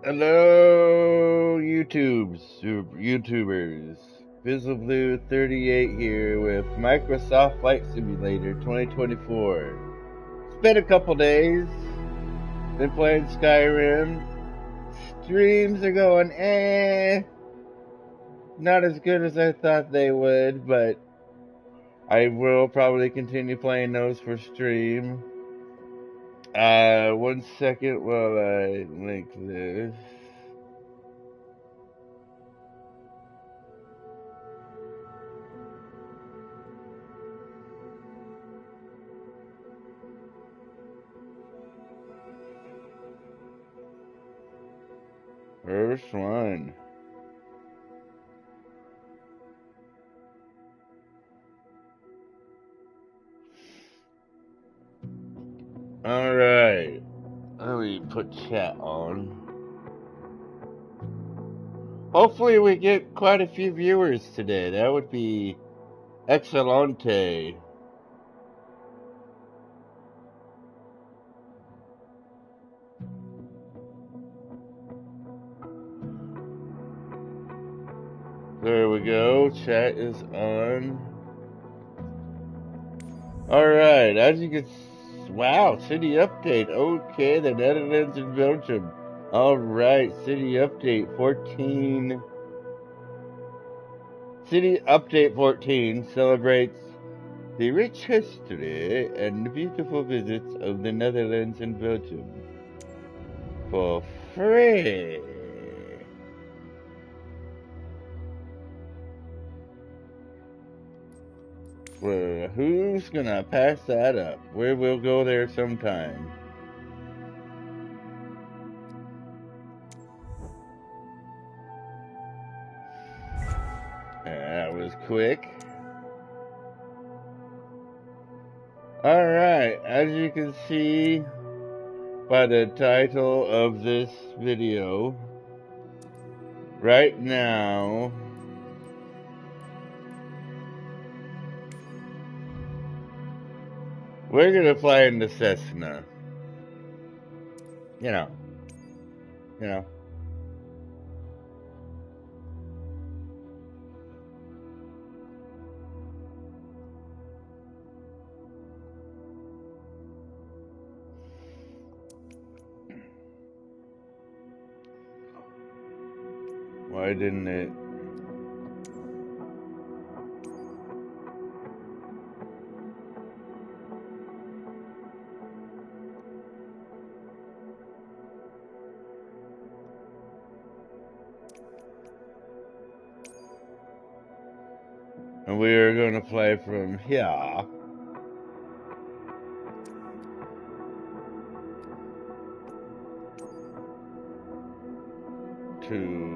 Hello, YouTubers. VizzleBlue38 here with Microsoft Flight Simulator 2024. It's been a couple days. Been playing Skyrim. Streams are going, not as good as I thought they would, but I will probably continue playing those for stream. 1 second while I link this. First one. Alright. Let me put chat on. Hopefully we get quite a few viewers today. That would be excelente. There we go. Chat is on. Alright, as you can wow, city update. Okay, the Netherlands and Belgium. Alright, city update 14. City update 14 celebrates the rich history and beautiful visits of the Netherlands and Belgium for free. Well, who's gonna pass that up? We'll go there sometime. That was quick. Alright, as you can see by the title of this video, right now, we're gonna fly into Cessna. You know. Why didn't it? And we are gonna fly from here to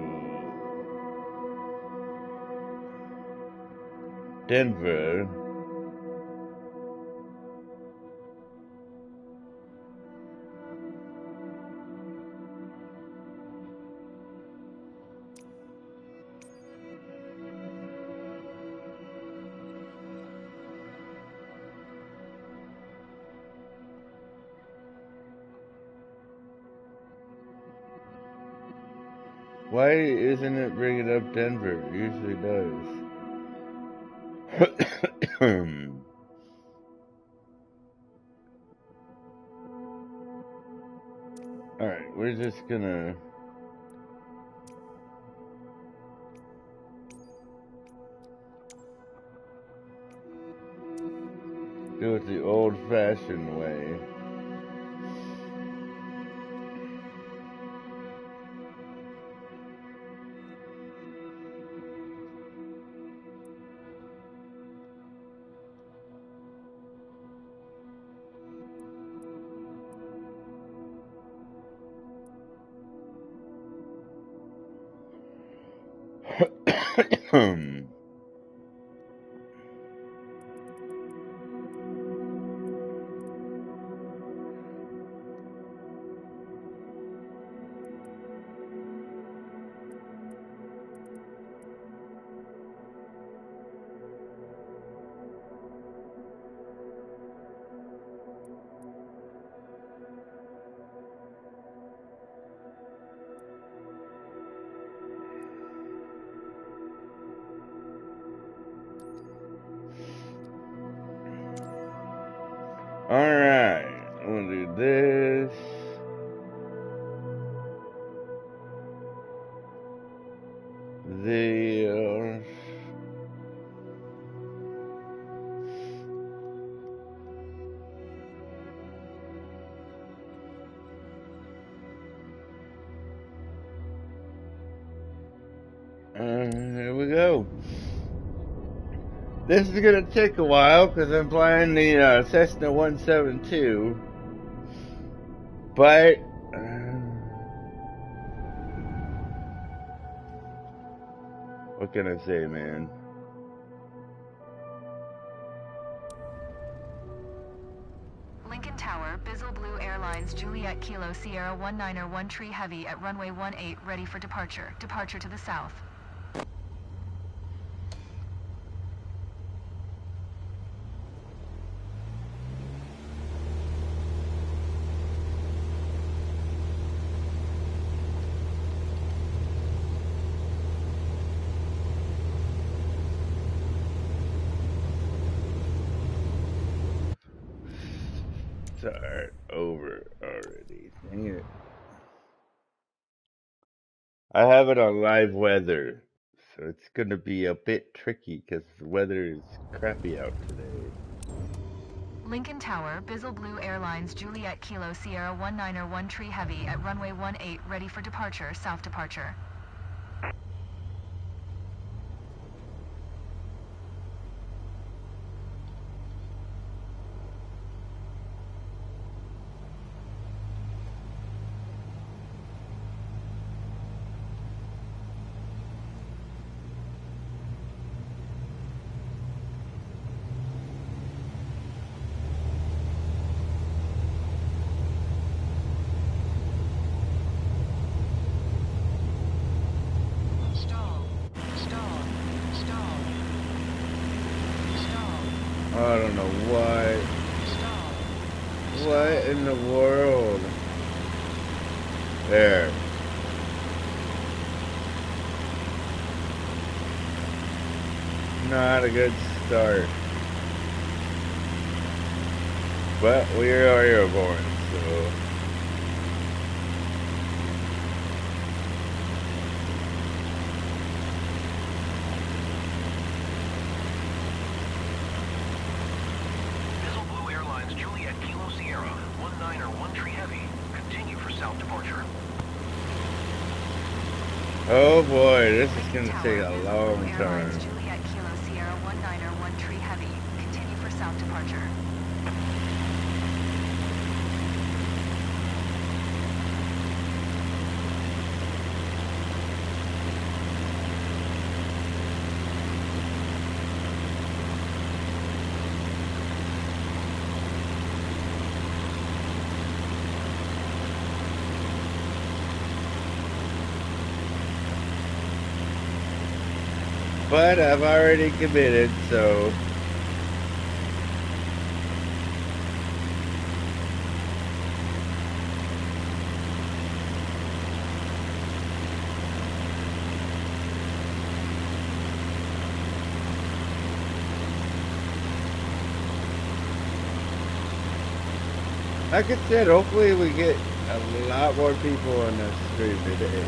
Denver. Why isn't it bringing up Denver? It usually does. Alright, we're just gonna do it the old-fashioned way. The here we go. This is gonna take a while because I'm flying the Cessna 172, but what can I say, man? Lincoln Tower, Bizzle Blue Airlines, Juliet Kilo Sierra 19er 1 Tree Heavy at runway 18, ready for departure. Departure to the south. Start over already. Dang it. I have it on live weather, so it's gonna be a bit tricky because the weather is crappy out today. Lincoln Tower, Bizzle Blue Airlines, Juliet Kilo Sierra 19er 1 Tree Heavy at runway 18, ready for departure. South departure. I don't know why. What in the world? There. Not a good start. But we are airborne, so. Bizzle Blue Airlines, Juliet Kilo Sierra 19er 1 Tree Heavy. Continue for south departure. Oh boy, this is gonna take a long time. Juliet Kilo Sierra 19er 1 Tree Heavy. Continue for south departure. But I've already committed, so. Like I said, hopefully we get a lot more people on this stream today.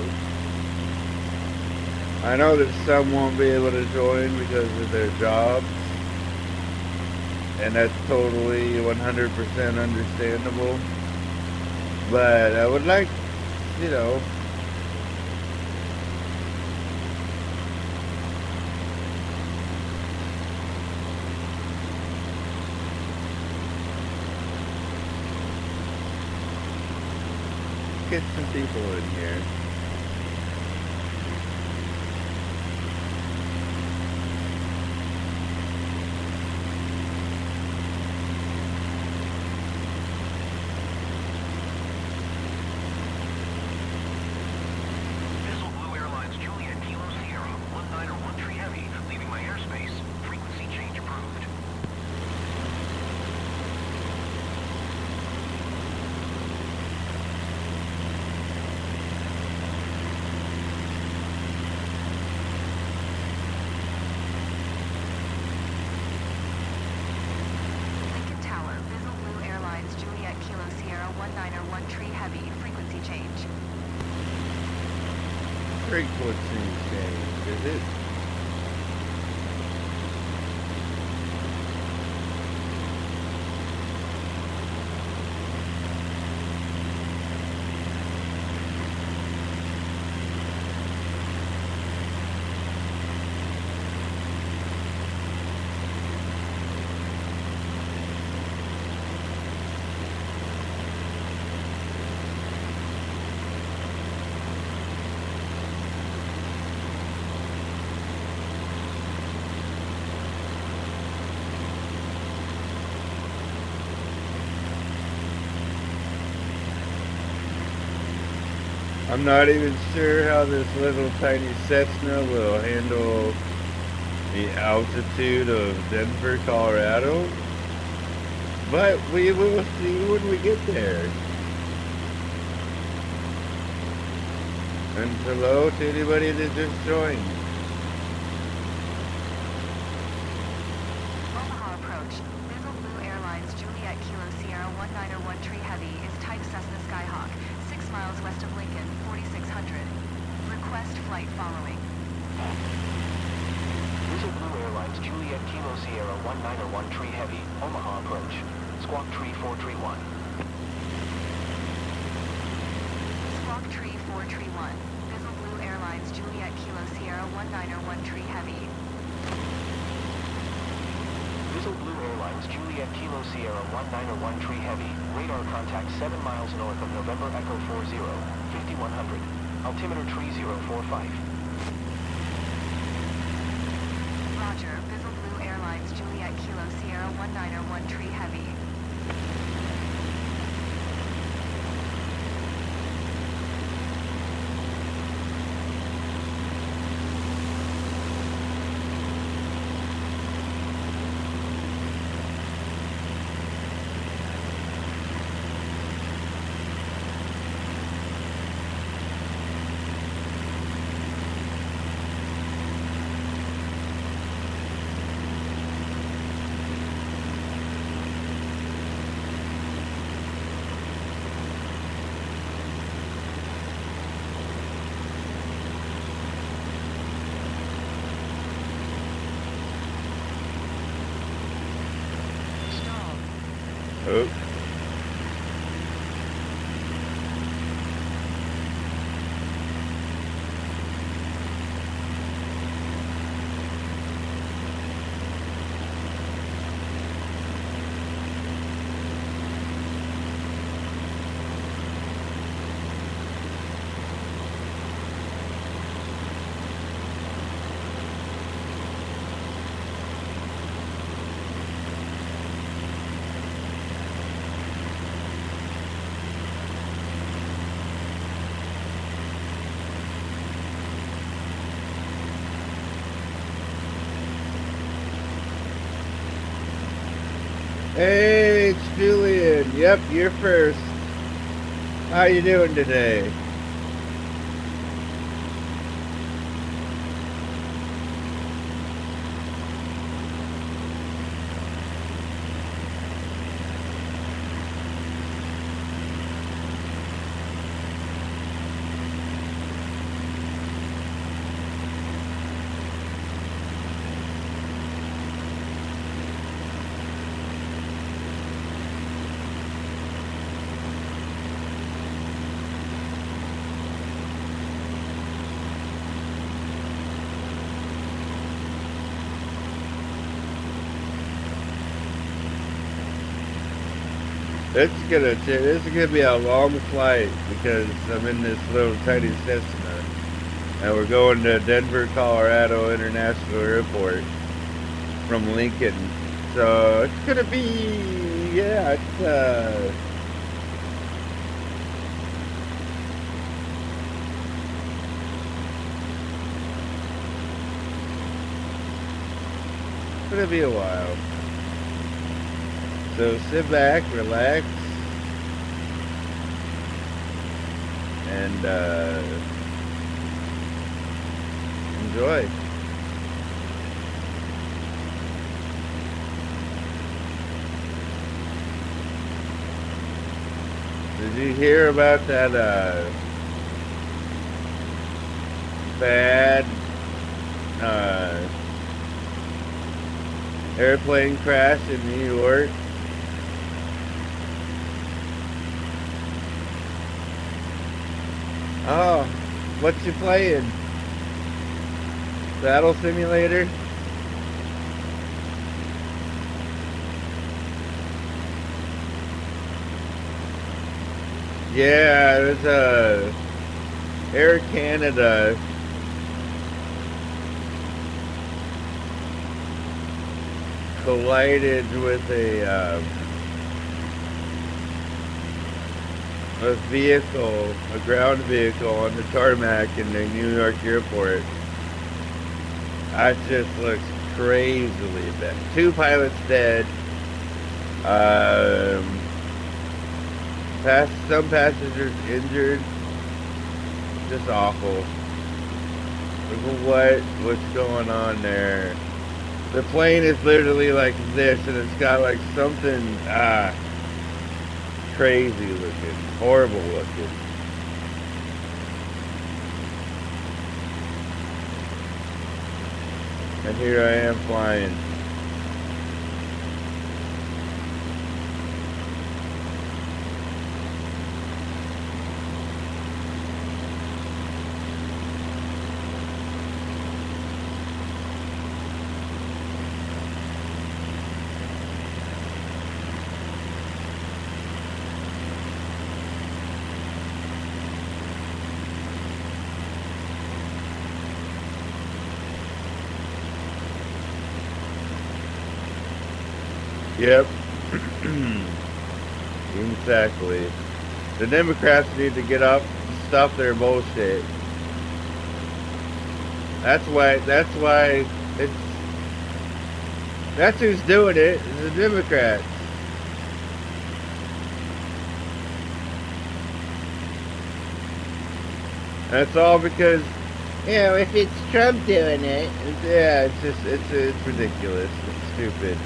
I know that some won't be able to join because of their jobs, and that's totally 100% understandable. But I would like, you know, get some people in here. Bizzle Blue Airlines, Juliet Kilo Sierra 19er 1 Tree Heavy. Leaving my airspace. Frequency change approved. Lincoln Tower, Bizzle Blue Airlines, Juliet Kilo Sierra 19er 1 Tree Heavy. Frequency change. frequency change, is it? I'm not even sure how this little tiny Cessna will handle the altitude of Denver, Colorado, but we will see when we get there. And hello to anybody that just joined. Omaha approach. Bizzle Blue Airlines Juliet Kilo Sierra 191 Tree Heavy is type Cessna Skyhawk, 6 miles west of Lincoln, 4600. Request flight following. Bizzle Blue Airlines Juliet Kilo Sierra 191 Tree Heavy, Omaha approach. Squawk Tree 431. Squawk Tree 431. Bizzle Blue Airlines Juliet Kilo Sierra 191 Tree Heavy. Bizzle Blue Airlines Juliet Kilo Sierra 191 Tree Heavy, radar contact 7 miles north of November Echo 40, 5100. Altimeter tree 045. Roger, Bizzle Blue Airlines Juliet Kilo Sierra 191 Tree Heavy. Oh. Hey, it's Julian. Yep, you're first. How you doing today? This is gonna be a long flight because I'm in this little tiny Cessna, and we're going to Denver, Colorado International Airport from Lincoln. So it's gonna be, yeah, it's gonna be a while. So sit back, relax, and enjoy. Did you hear about that bad airplane crash in New York. Oh, what you playing? Battle Simulator? Yeah, it was Air Canada collided with a vehicle, a ground vehicle on the tarmac in the New York airport. That just looks crazily bad. 2 pilots dead. Some passengers injured. Just awful. Look what's going on there. The plane is literally like this, and it's got like something crazy looking, horrible looking. And here I am flying. Yep. Exactly. The Democrats need to get up and stop their bullshit. That's why that's who's doing it, is the Democrats. That's all because, if it's Trump doing it, it's ridiculous. It's stupid.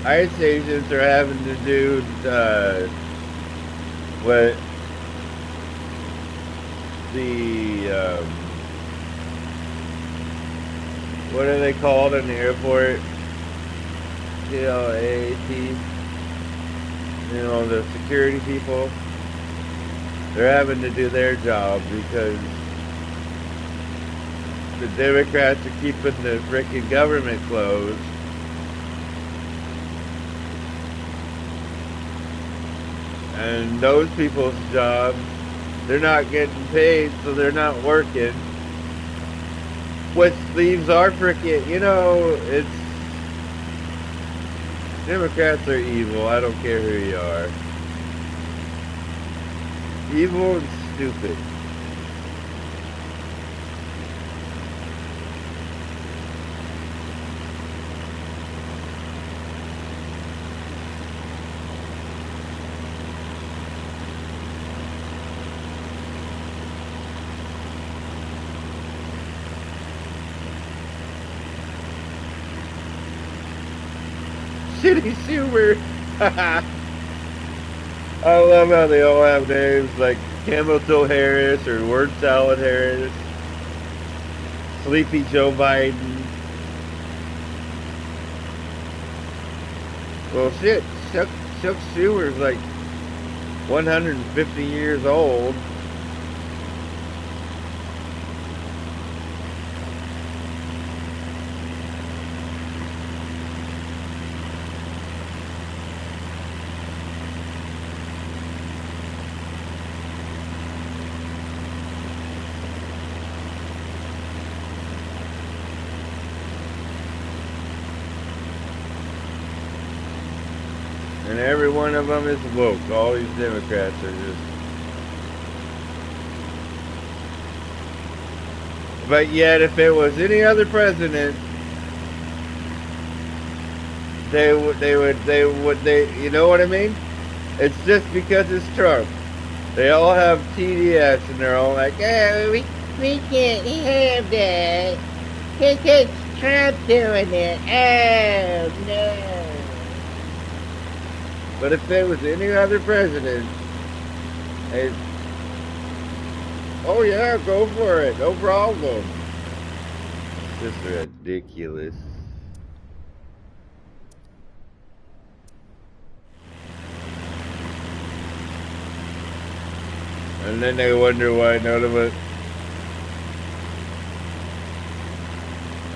ICE agents are having to do what what are they called in the airport? CLAT. The security people. They're having to do their job because the Democrats are keeping the freaking government closed. And those people's jobs, they're not getting paid, so they're not working. Which leaves our frickin', it's... Democrats are evil, I don't care who you are. Evil and stupid. Shitty Schumer. I love how they all have names like Camel Toe Harris or Word Salad Harris, Sleepy Joe Biden. Well, shit, Chuck Schumer's like 150 years old. And every one of them is woke. All these Democrats are just... But yet, if it was any other president, they would, you know what I mean? It's just because it's Trump. They all have TDS and they're all like, oh, we can't have that. It's Trump doing it. Oh, no. But if there was any other president, Oh yeah, go for it. No problem. This is ridiculous. And then they wonder why none of us.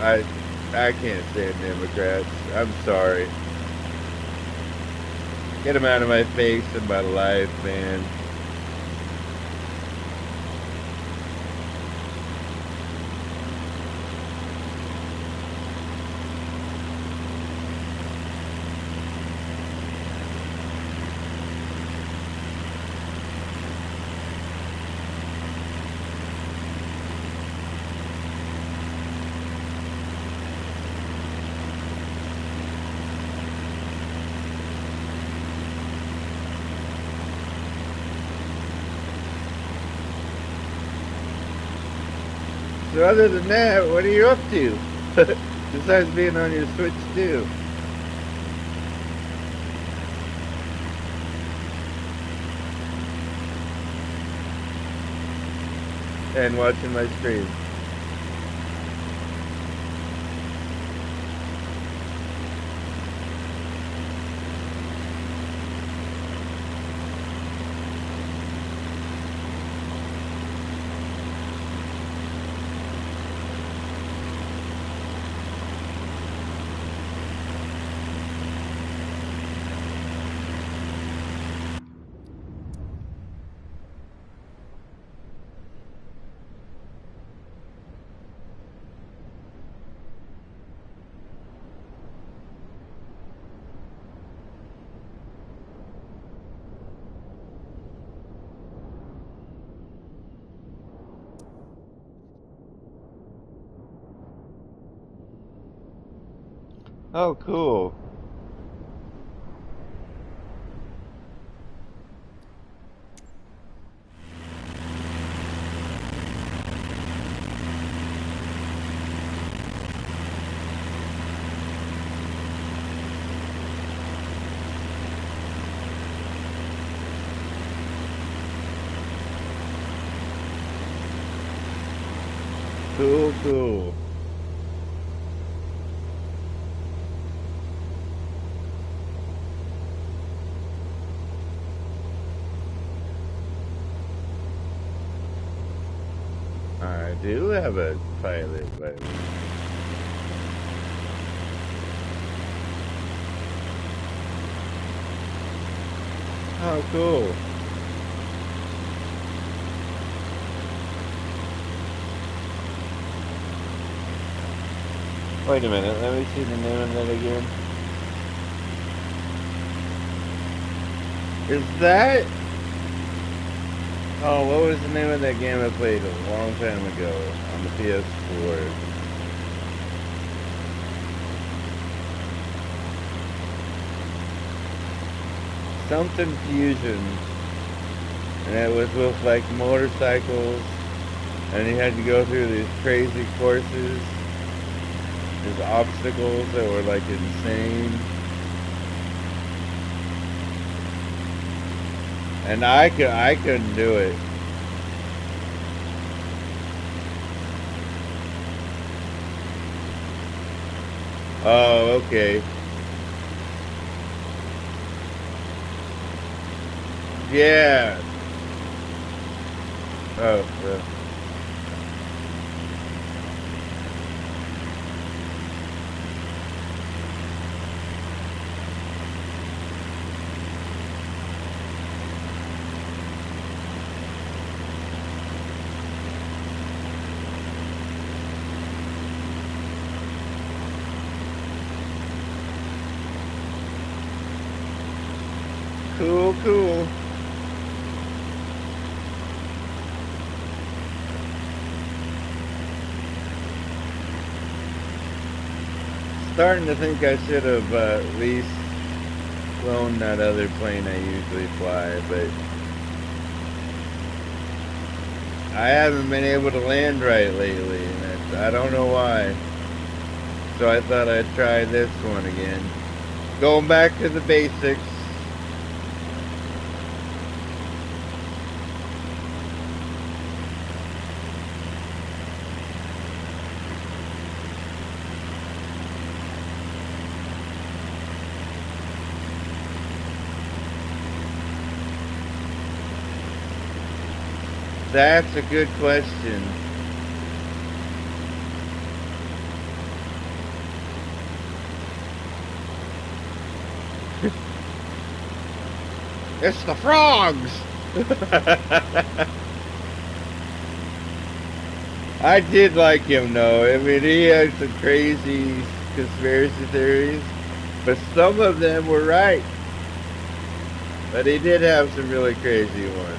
I can't stand Democrats. I'm sorry. Get them out of my face and my life, man. So other than that, what are you up to? Besides being on your Switch too. And watching my stream. Oh, cool. Cool, cool. I do have a pilot license. Oh, cool. Wait a minute, let me see the name of that again. Is that... Oh, what was the name of that game I played a long time ago on the PS4? Something Fusion. And it was with like motorcycles. And you had to go through these crazy courses. These obstacles that were like insane. And I couldn't do it. Oh, okay. Yeah. Oh, yeah. Cool, cool. Starting to think I should have at least flown that other plane I usually fly, but I haven't been able to land right lately, and I don't know why. So I thought I'd try this one again. Going back to the basics. That's a good question. It's the frogs! I did like him though. I mean, he had some crazy conspiracy theories, but some of them were right. But he did have some really crazy ones.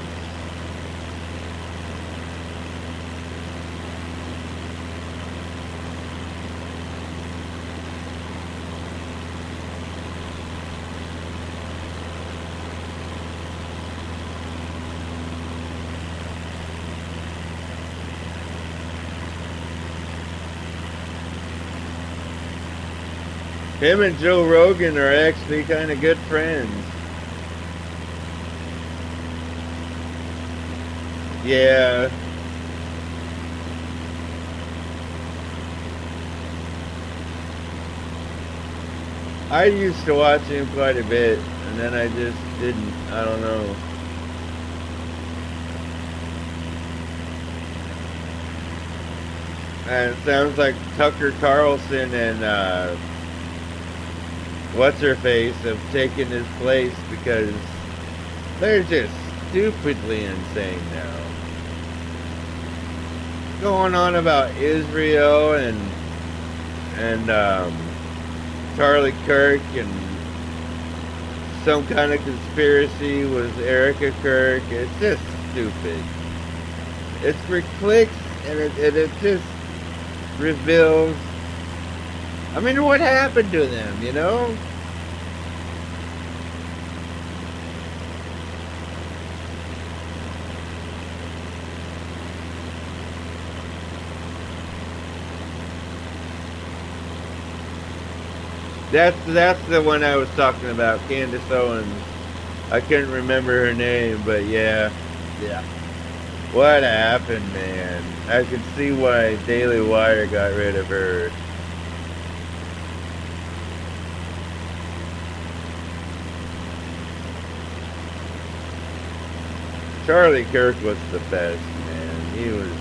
Him and Joe Rogan are actually kind of good friends. Yeah. I used to watch him quite a bit, and then I just didn't. I don't know. And it sounds like Tucker Carlson and what's her face have taken his place because they're just stupidly insane now. Going on about Israel and Charlie Kirk and some kind of conspiracy with Erica Kirk. It's just stupid. It's for clicks and it just reveals. I mean, what happened to them, you know? That's the one I was talking about, Candace Owens. I couldn't remember her name, but yeah. What happened, man? I can see why Daily Wire got rid of her. Charlie Kirk was the best, man. He was.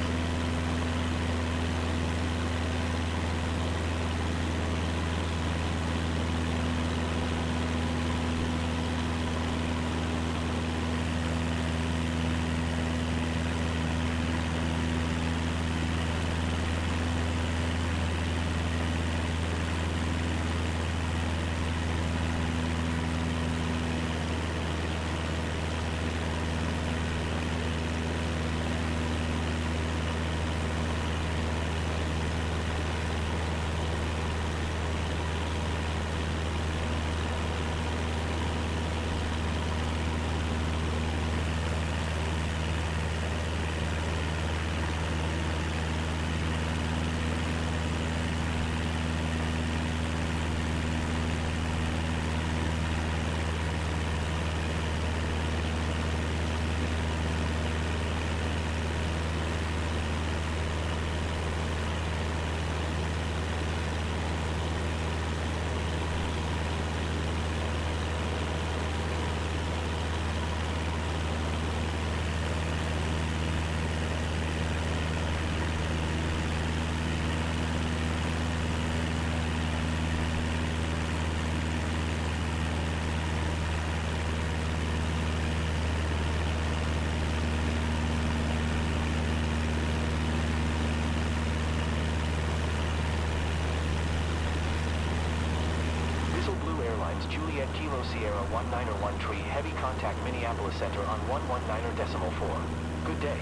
Juliet Kilo Sierra 191 Tree, heavy contact Minneapolis Center on 119.4. Good day.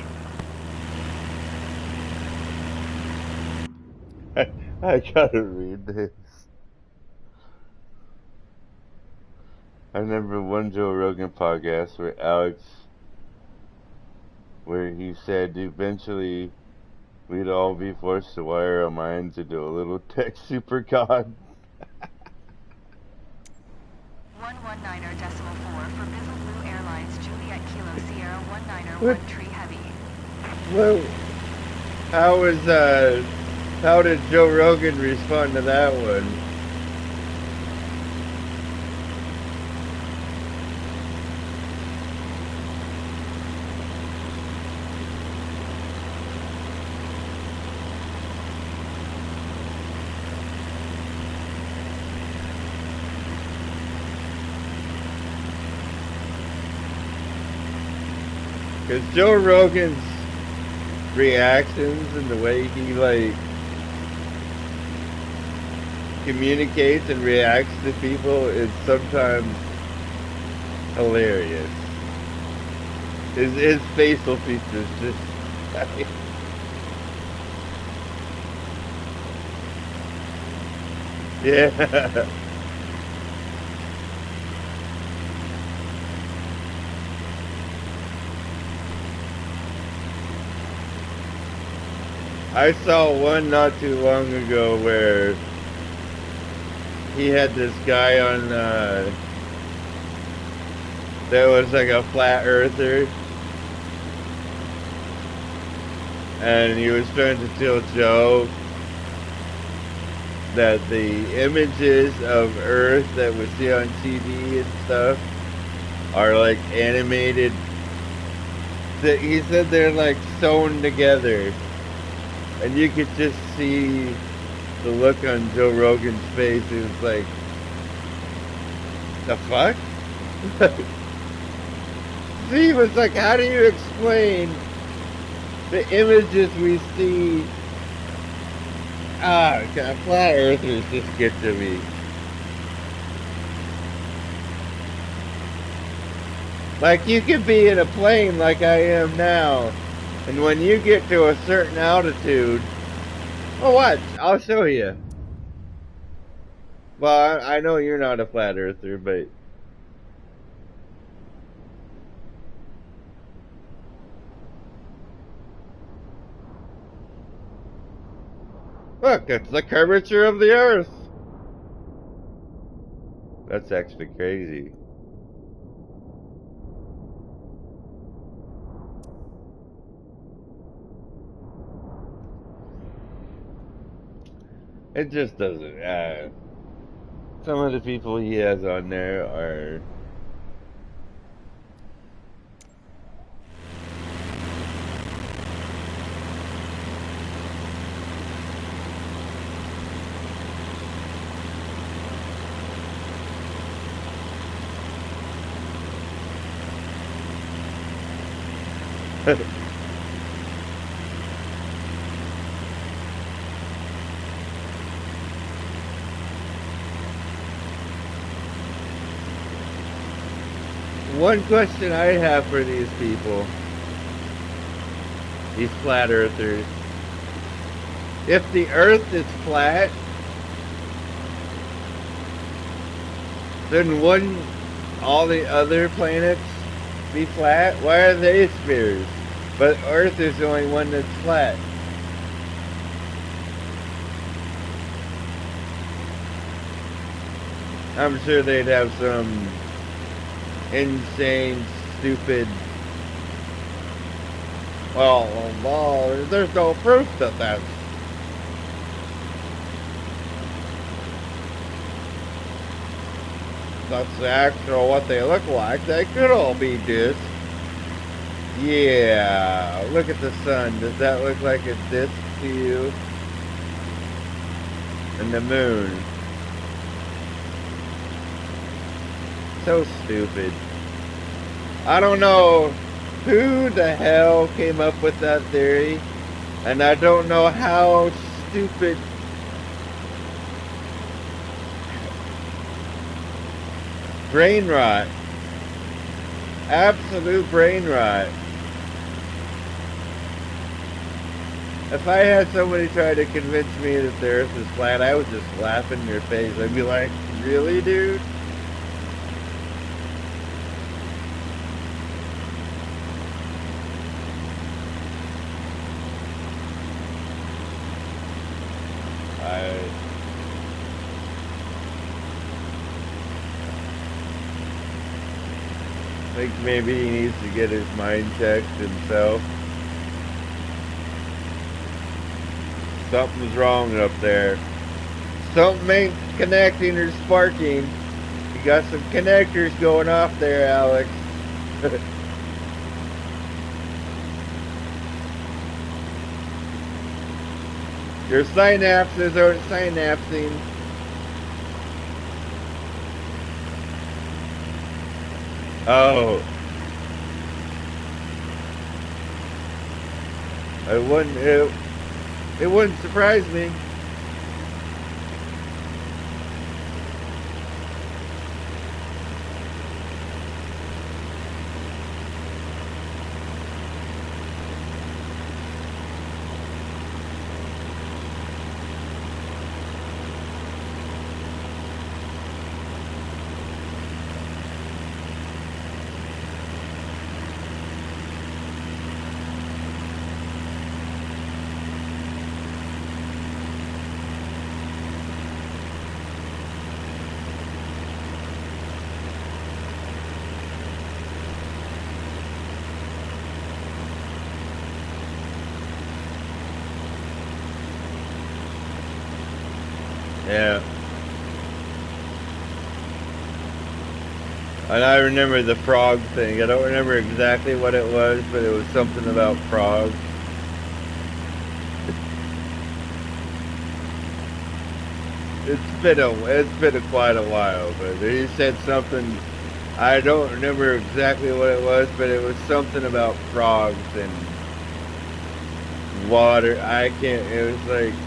I gotta read this. I remember one Joe Rogan podcast where he said eventually we'd all be forced to wire our minds into a little tech super god. 119.4 for Bizzle Blue Airlines Juliet Kilo Sierra 191 Tree Heavy. Well, how did Joe Rogan respond to that one? Because Joe Rogan's reactions and the way he, like, communicates and reacts to people is sometimes hilarious. His facial features just... yeah. I saw one not too long ago where he had this guy on that was like a flat earther, and he was trying to tell Joe that the images of Earth that we see on TV and stuff are like animated. That he said they're like sewn together, and you could just see the look on Joe Rogan's face. It was like, the fuck? He was like, how do you explain the images we see? God, flat earthers just get to me. Like, you could be in a plane like I am now, and when you get to a certain altitude, oh, watch, I'll show you. Well, I know you're not a flat earther, but... Look, it's the curvature of the Earth. That's actually crazy. It just doesn't. Some of the people he has on there are... One question I have for these people, these flat earthers, if the Earth is flat, then wouldn't all the other planets be flat? Why are they spheres? But Earth is the only one that's flat. I'm sure they'd have some insane, stupid... Well, there's no proof that that's... That's the actual what they look like. They could all be discs. Yeah, look at the sun. Does that look like a disc to you? And the moon. So stupid. I don't know who the hell came up with that theory, and I don't know how stupid brain rot. Absolute brain rot. If I had somebody try to convince me that the Earth is flat, I would just laugh in your face. I'd be like, really, dude? I think maybe he needs to get his mind checked himself. Something's wrong up there. Something ain't connecting or sparking. You got some connectors going off there, Alex. Your synapses aren't synapsing. Oh. It wouldn't surprise me. Yeah. And I remember the frog thing. I don't remember exactly what it was, but it was something about frogs. It's been quite a while, but he said something. I don't remember exactly what it was, but it was something about frogs and water. I can't. It was like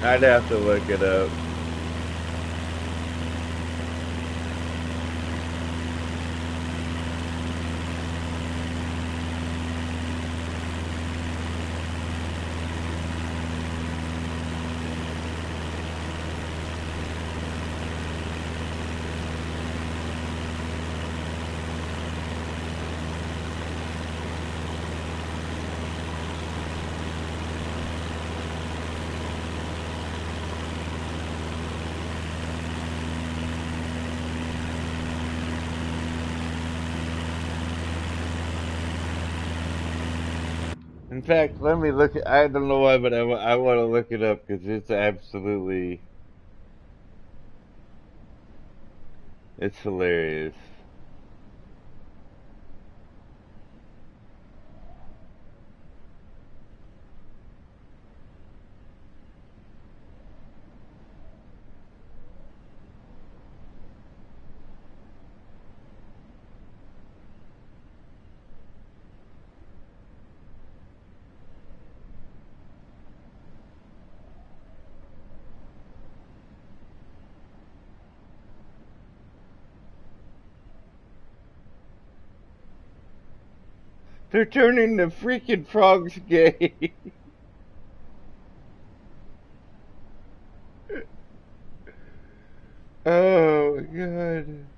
I'd have to look it up. In fact, let me look. I don't know why, but I want to look it up because it's hilarious. They're turning the freaking frogs gay. Oh god.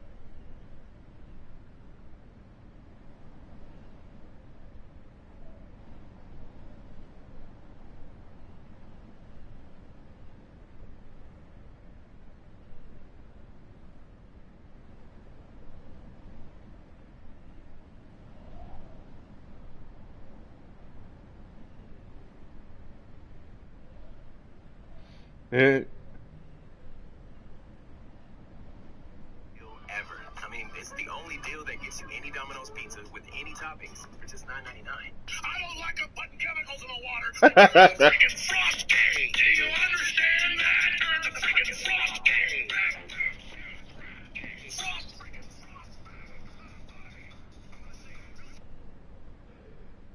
Ever. I mean, it's the only deal that gets you any Domino's pizza with any toppings for just $9.99. I don't like them putting chemicals in the water. It's the freaking frost king. Do you understand that? You're the freaking frost king.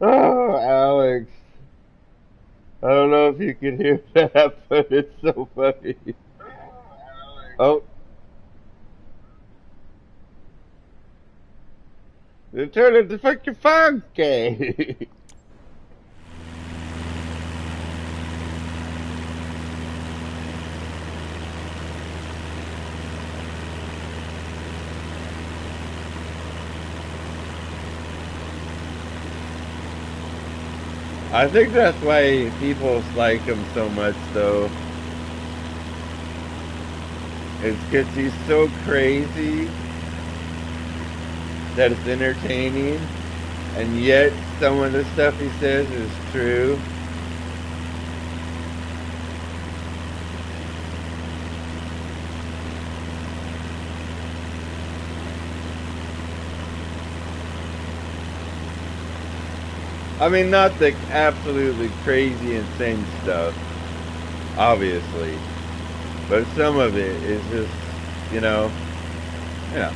Oh, Alex. I don't know if you can hear that, but it's so funny. Oh, they're turning the freaking frogs gay. I think that's why people like him so much, though. It's because he's so crazy that it's entertaining, and yet some of the stuff he says is true. I mean, not the absolutely crazy, insane stuff, obviously, but some of it is just, you know, you know.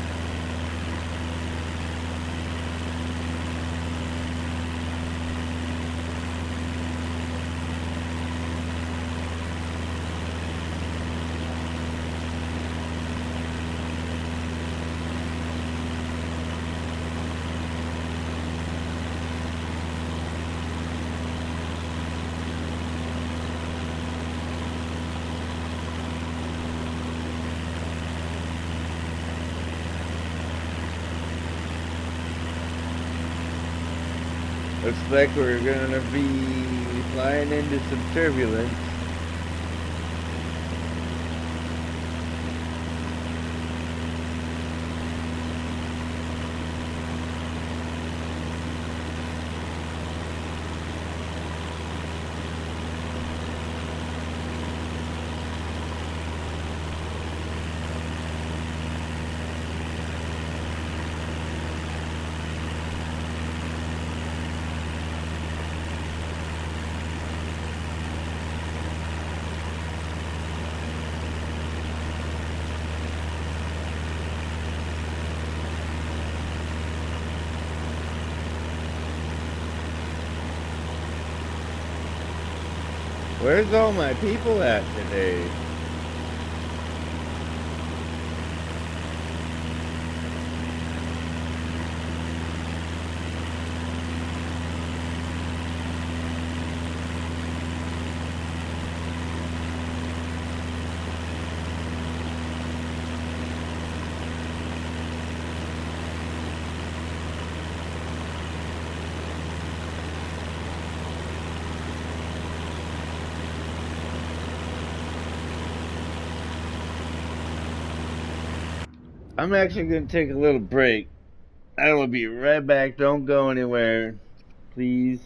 Looks like we're gonna be flying into some turbulence. Where's all my people at today? I'm actually gonna take a little break. I will be right back. Don't go anywhere, please.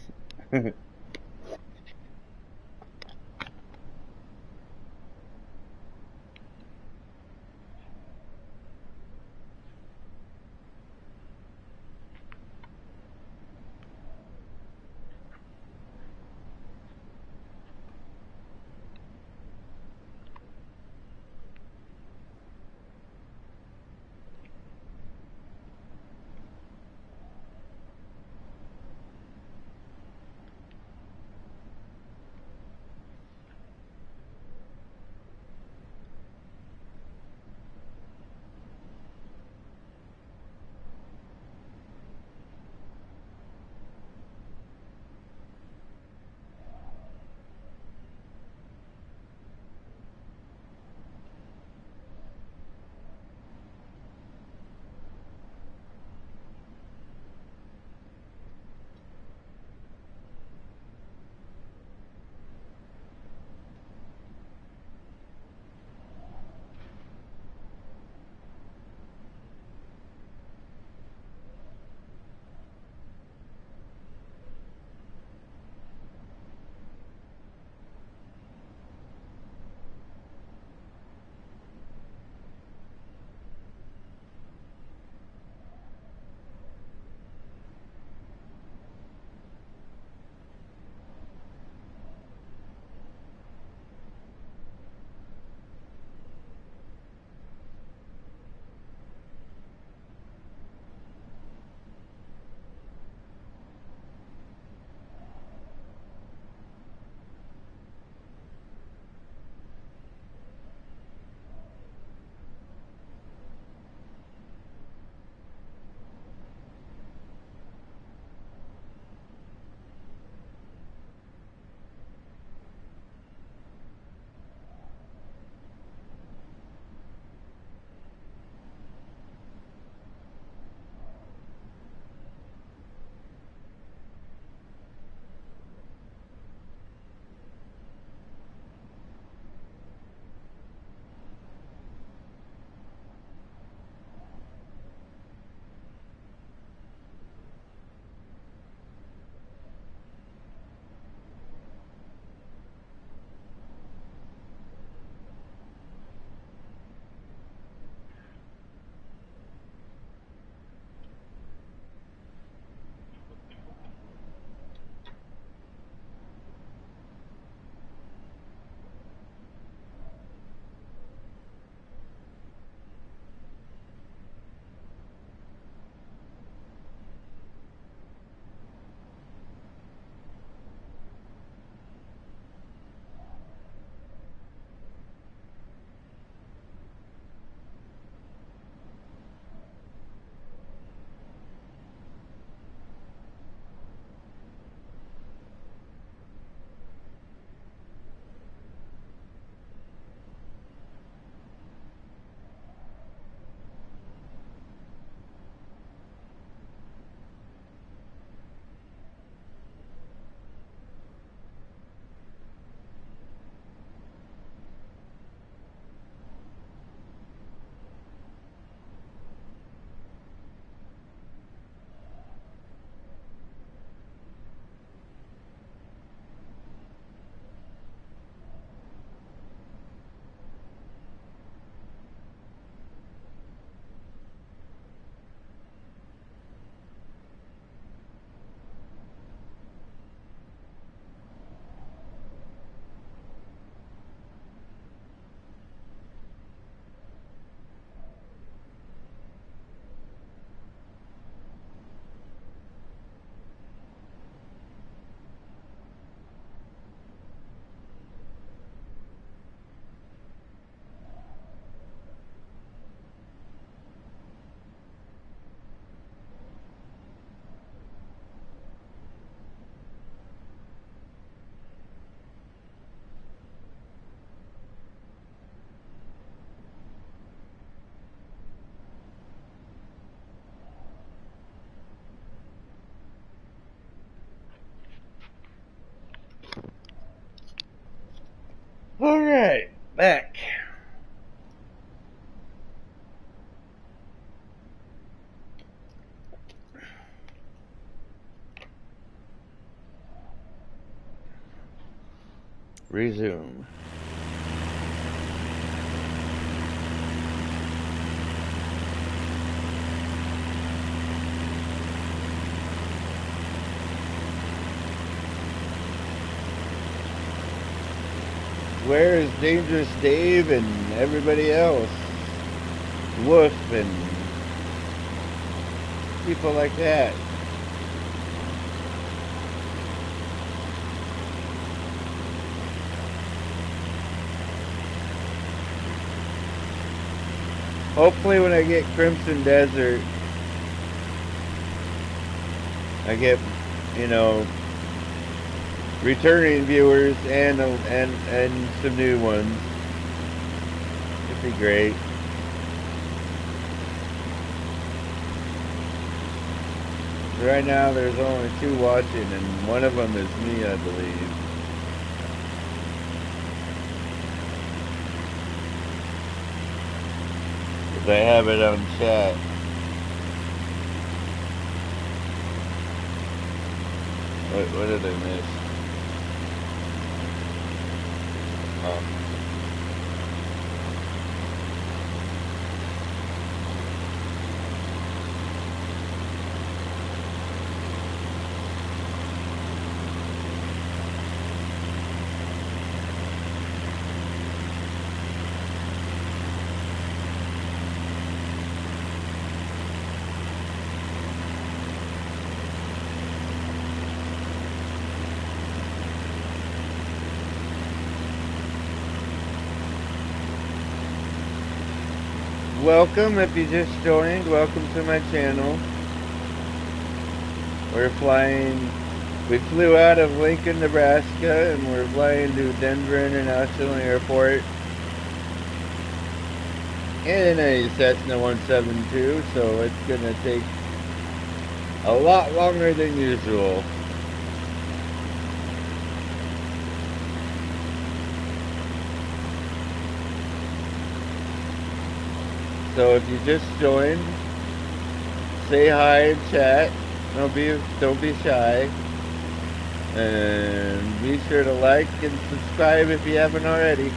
Alright, back. Resume. Where is Dangerous Dave and everybody else? Wolf and people like that. Hopefully when I get Crimson Desert, I get, you know, returning viewers and some new ones. It'd be great. Right now there's only 2 watching and one of them is me, I believe. I have it on chat. What did I miss? Oh. Welcome, if you just joined, welcome to my channel. We flew out of Lincoln, Nebraska, and we're flying to Denver International Airport in a Cessna 172, so it's gonna take a lot longer than usual. So if you just joined, say hi in chat. Don't be shy. And be sure to like and subscribe if you haven't already.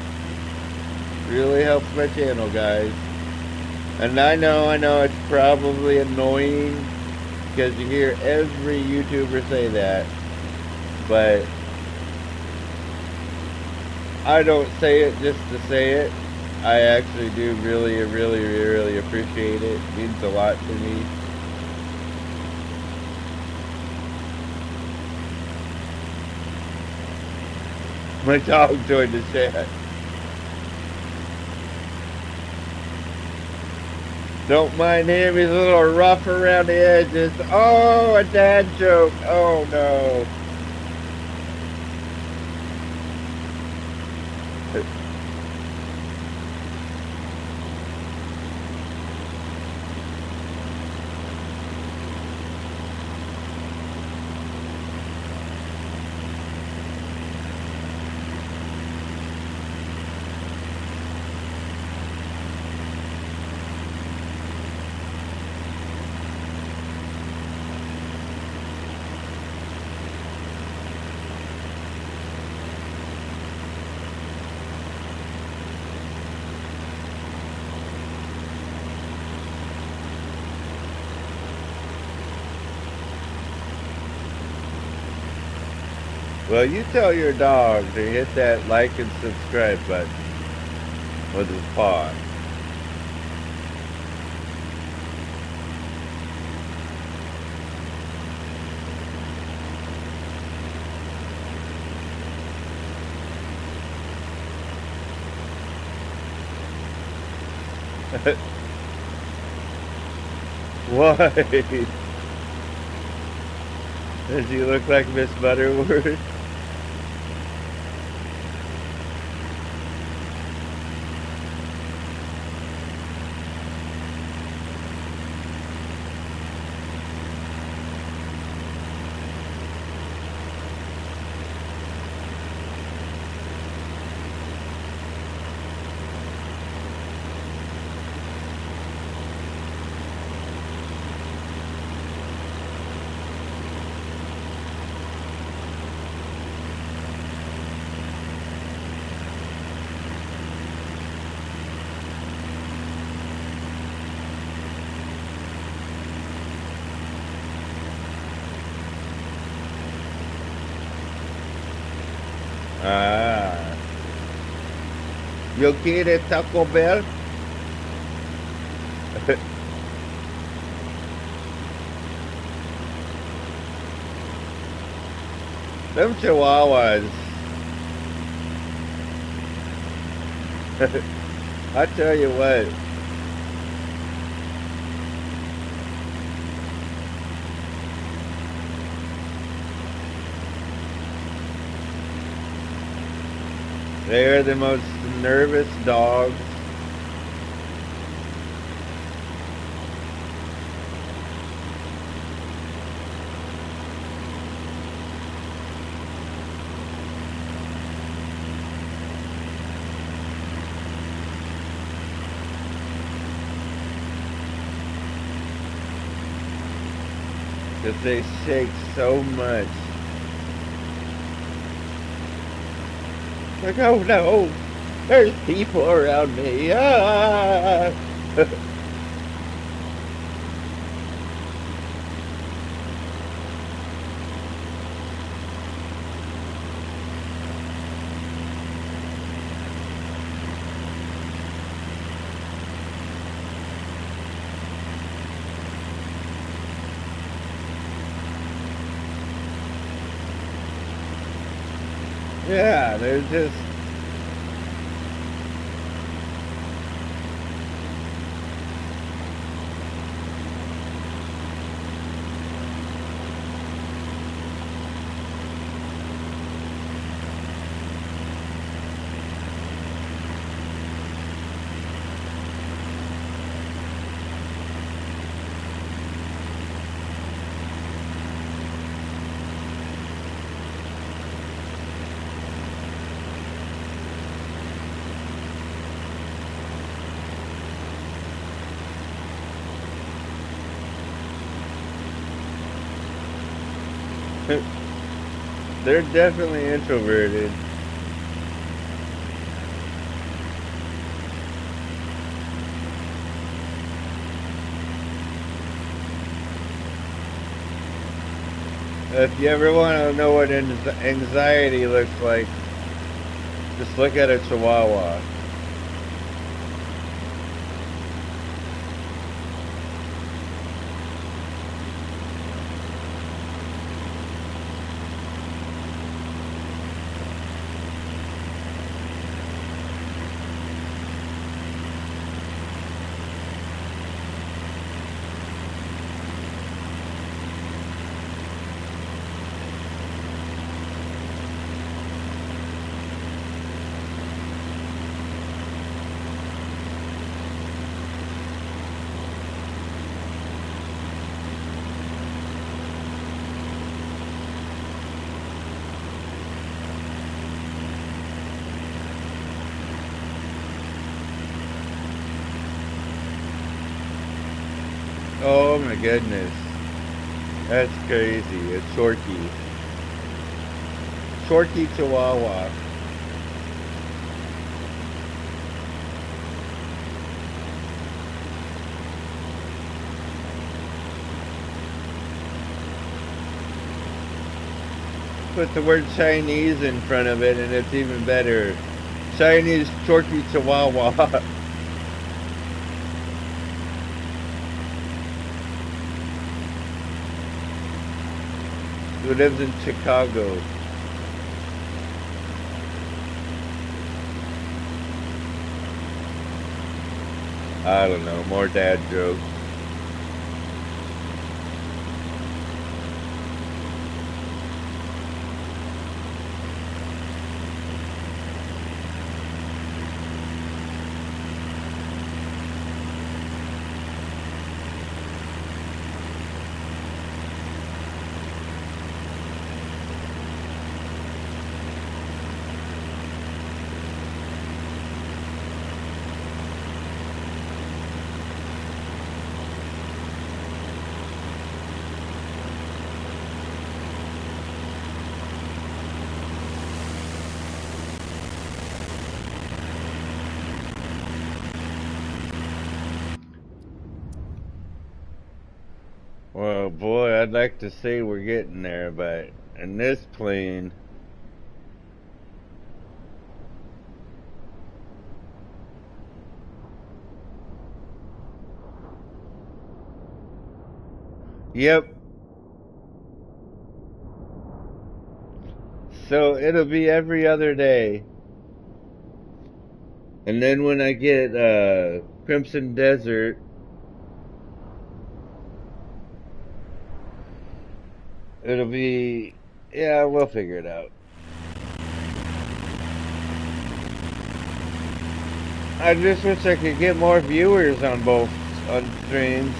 Really helps my channel, guys. And I know it's probably annoying because you hear every YouTuber say that. But I don't say it just to say it. I actually do really appreciate it. It means a lot to me. My dog joined the chat. Don't mind him, he's a little rough around the edges. Oh, a dad joke. Oh no. Well, you tell your dog to hit that like and subscribe button with his paw. Why? Does he look like Miss Butterworth? Ah. ¿Yo quiere Taco Bell? Them chihuahuas. I tell you what. They're the most nervous dogs. Because they shake so much. Like, oh no, there's people around me. Ah! Yeah, they're just. They're definitely introverted. If you ever want to know what anxiety looks like, just look at a chihuahua. Oh my goodness. That's crazy. A Chorky. Chorky Chihuahua. Put the word Chinese in front of it and it's even better. Chinese Chorky Chihuahua. Who lives in Chicago. I don't know, more dad jokes. Well, boy, I'd like to say we're getting there, but in this plane, Yep. So it'll be every other day. And then when I get Crimson Desert, it'll be, yeah, we'll figure it out. I just wish I could get more viewers on both on streams.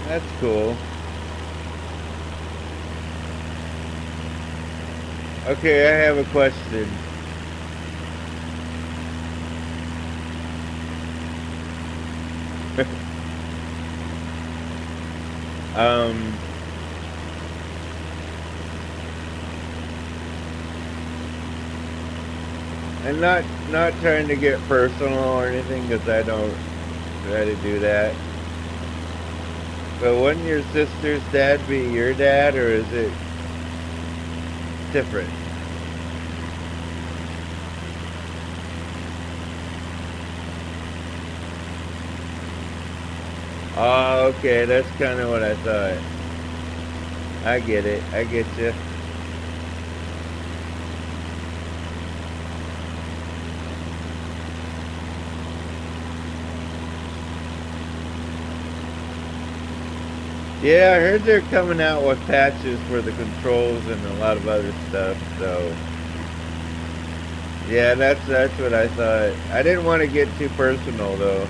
That's cool. Okay, I have a question. um, and not trying to get personal or anything, because I don't try to do that. But wouldn't your sister's dad be your dad, or is it different? Oh, okay, that's kind of what I thought. I get it. I get you. Yeah, I heard they're coming out with patches for the controls and a lot of other stuff, so yeah, that's what I thought. I didn't want to get too personal though.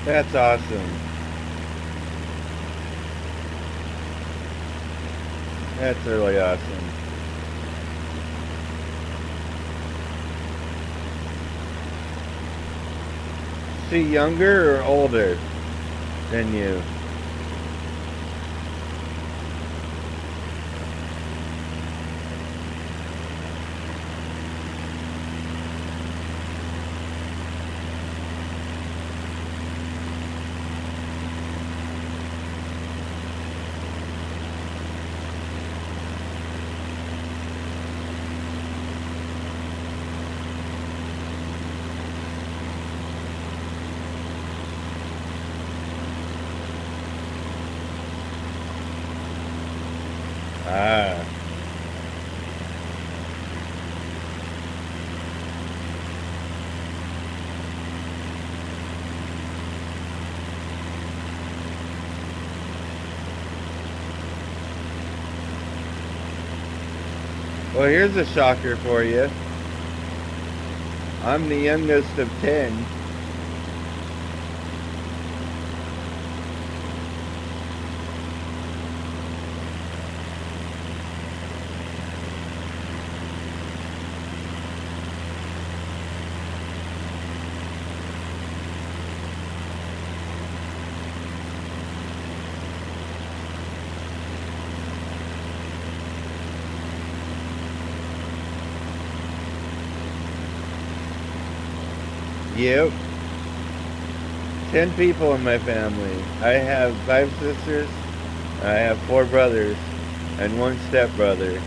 That's awesome. That's really awesome. Is she younger or older than you? Ah. Well, here's a shocker for you. I'm the youngest of 10. Yep. 10 people in my family. I have 5 sisters, I have 4 brothers, and 1 stepbrother.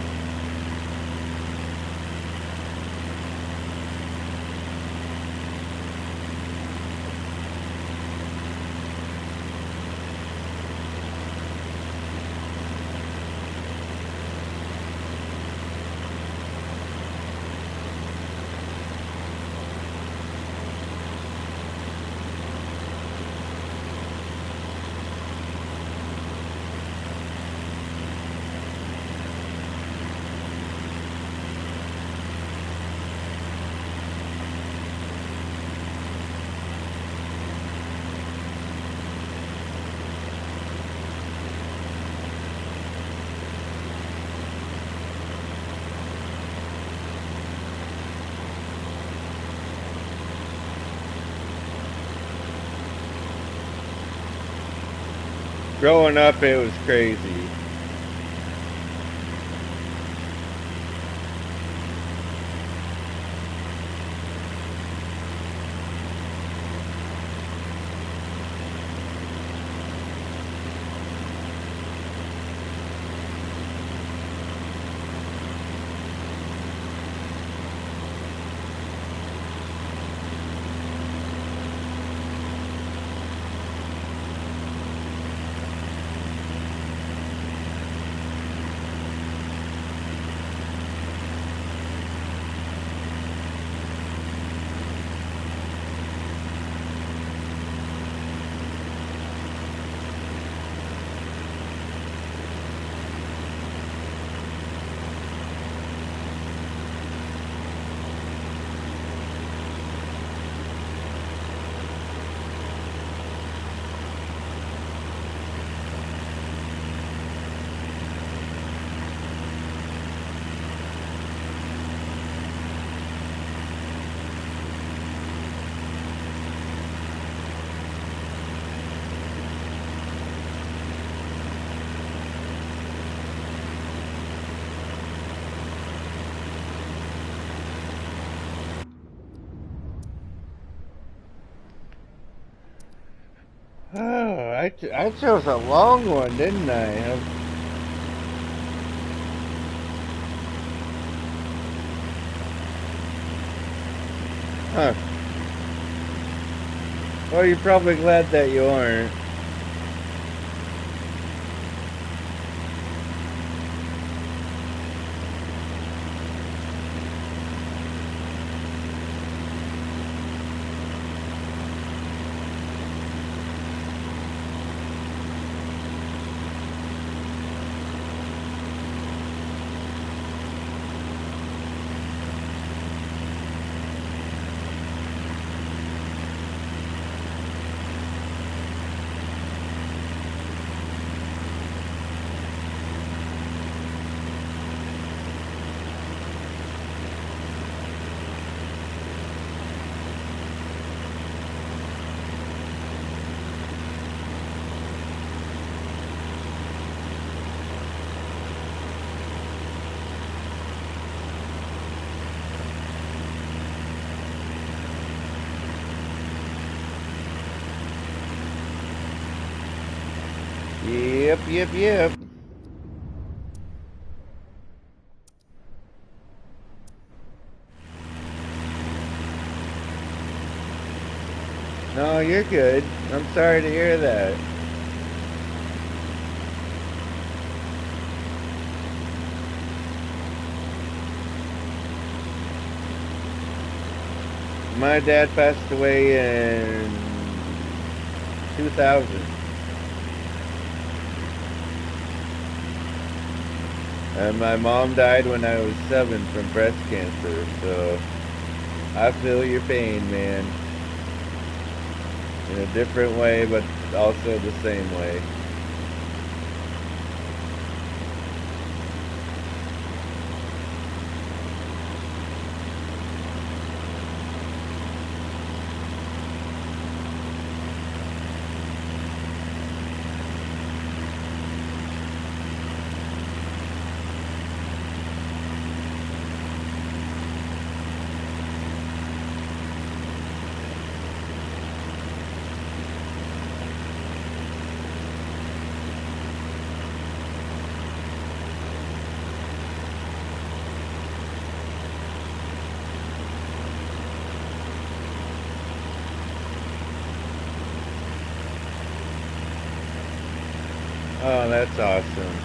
Growing up, it was crazy. Oh, I chose a long one, didn't I? Huh. Well, you're probably glad that you aren't. Yep. No, you're good. I'm sorry to hear that. My dad passed away in 2000. And my mom died when I was 7 from breast cancer, so I feel your pain, man. In a different way, but also the same way. Oh, that's awesome.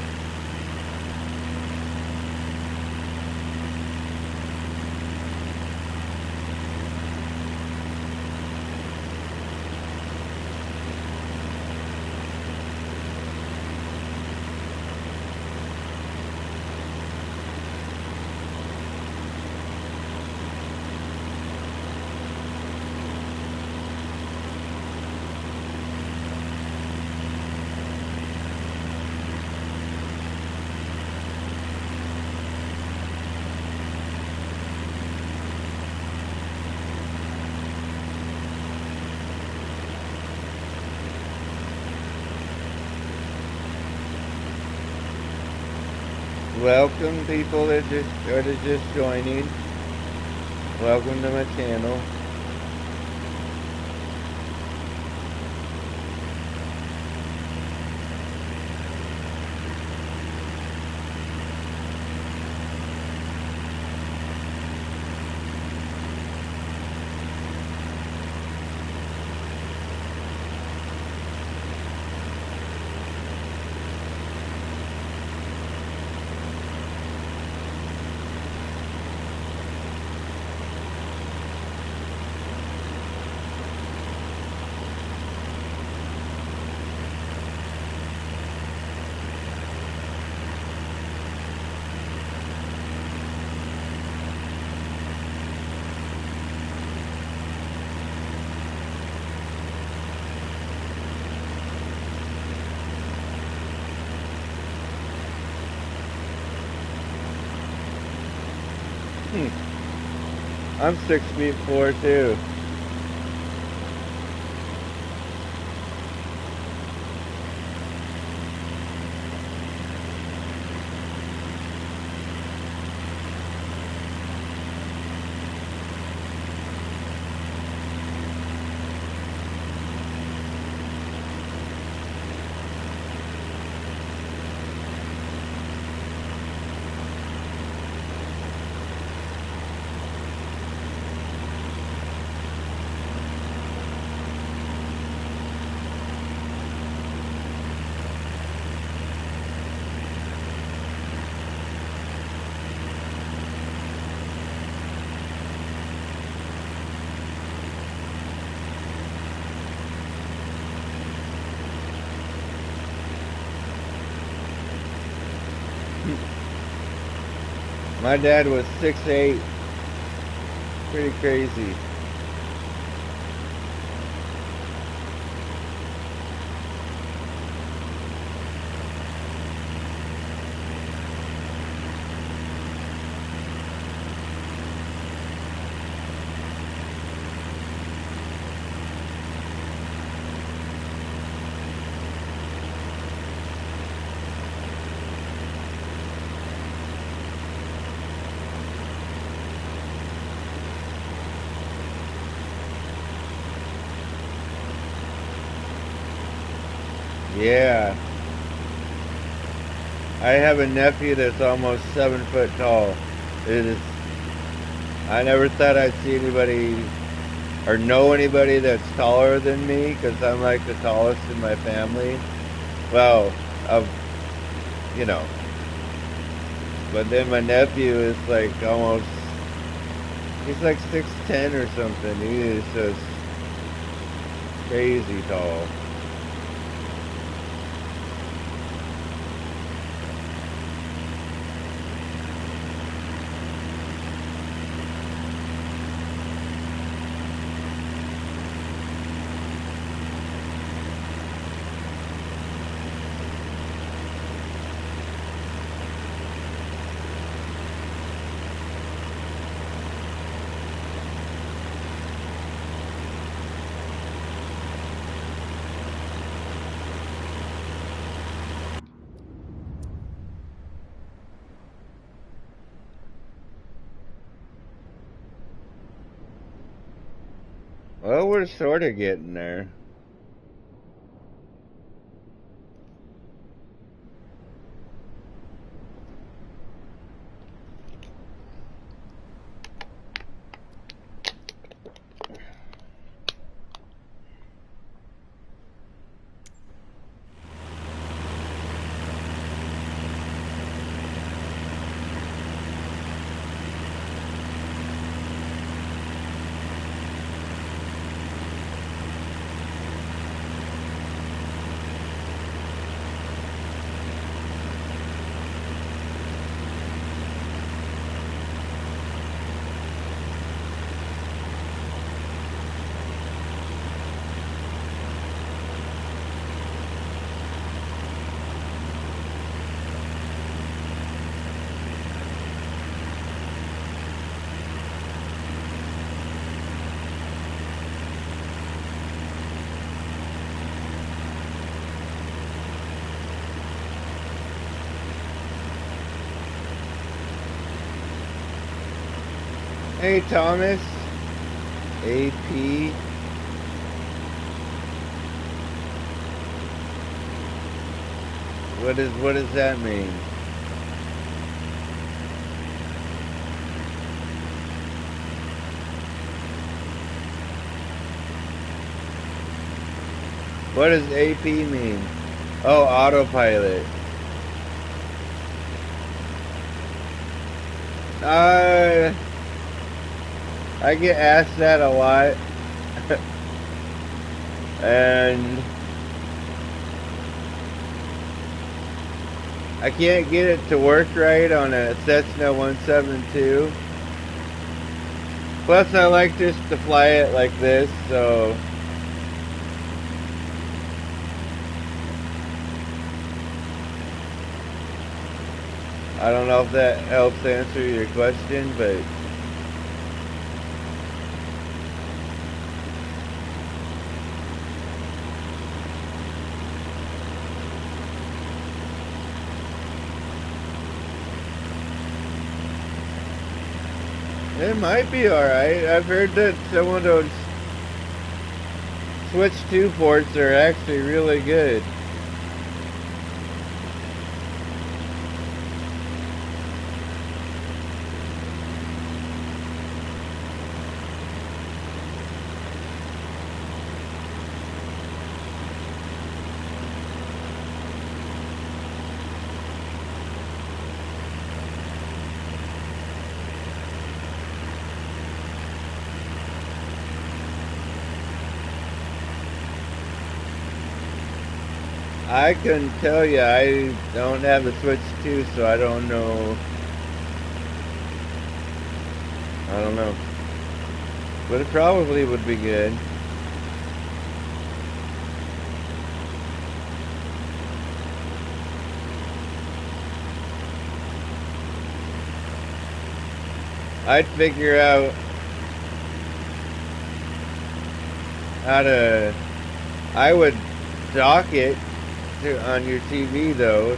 Welcome people that are just joining. Welcome to my channel. I'm 6'4" too. My dad was 6'8". Pretty crazy. Yeah. I have a nephew that's almost 7 foot tall. It is. I never thought I'd see anybody or know anybody that's taller than me, because I'm like the tallest in my family. Well, you know. But then my nephew is like almost. He's like 6'10" or something. He is just crazy tall. Well, we're sort of getting there. Hey Thomas. AP. What does that mean? What does AP mean? Oh, autopilot. I get asked that a lot. And I can't get it to work right on a Cessna 172. Plus I like just to fly it like this, so I don't know if that helps answer your question, but it might be alright. I've heard that some of those Switch 2 ports are actually really good. I couldn't tell you. I don't have the Switch 2, so I don't know. I don't know. But it probably would be good. I'd figure out how to. I would dock it on your TV though,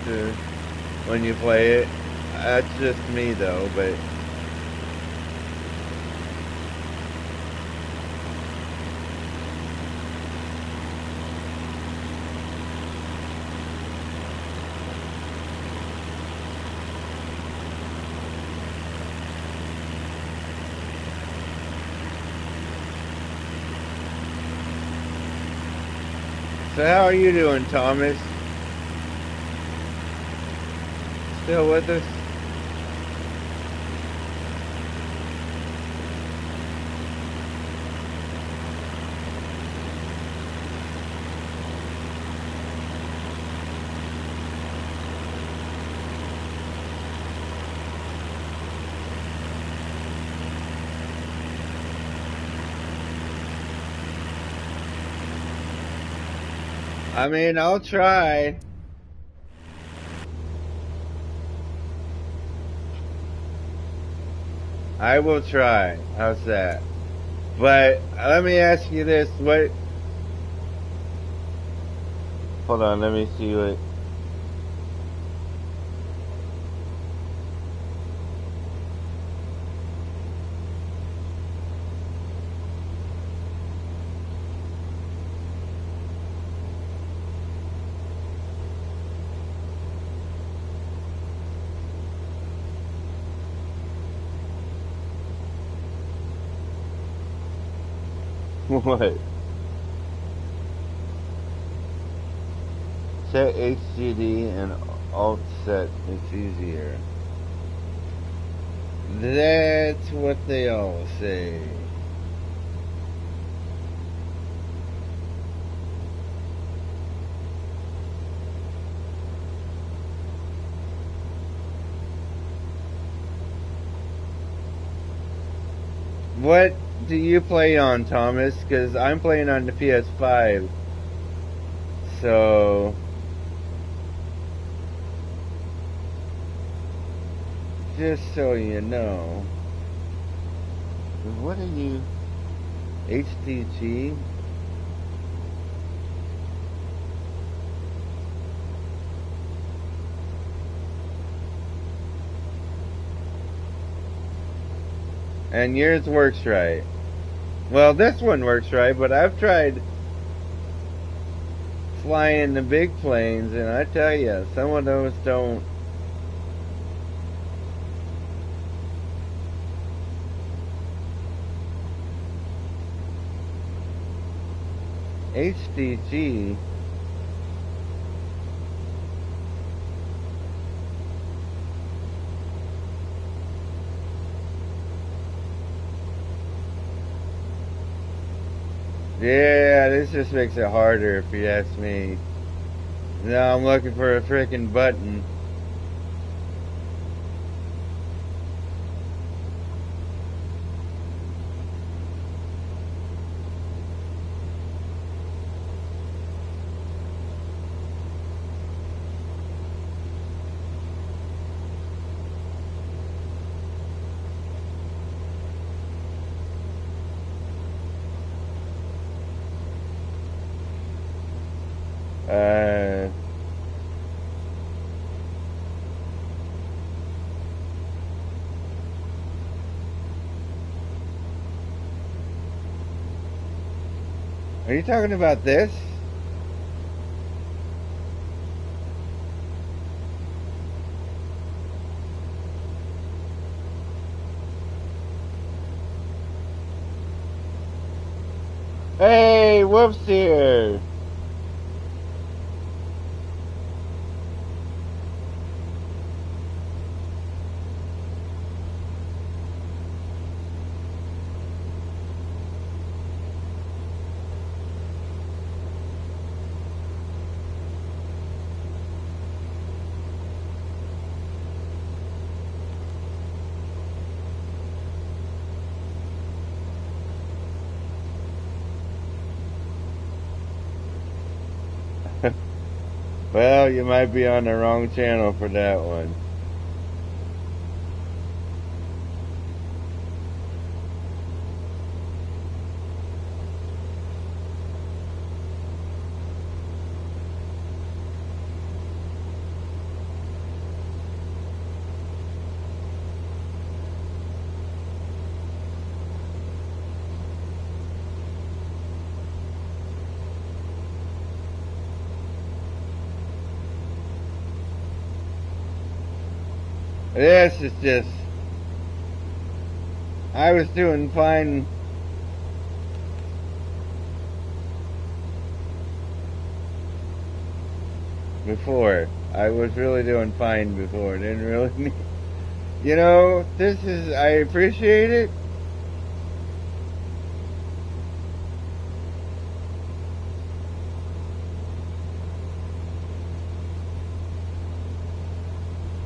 when you play it. That's just me though, but so how are you doing, Thomas? Still with us? I mean, I'll try. I will try. How's that? But let me ask you this: what? Hold on, let me see what. What? Set HDD and alt set. It's easier. That's what they all say. What do you play on, Thomas? Because I'm playing on the PS5. So just so you know. What are you? HDG? And yours works right. Well, this one works right, but I've tried flying the big planes, and I tell you, some of those don't. HDG. Yeah, this just makes it harder if you ask me. Now I'm looking for a freaking button. Uh, are you talking about this? Hey, Whoops here. Well, you might be on the wrong channel for that one. This is just. I was doing fine. Before. I was really doing fine before. Didn't really need. You know, this is. I appreciate it.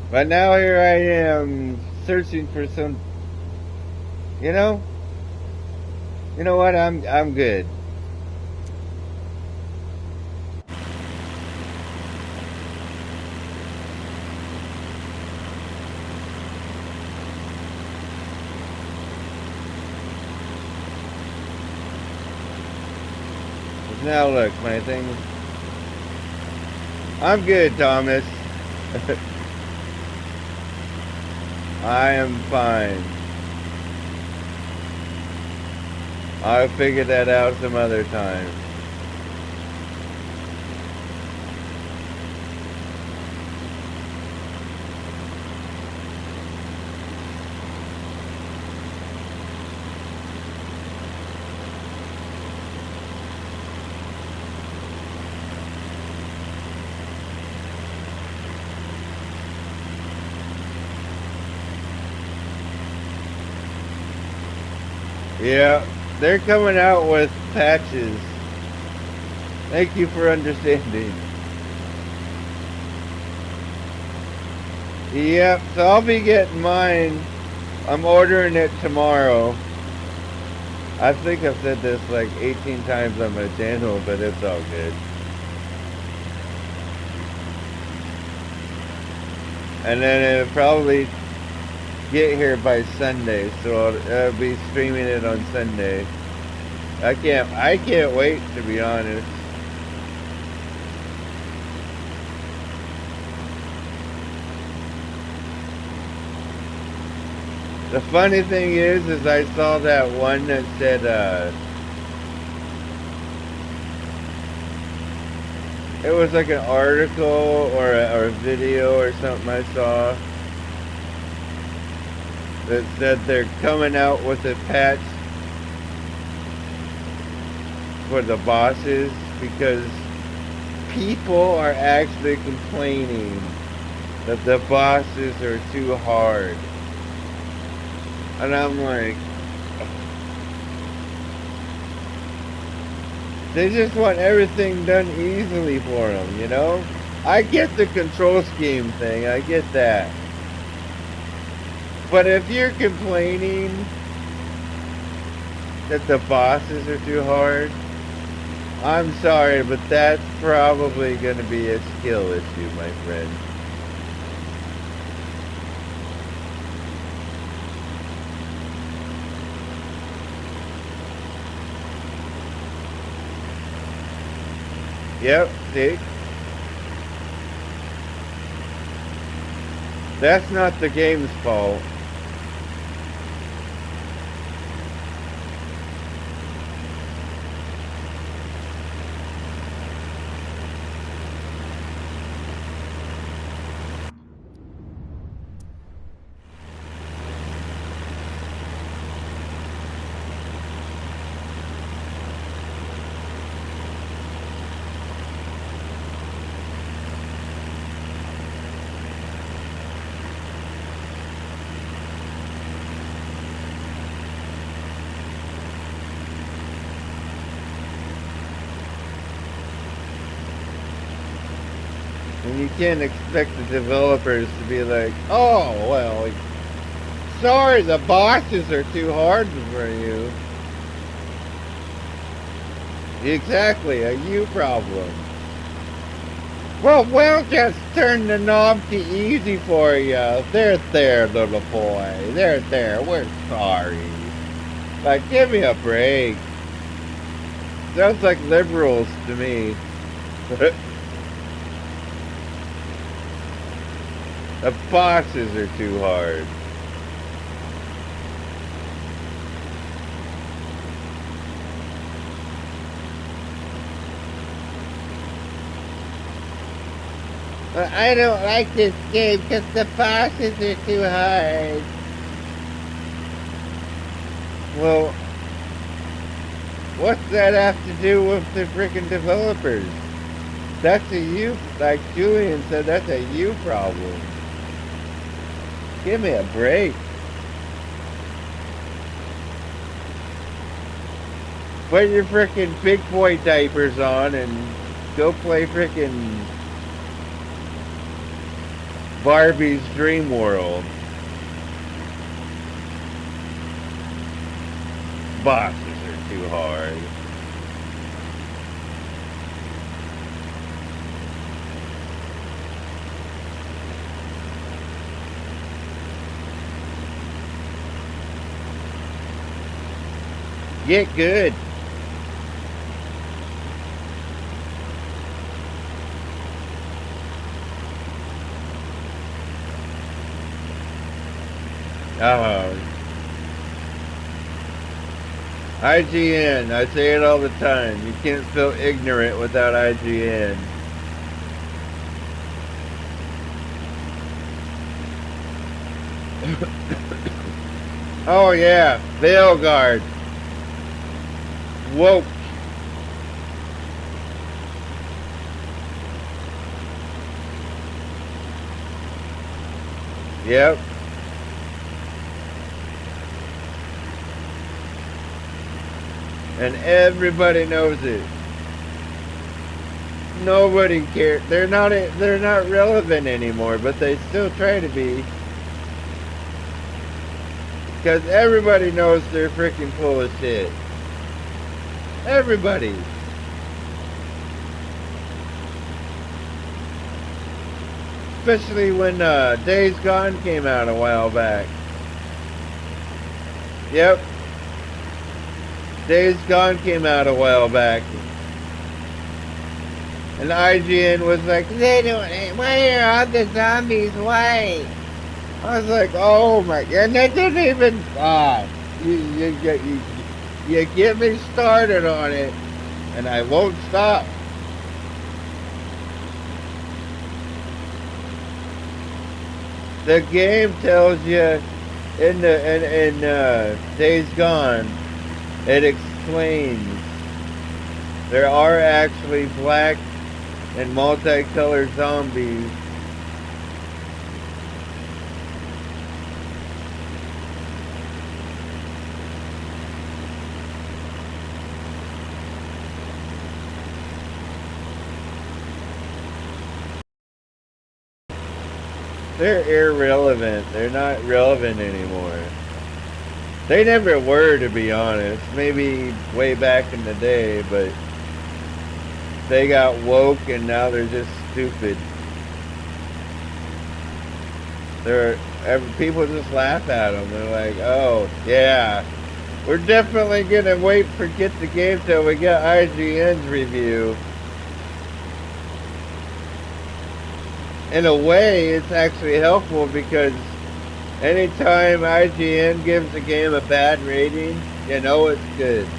But now here I am searching for some. You know what? I'm good. Now look, my thing. I'm good, Thomas. I am fine. I'll figure that out some other time. Yeah, they're coming out with patches. Thank you for understanding. Yep, so I'll be getting mine. I'm ordering it tomorrow. I think I've said this like 18 times on my channel, but it's all good. And then it'll probably get here by Sunday, so I'll be streaming it on Sunday. I can't wait, to be honest. The funny thing is I saw that one that said, it was like an article or a video or something I saw that said they're coming out with a patch for the bosses because people are actually complaining that the bosses are too hard. And I'm like, they just want everything done easily for them, you know? I get the control scheme thing, I get that. But if you're complaining that the bosses are too hard, I'm sorry, but that's probably going to be a skill issue, my friend. Yep, see? That's not the game's fault. And you can't expect the developers to be like, oh, well, sorry, the bosses are too hard for you. Exactly, a you problem. Well, we'll just turn the knob to easy for you. There, little boy. There, we're sorry. Like, give me a break. Sounds like liberals to me. The bosses are too hard. I don't like this game because the bosses are too hard. Well, what's that have to do with the freaking developers? That's a you, like Julian said, that's a you problem. Give me a break. Put your freaking big boy diapers on and go play freaking Barbie's Dream World. Bosses are too hard. Get good. IGN, I say it all the time. You can't spell ignorant without IGN. Oh yeah, Veilguard. Woke. Yep. And everybody knows it. Nobody cares. They're not relevant anymore, but they still try to be. Because everybody knows they're freaking full of shit. Everybody. Especially when Days Gone came out a while back. Yep. Days Gone came out a while back. And IGN was like, they don't, why are all the zombies white? I was like, oh my, and that didn't even, you get me started on it, and I won't stop. The game tells you in Days Gone, it explains there are actually black and multicolored zombies. They're irrelevant. They're not relevant anymore. They never were, to be honest. Maybe way back in the day, but they got woke and now they're just stupid. People just laugh at them. They're like, "Oh yeah, we're definitely gonna get the game till we get IGN's review." In a way, it's actually helpful because anytime IGN gives a game a bad rating, you know it's good.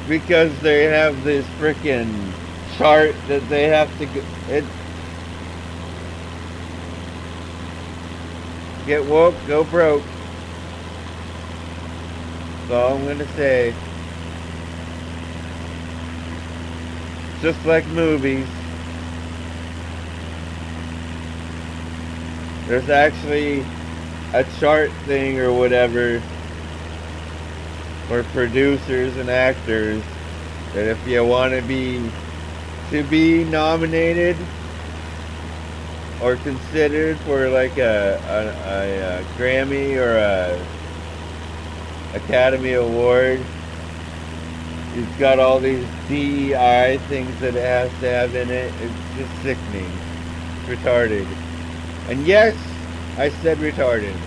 Because they have this freaking chart that they have to get woke, go broke. That's all I'm gonna say. Just like movies, there's actually a chart thing or whatever for producers and actors that if you want to be nominated or considered for like a Grammy or a Academy Award, it's got all these DEI things that it has to have in it. It's just sickening. It's retarded. And yes, I said retarded.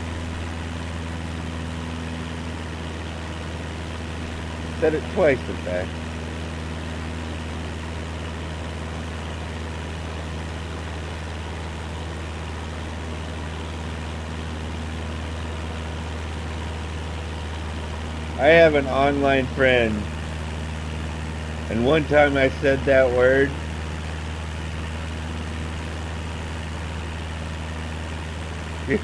Said it twice, in fact. I have an online friend, and one time I said that word, and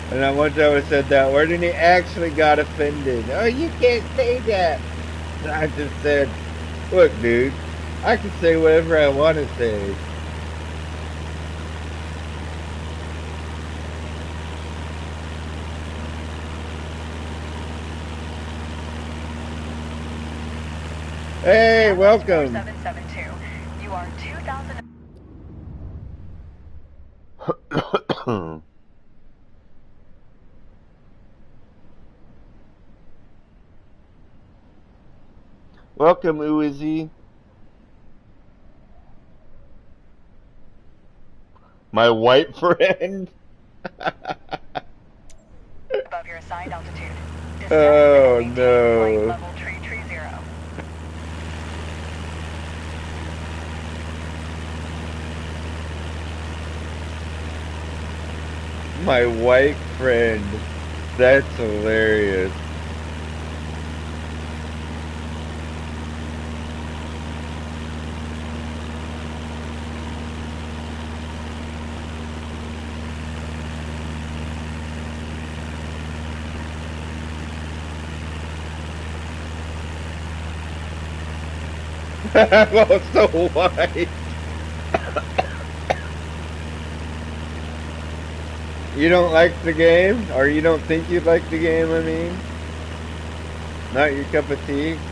then one time I said that word, and he actually got offended. Oh, you can't say that. And I just said, look, dude, I can say whatever I want to say. Hey, welcome. 4772. You are 2,000. Welcome, Uizzy. My white friend. Above your assigned altitude. Oh no. Flight level tree 0. My white friend. That's hilarious. Oh, so white. You don't like the game? Or you don't think you'd like the game, I mean? Not your cup of tea?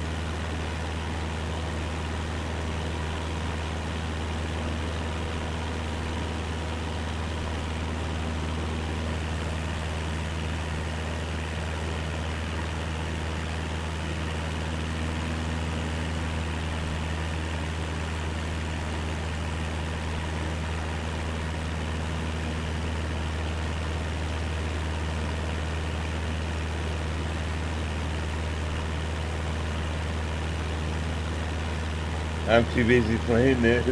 I'm too busy playing this.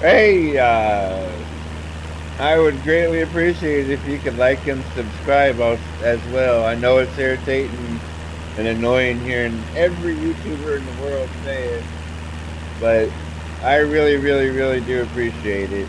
Hey, I would greatly appreciate it if you could like and subscribe as well. I know it's irritating and annoying hearing every YouTuber in the world say it, but I really, really, really do appreciate it.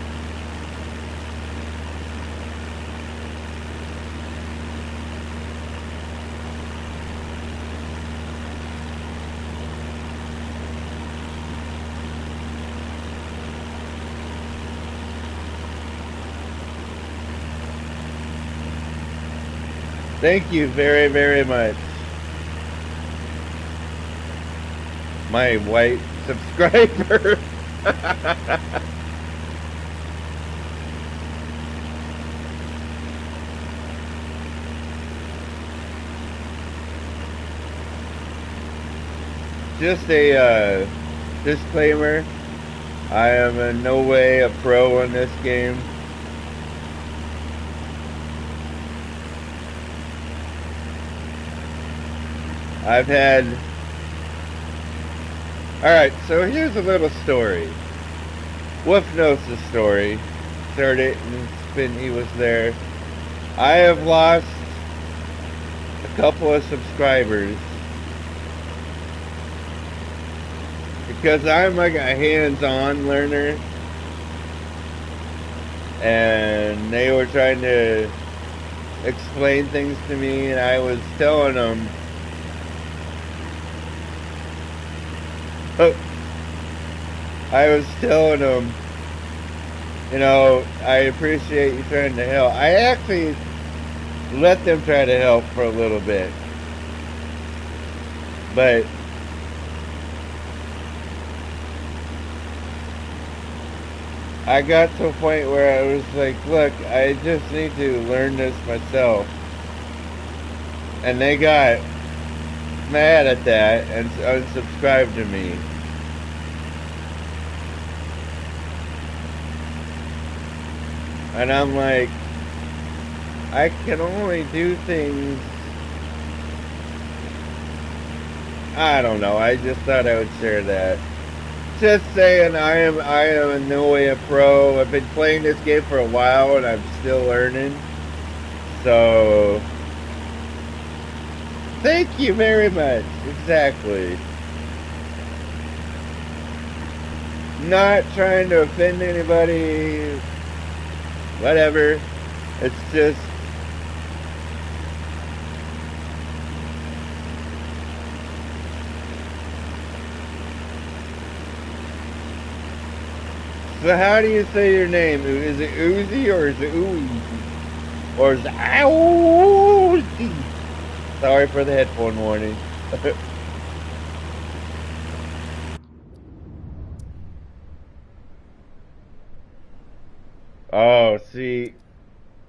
Thank you very, very much. My white subscriber. Just a disclaimer. I am in no way a pro in this game. I've had... Alright, so here's a little story. Wolf knows the story. Heard it and he was there. I have lost a couple of subscribers because I'm like a hands-on learner, and they were trying to explain things to me, and I was telling them, you know, I appreciate you trying to help. I actually let them try to help for a little bit, but I got to a point where I was like, look, I just need to learn this myself. And they got mad at that and unsubscribed to me. And I'm like, I can only do things... I don't know, I just thought I would share that. Just saying, I am in no way a pro. I've been playing this game for a while and I'm still learning. So, thank you very much. Exactly. Not trying to offend anybody. Whatever. It's just... So how do you say your name? Is it Uzi or is it Oozy? Or is it Owie? Sorry for the headphone warning. Oh, see.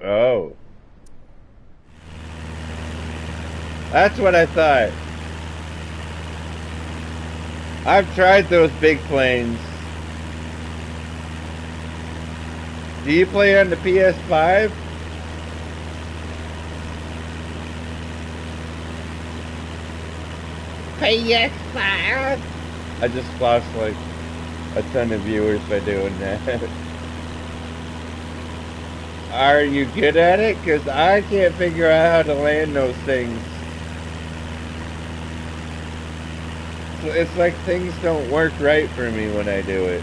Oh. That's what I thought. I've tried those big planes. Do you play on the PS5? PS5? I just lost like a ton of viewers by doing that. Are you good at it? Because I can't figure out how to land those things. So it's like things don't work right for me when I do it.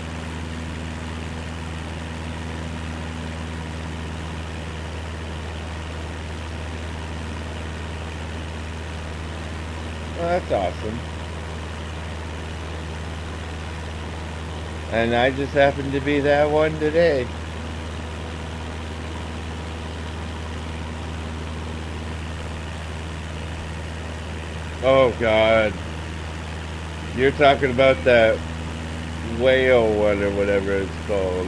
Well, that's awesome. And I just happened to be that one today. Oh God. You're talking about that whale one or whatever it's called.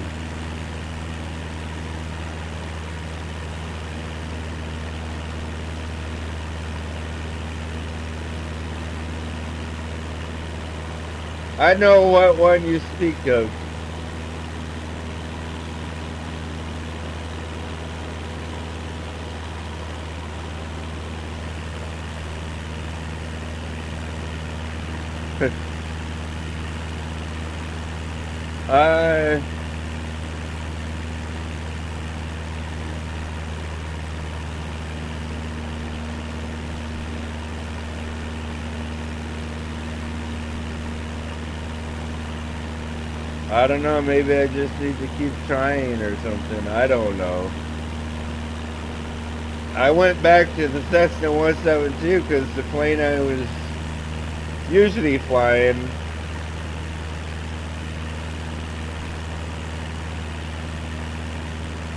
I know what one you speak of. I don't know, maybe I just need to keep trying or something. I don't know. I went back to the Cessna 172 because the plane I was usually flying,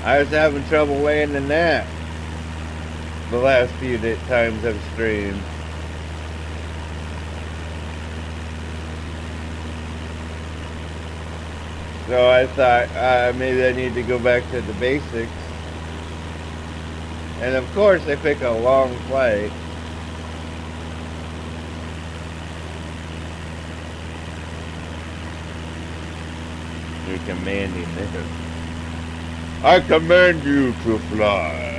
I was having trouble landing that the last few times I've streamed. So I thought maybe I need to go back to the basics. And of course I pick a long flight. You're commanding this. I command you to fly.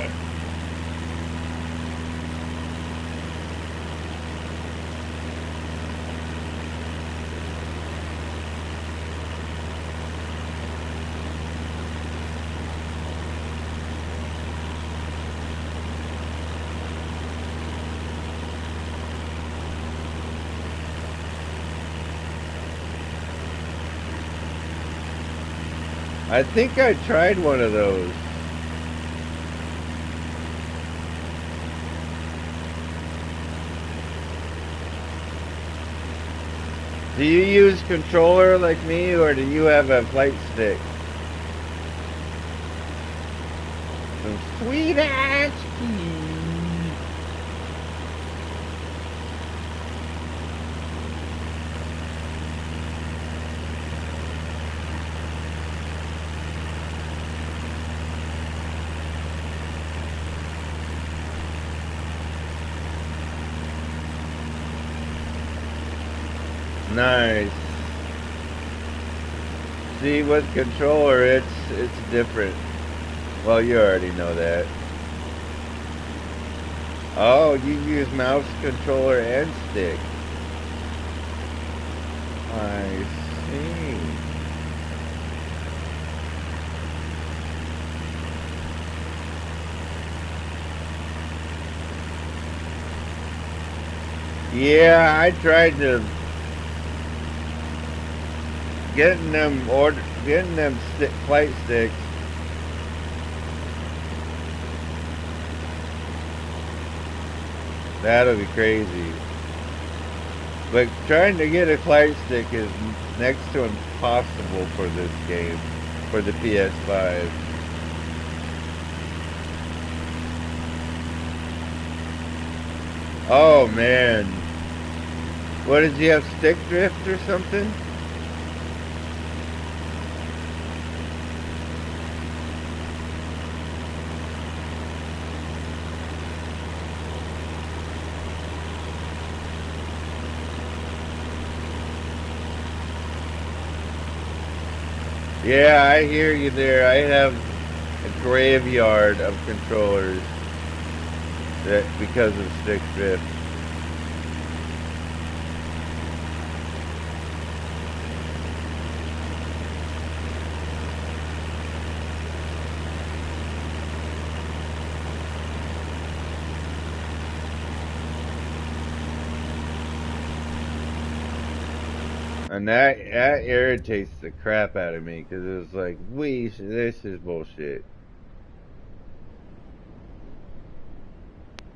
I think I tried one of those. Do you use controller like me, or do you have a flight stick? Some sweet ass keys. Nice. See, with controller, it's different. Well, you already know that. Oh, you use mouse, controller, and stick. I see. Yeah, I tried to getting them flight sticks. That'll be crazy. But trying to get a flight stick is next to impossible for this game, for the PS5. Oh man. What did you have, stick drift or something? Yeah, I hear you there. I have a graveyard of controllers that because of stick drift. And that irritates the crap out of me because it's like, this is bullshit.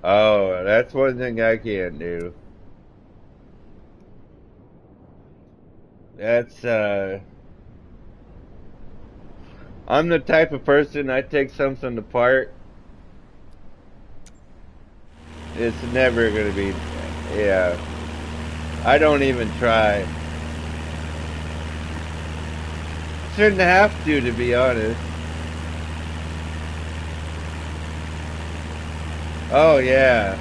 Oh, that's one thing I can't do. That's, I'm the type of person, I take something apart, it's never gonna be, yeah. I don't even try. Shouldn't have to be honest. Oh, yeah.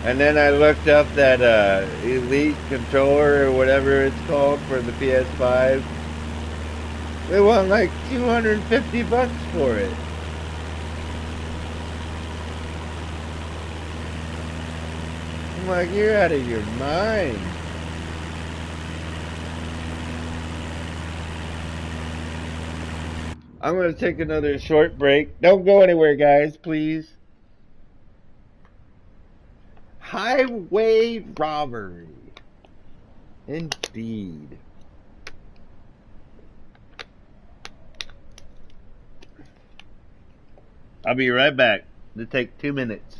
And then I looked up that Elite controller or whatever it's called for the PS5. They want like $250 for it. I'm like, you're out of your mind. I'm going to take another short break. Don't go anywhere, guys, please. Highway robbery. Indeed. I'll be right back. It'll take 2 minutes.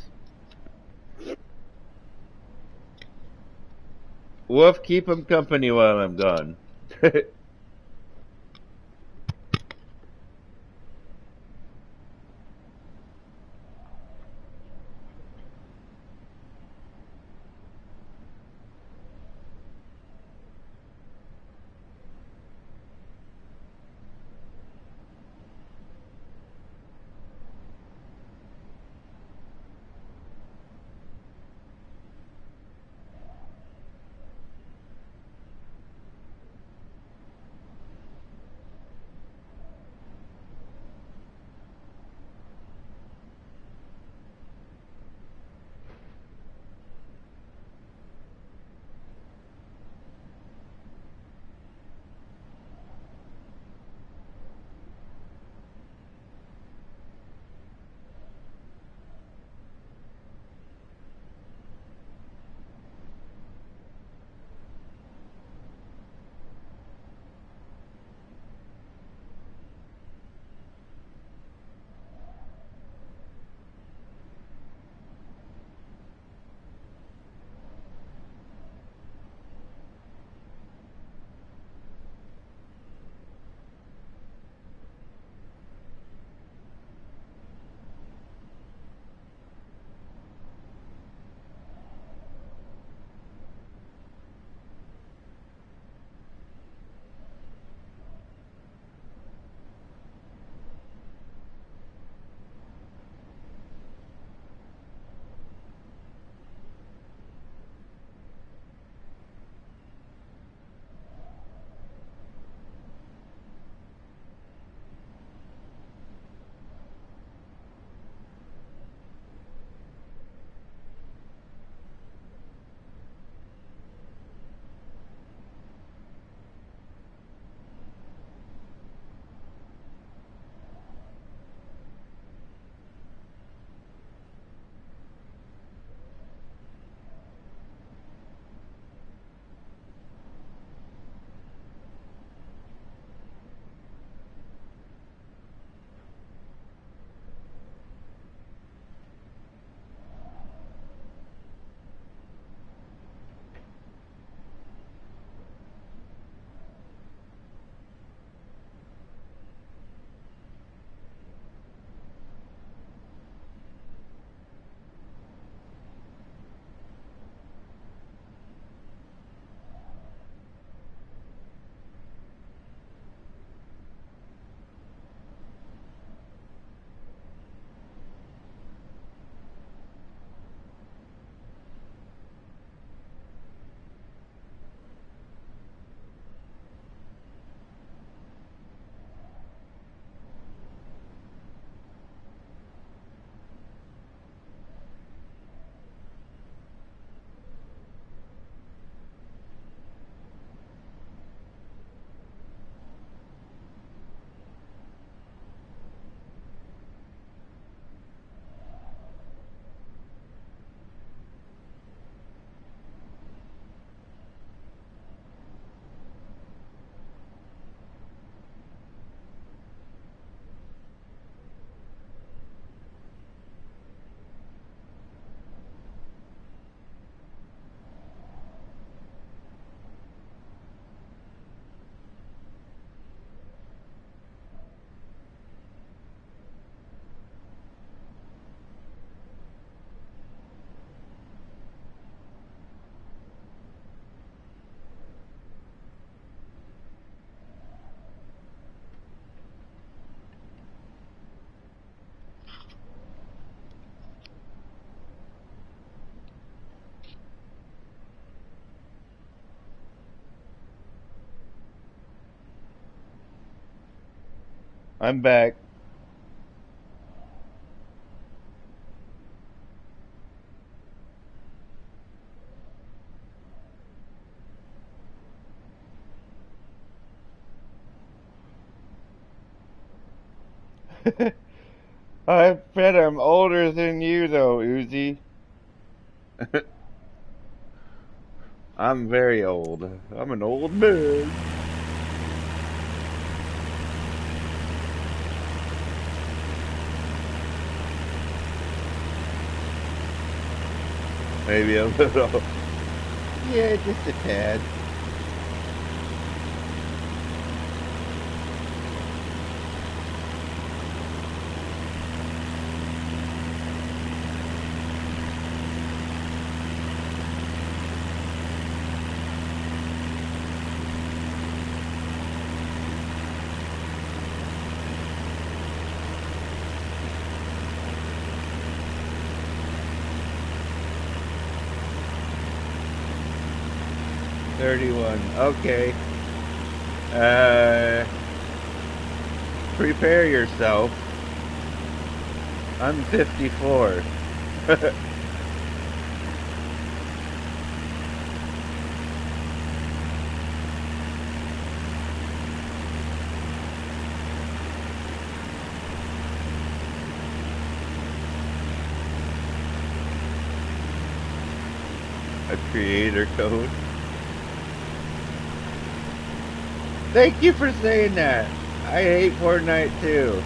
Wolf, keep him company while I'm gone. I'm back. I bet I'm older than you, though, Uzi. I'm very old. I'm an old man. Maybe a little. Yeah, just a tad. $31. Okay. Prepare yourself. I'm 54. A creator code. Thank you for saying that. I hate Fortnite too.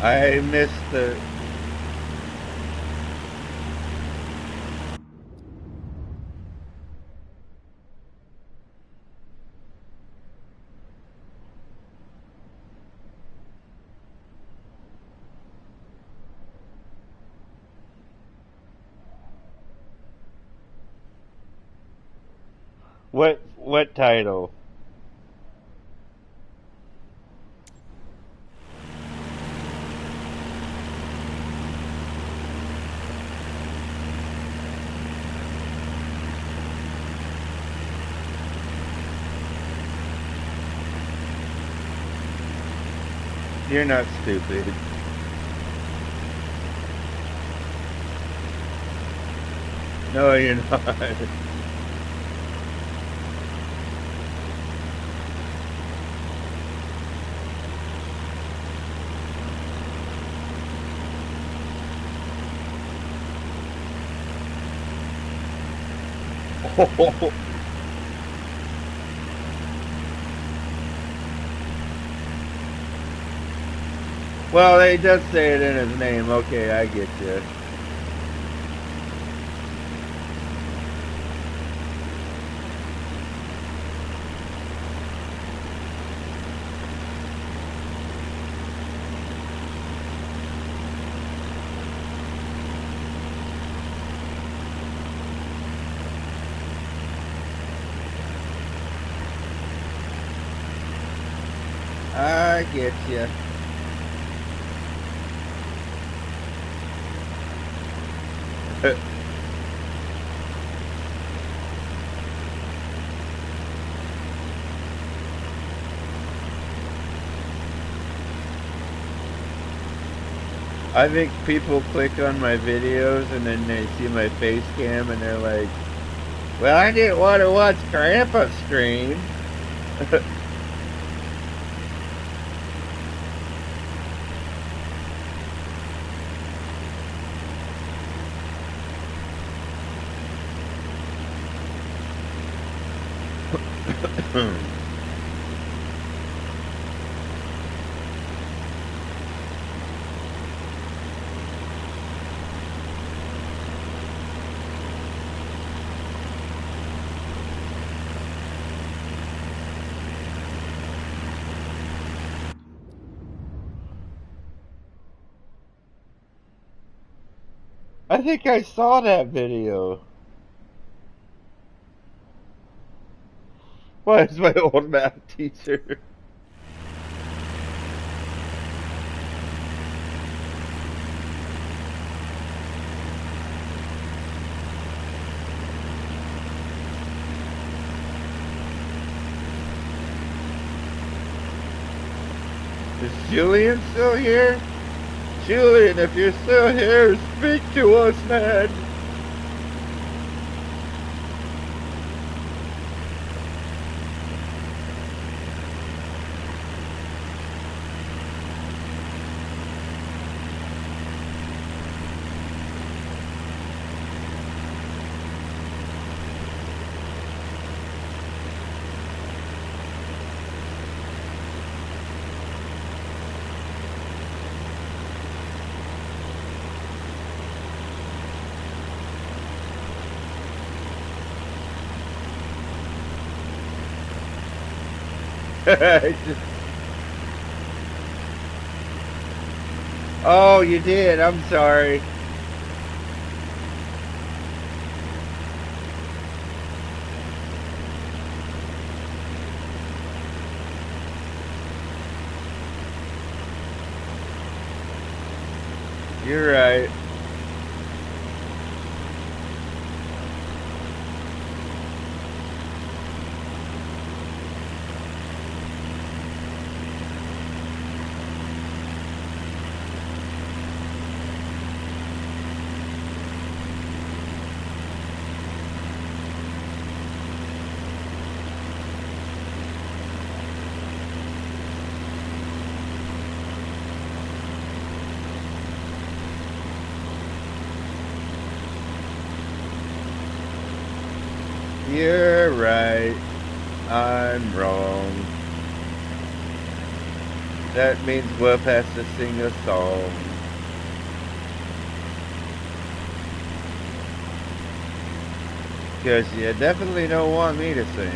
I missed the... What title? You're not stupid. No, you're not. Well, he does say it in his name. Okay, I get you. I get you. I think people click on my videos and then they see my face cam and they're like, well, I didn't want to watch Grandpa stream. I think I saw that video. Why is my old math teacher? Is Julian still here? Julian, if you're still here, speak to us, man. Oh, you did. I'm sorry. You're right. You're right. I'm wrong. That means Whoop has to sing a song. Because you definitely don't want me to sing.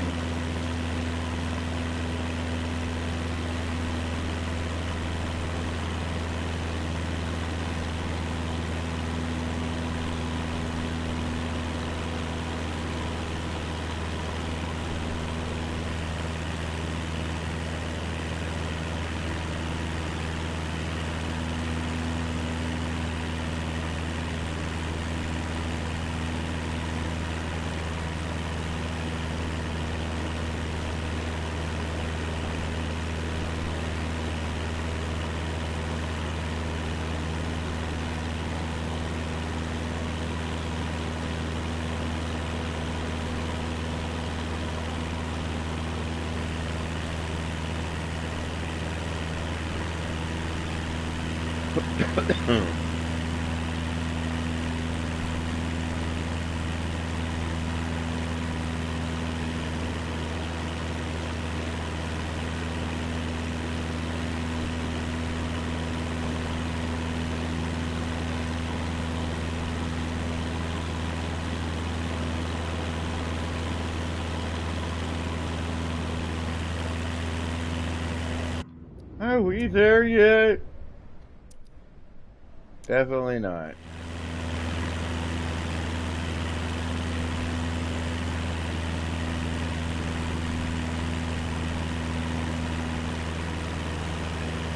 Are we there yet? Definitely not.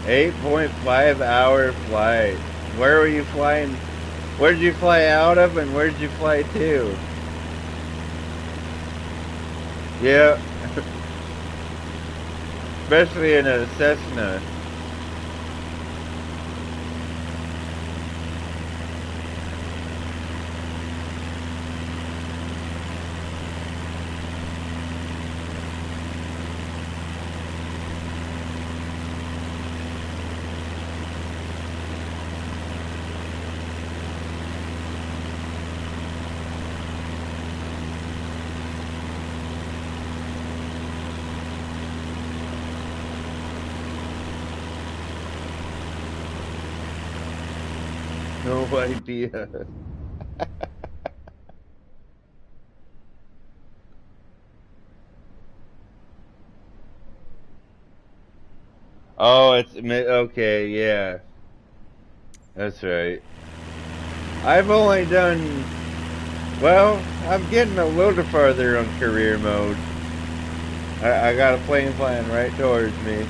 $8.5-hour flight. Where were you flying? Where did you fly out of and where did you fly to? Yeah. Especially in a Cessna. No idea. Oh, okay, yeah. That's right. I've only done, well, I'm getting a little farther on career mode. I got a plane flying right towards me.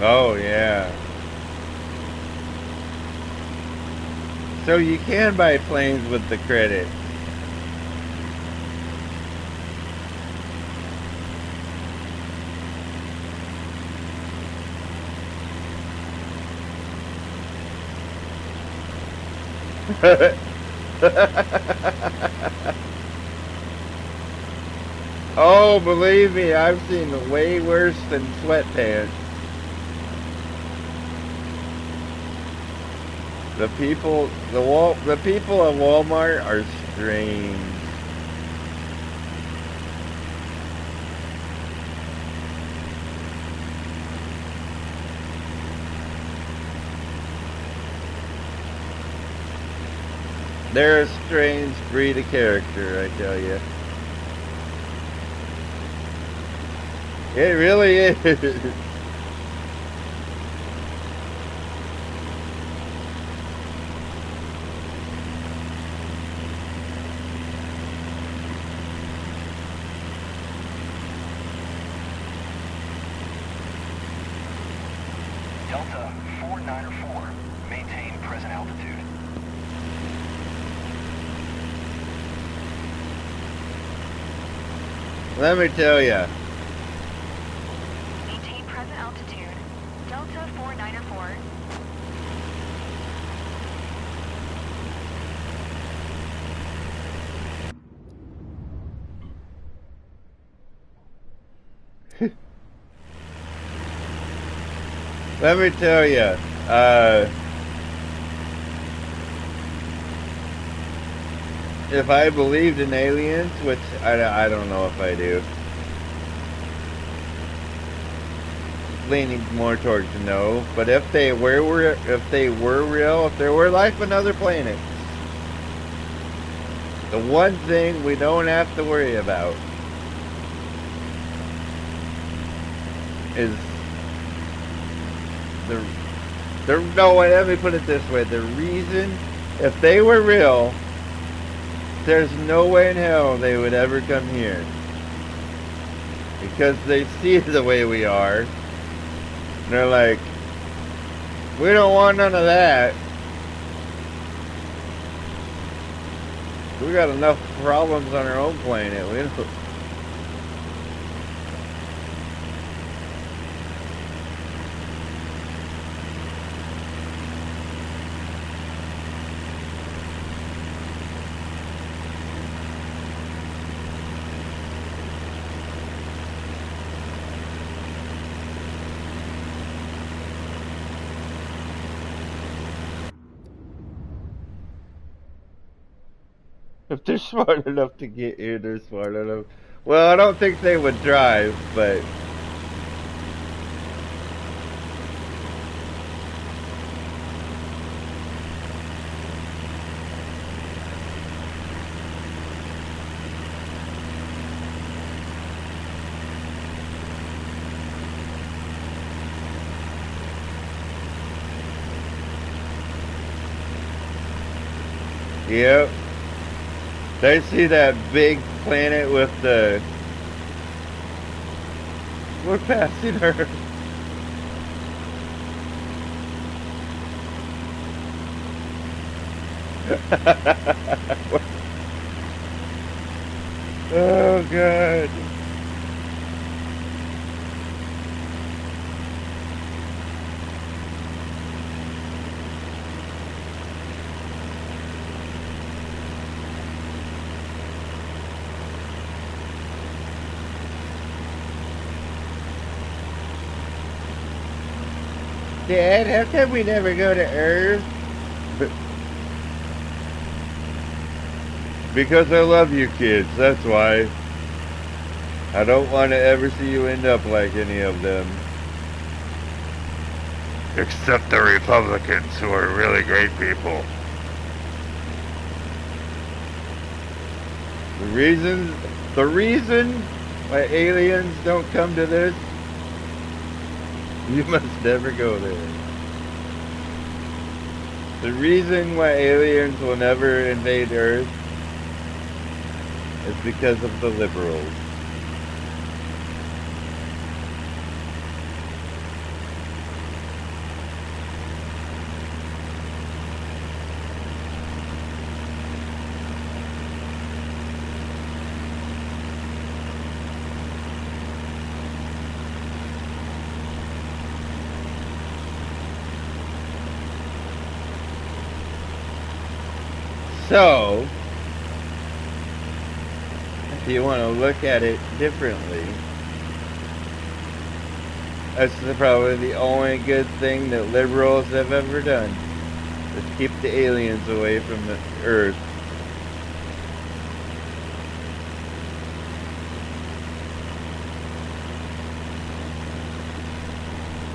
Oh, yeah. So you can buy planes with the credit. Oh, believe me, I've seen way worse than sweatpants. The people at Walmart are strange. They're a strange breed of character, I tell you. It really is. Delta 494, maintain present altitude. Let me tell you. Maintain present altitude. Delta 494. Let me tell you. If I believed in aliens, which I don't know if I do, leaning more towards no. But if they were real, if there were life on other planets, the one thing we don't have to worry about is no, let me put it this way. The reason, if they were real, there's no way in hell they would ever come here. Because they see the way we are. And they're like, we don't want none of that. We got enough problems on our own planet. We don't. If they're smart enough to get here, they're smart enough. Well, I don't think they would drive, but yep. They see that big planet with the... We're passing Earth. Oh, God. Dad, how come we never go to Earth? Because I love you kids, that's why. I don't want to ever see you end up like any of them. Except the Republicans, who are really great people. The reason why aliens don't come to this, you must never go there. The reason why aliens will never invade Earth is because of the liberals. So, if you want to look at it differently, that's probably the only good thing that liberals have ever done, is keep the aliens away from the Earth.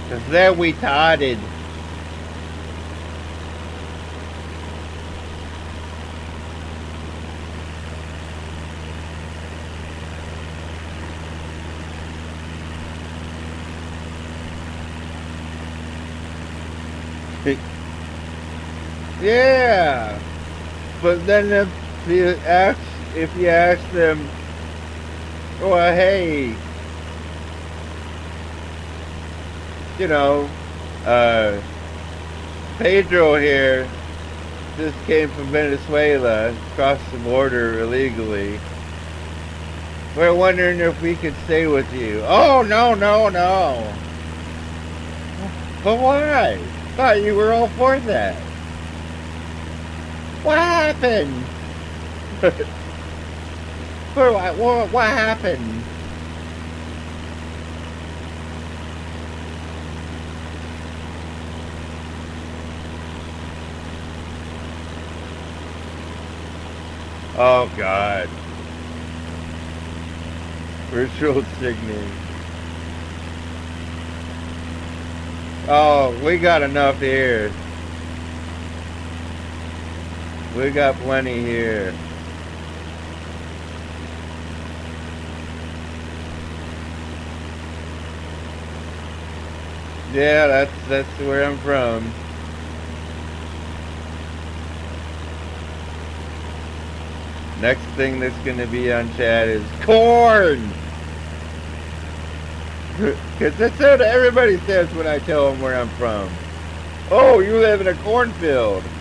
Because they're retarded. Yeah, but then if you ask them, well, hey, you know, Pedro here just came from Venezuela, crossed the border illegally. We're wondering if we could stay with you. Oh, no, no, no. But why? Thought you were all for that. What happened? What happened? Oh, God. Virtual signaling. Oh, we got enough here. We got plenty here. Yeah, that's where I'm from. Next thing that's gonna be on chat is corn. Cause that's what everybody says when I tell them where I'm from. Oh, you live in a cornfield.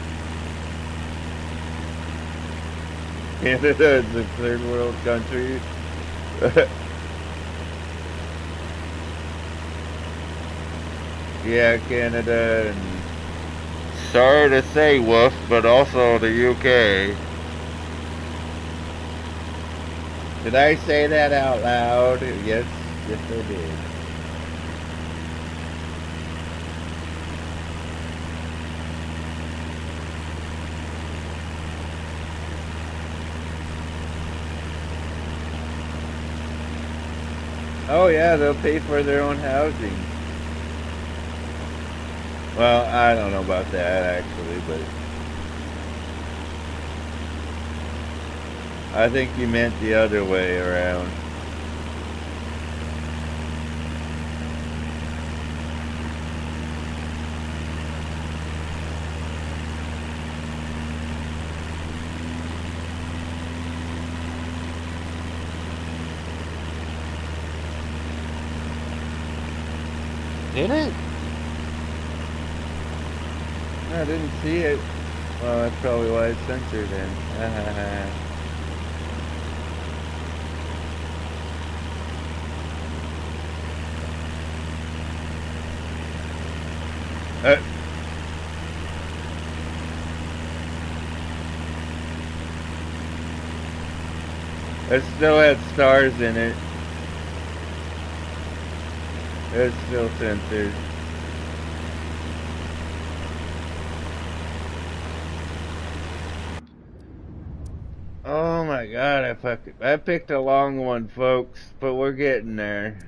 Canada is a third world country. Yeah, Canada and sorry to say, Wolf, but also the UK. Did I say that out loud? Yes, yes I did. Oh yeah, they'll pay for their own housing. Well, I don't know about that actually, but I think you meant the other way around. Did it? No, I didn't see it. Well, that's probably why it's censored then. It still had stars in it. It's still censored. Oh my god, I picked a long one, folks, but we're getting there.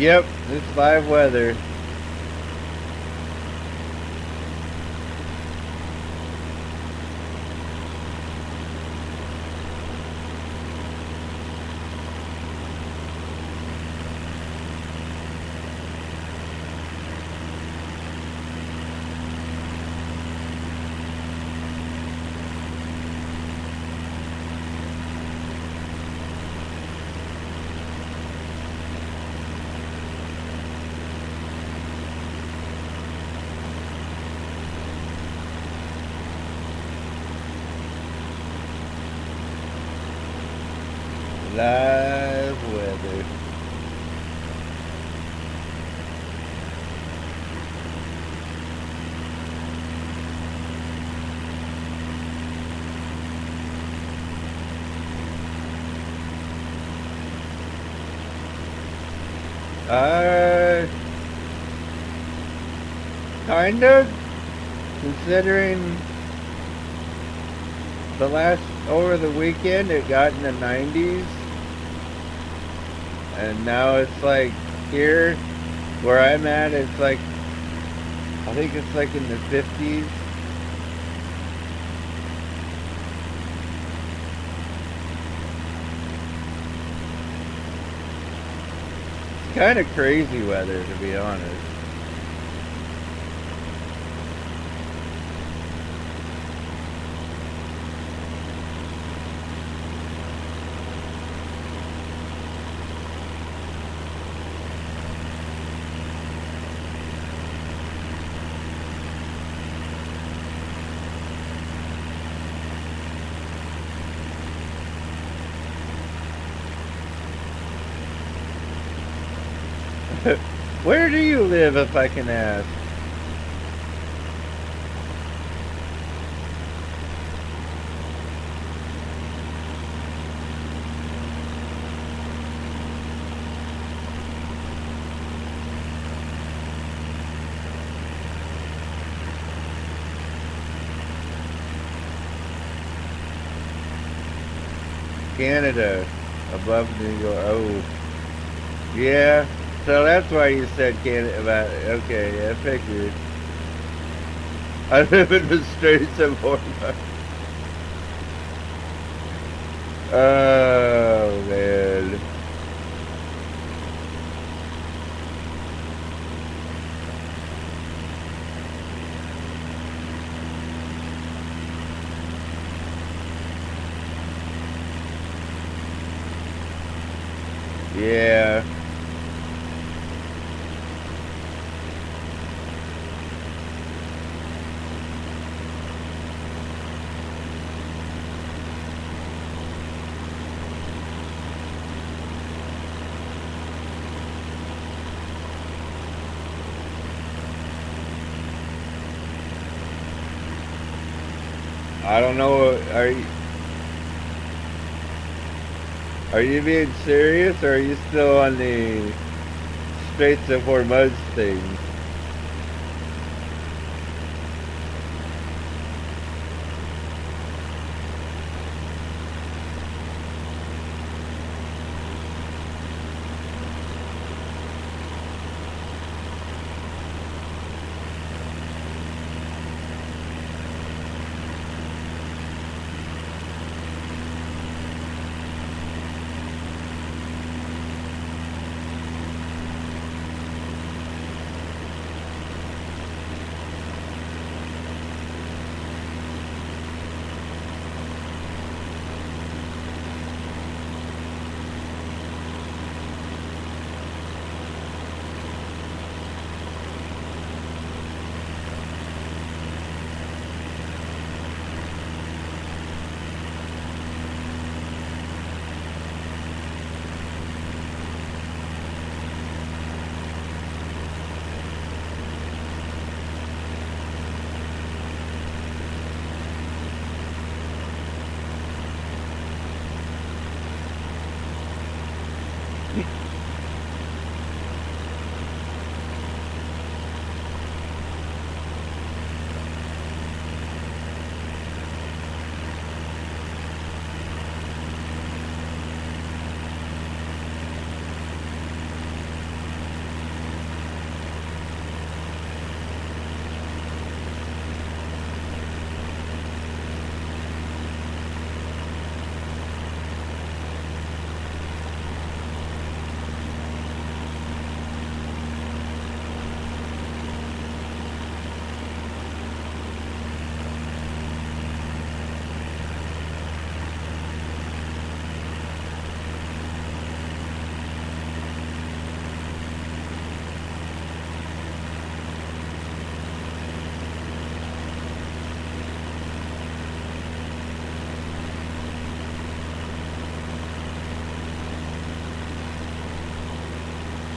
Yep, it's live weather. Live weather. Kind of, considering over the weekend it got in the 90s, and now it's like here where I'm at, it's like, I think it's like in the 50s. It's kind of crazy weather, to be honest. Where do you live, if I can ask? Canada, above New York. Oh, yeah. So that's why you said Canada. Okay, I figured. I live in the Straits of Hormuz. Oh man. Yeah. I don't know. Are you being serious, or are you still on the Straits of Hormuz thing?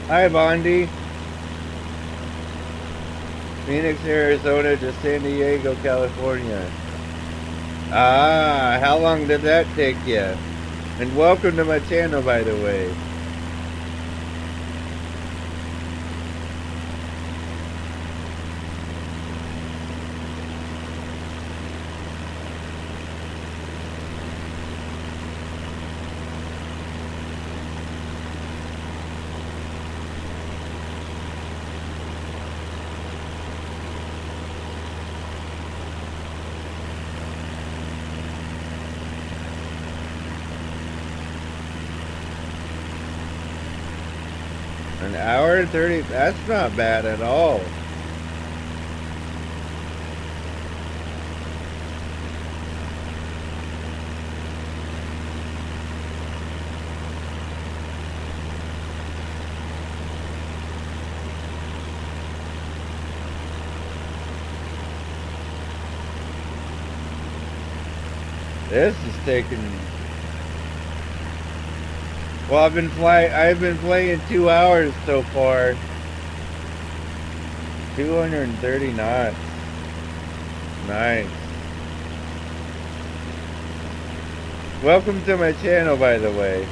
Hi, Bondi. Phoenix, Arizona to San Diego, California. Ah, how long did that take you? And welcome to my channel, by the way. An hour and 30, that's not bad at all. This is taking... Well, I've been playing 2 hours so far. 230 knots. Nice. Welcome to my channel, by the way.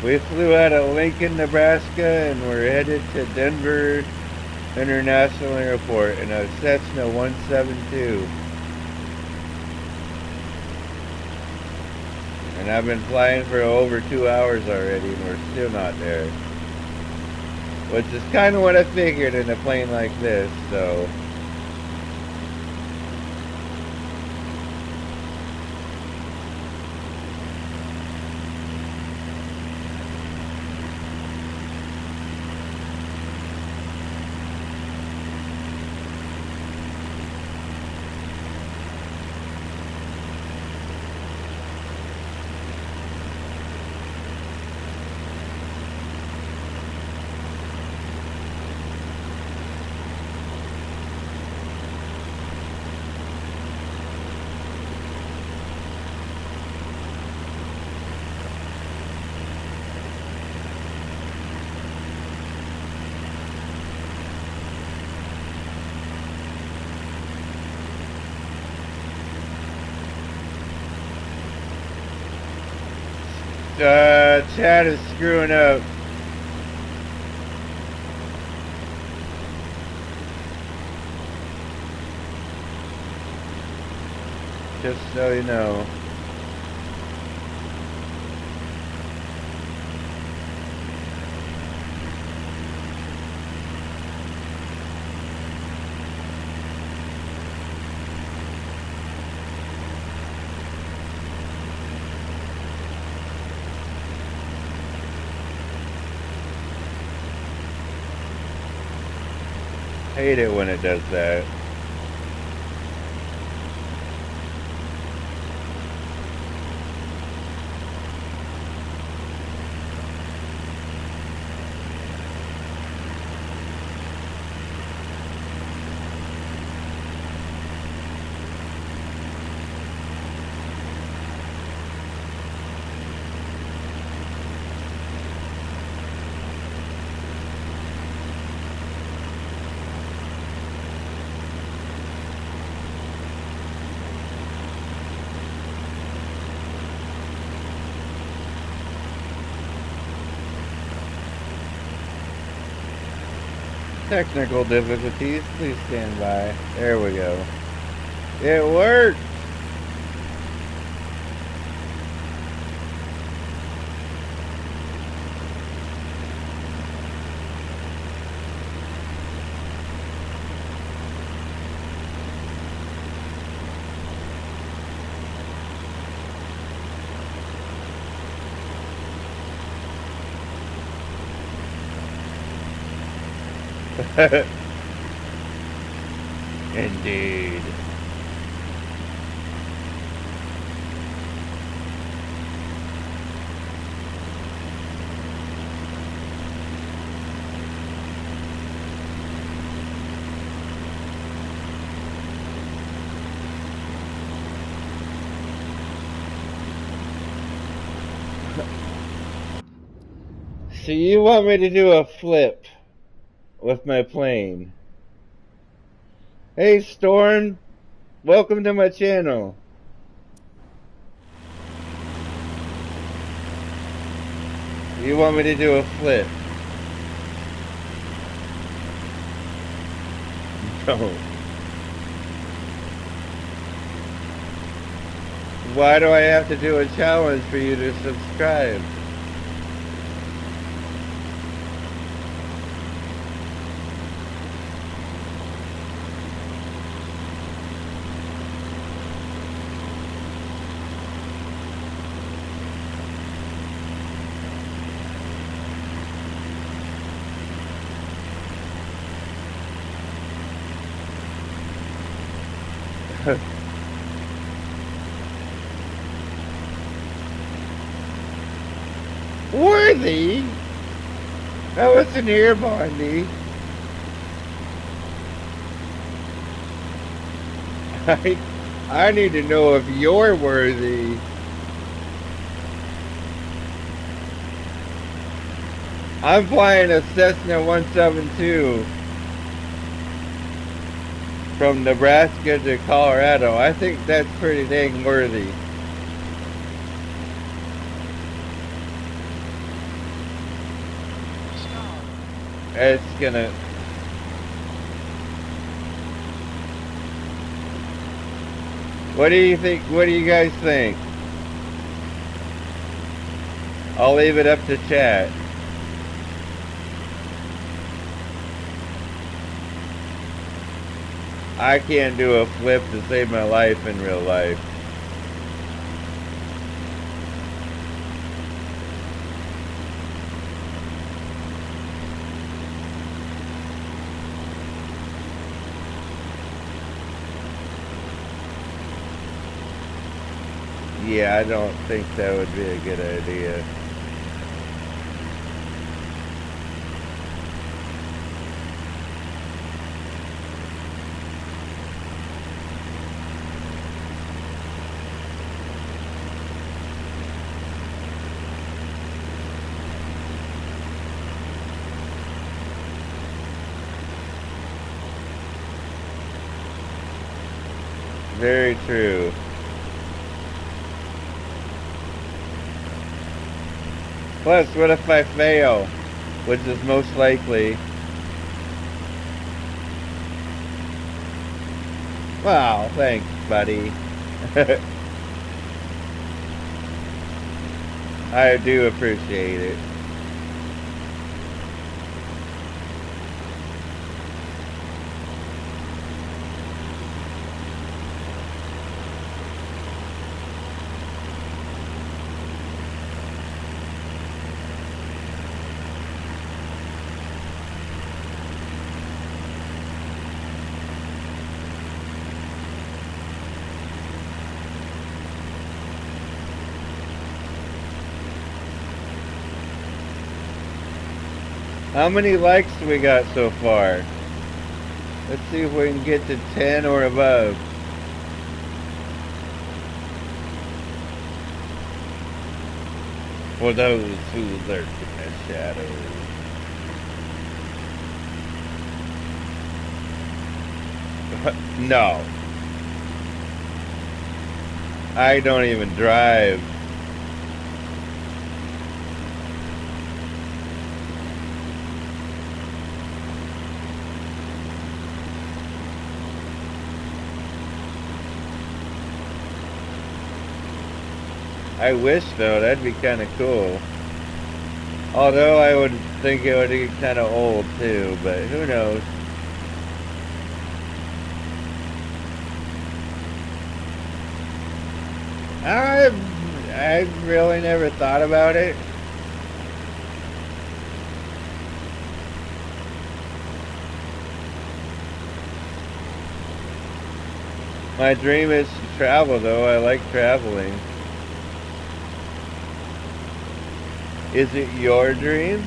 We flew out of Lincoln, Nebraska, and we're headed to Denver International Airport in a Cessna 172. And I've been flying for over 2 hours already, and we're still not there. Which is kind of what I figured in a plane like this, so... Chat is screwing up. Just so you know. Hate it when it does that. Technical difficulties, please stand by. There we go. It worked! Indeed. So you want me to do a flip with my plane? Hey Storm, welcome to my channel. You want me to do a flip? No. Why do I have to do a challenge for you to subscribe? Worthy? I wasn't here, Bondi. I need to know if you're worthy. I'm flying a Cessna 172 from Nebraska to Colorado. I think that's pretty dang worthy. It's gonna... What do you think? What do you guys think? I'll leave it up to chat. I can't do a flip to save my life in real life. Yeah, I don't think that would be a good idea. Very true. Plus, what if I fail? Which is most likely. Wow, thanks, buddy. I do appreciate it. How many likes we got so far? Let's see if we can get to 10 or above. For those who lurk in the shadows. No. I don't even drive. I wish though, that'd be kind of cool. Although I would think it would get kind of old too, but who knows. I've really never thought about it. My dream is to travel, though. I like traveling. Is it your dream?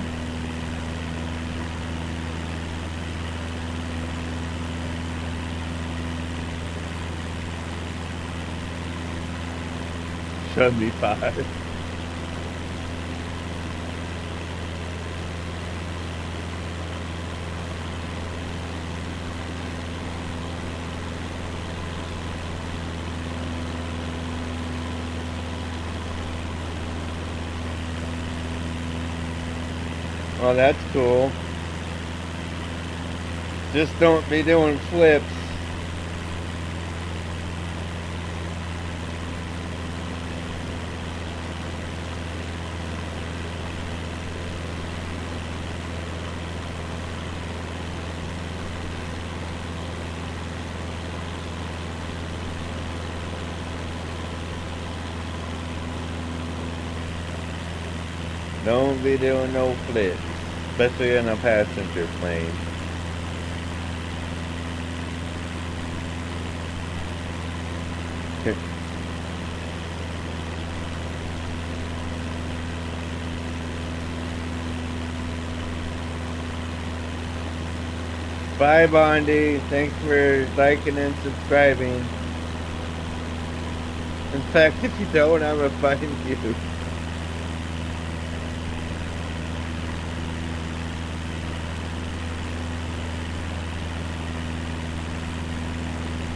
Show me 5. Oh, that's cool. Just don't be doing flips. Don't be doing no flips, especially in a passenger plane. Bye, Bondi. Thanks for liking and subscribing. In fact, if you don't, I'm gonna find you.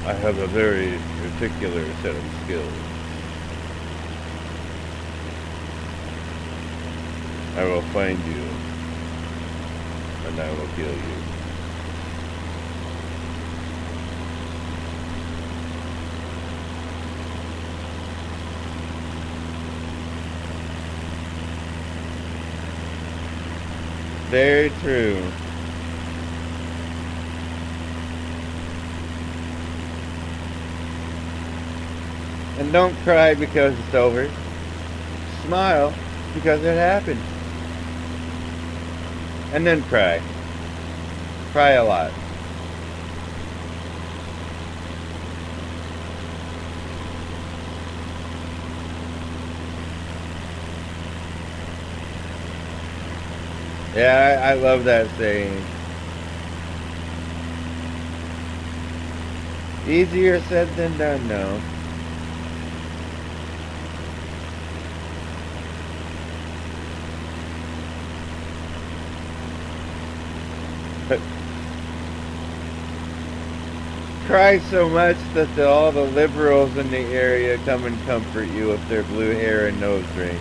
I have a very particular set of skills. I will find you, and I will kill you. Very true. And don't cry because it's over. Smile because it happened. And then cry. Cry a lot. Yeah, I love that saying. Easier said than done, though. Cry so much that all the liberals in the area come and comfort you with their blue hair and nose rings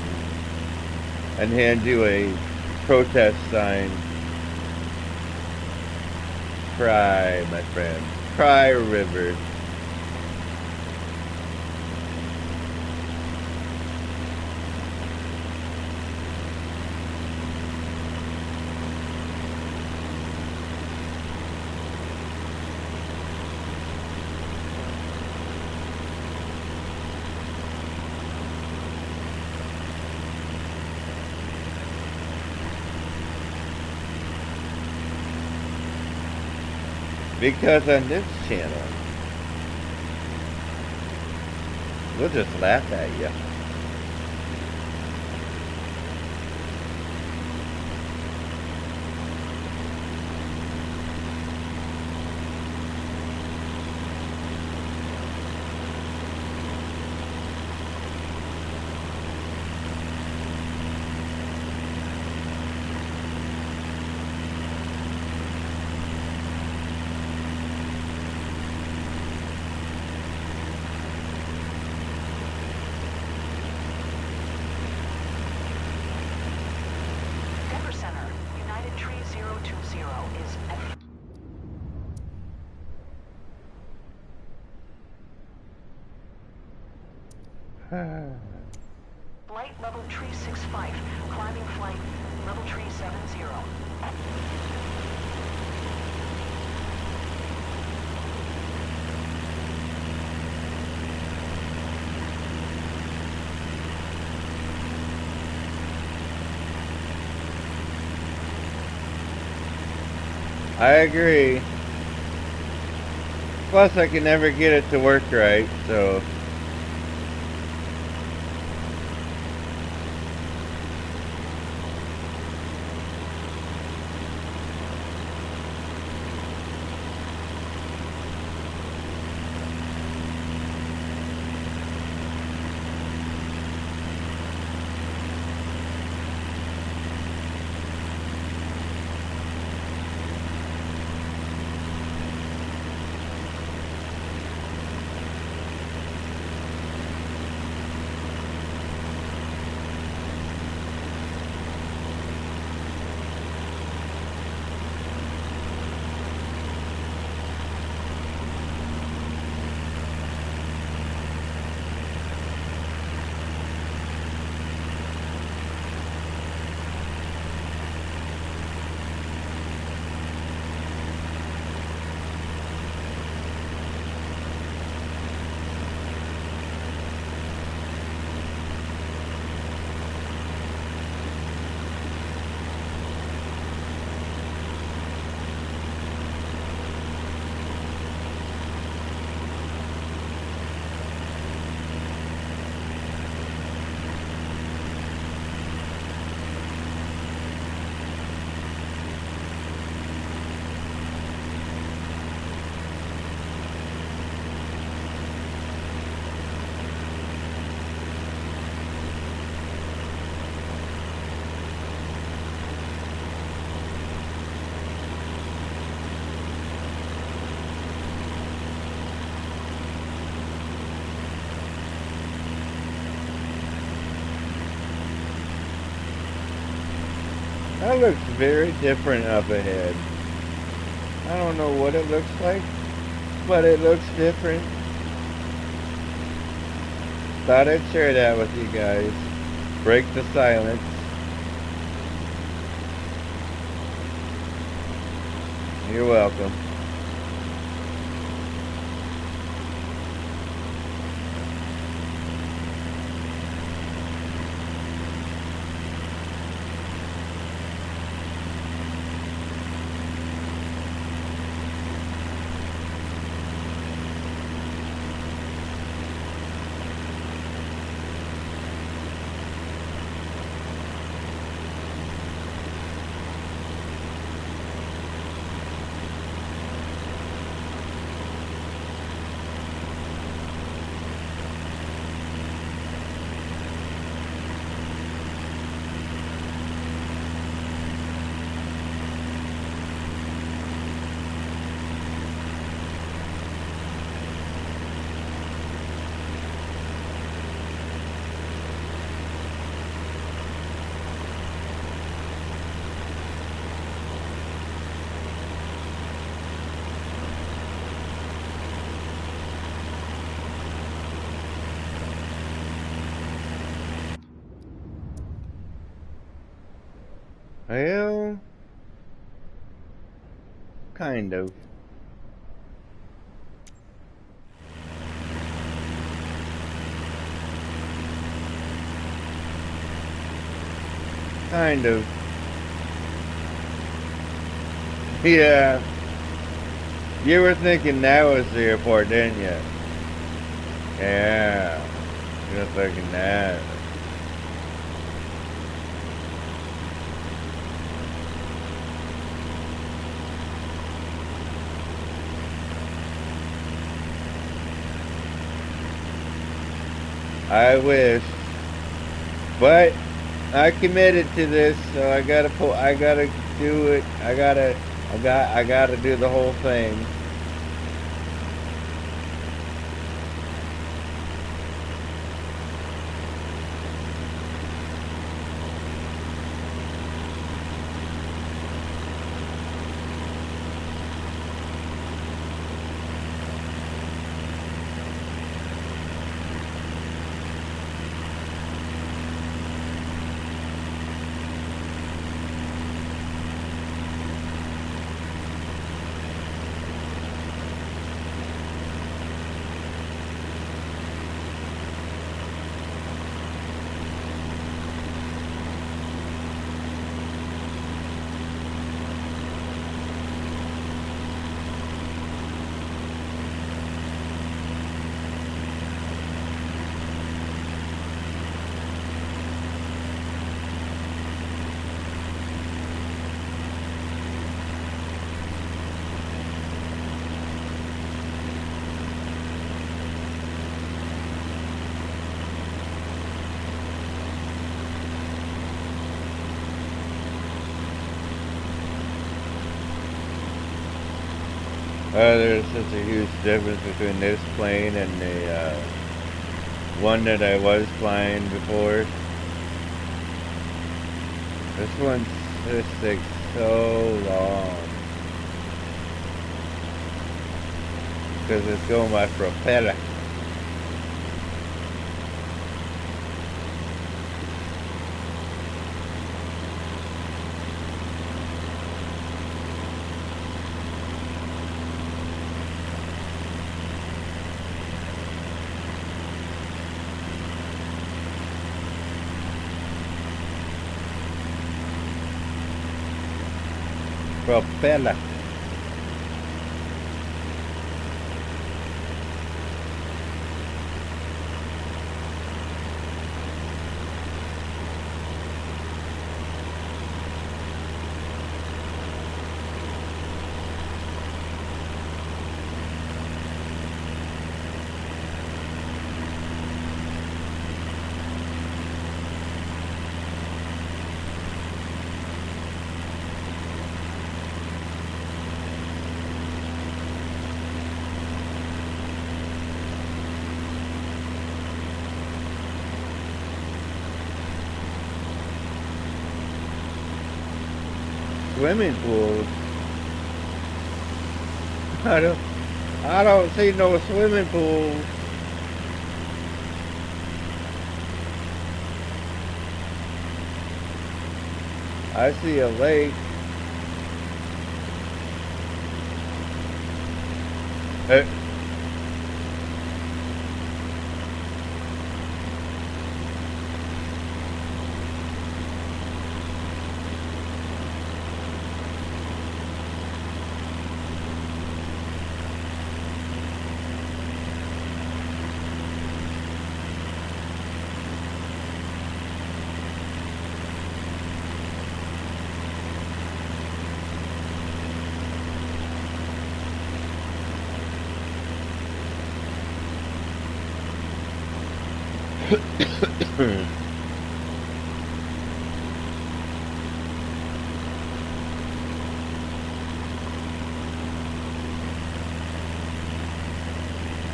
and hand you a protest sign. Cry, my friend. Cry, river. Because on this channel, we'll just laugh at you. Flight level tree 65, climbing flight level tree 70. I agree. Plus, I can never get it to work right, so... That looks very different up ahead. I don't know what it looks like, but it looks different. Thought I'd share that with you guys. Break the silence. You're welcome. Well, kind of. Kind of. Yeah. You were thinking that was the airport, didn't you? Yeah. You were thinking that. I wish. But I committed to this, so I gotta do it. I gotta do the whole thing. There's such a huge difference between this plane and the one that I was flying before. This one's just takes so long because it's going by propeller. Propeller. Swimming pools. I don't see no swimming pools. I see a lake. Uh,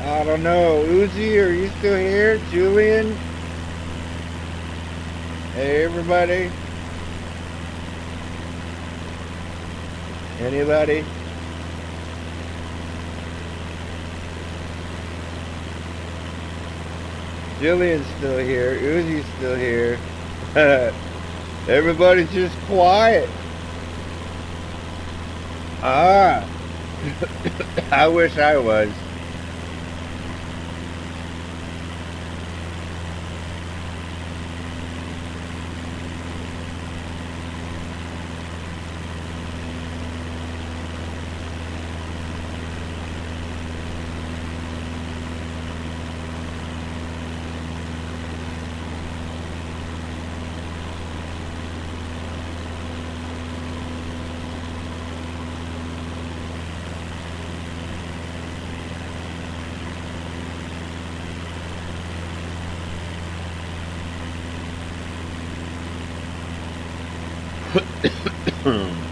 I don't know. Uzi, are you still here? Julian? Hey, everybody? Anybody? Julian's still here. Uzi's still here. Everybody's just quiet. Ah. I wish I was.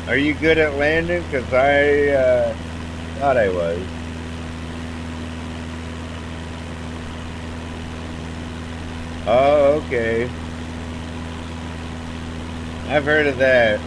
Are you good at landing? Because I thought I was. Oh, okay. I've heard of that.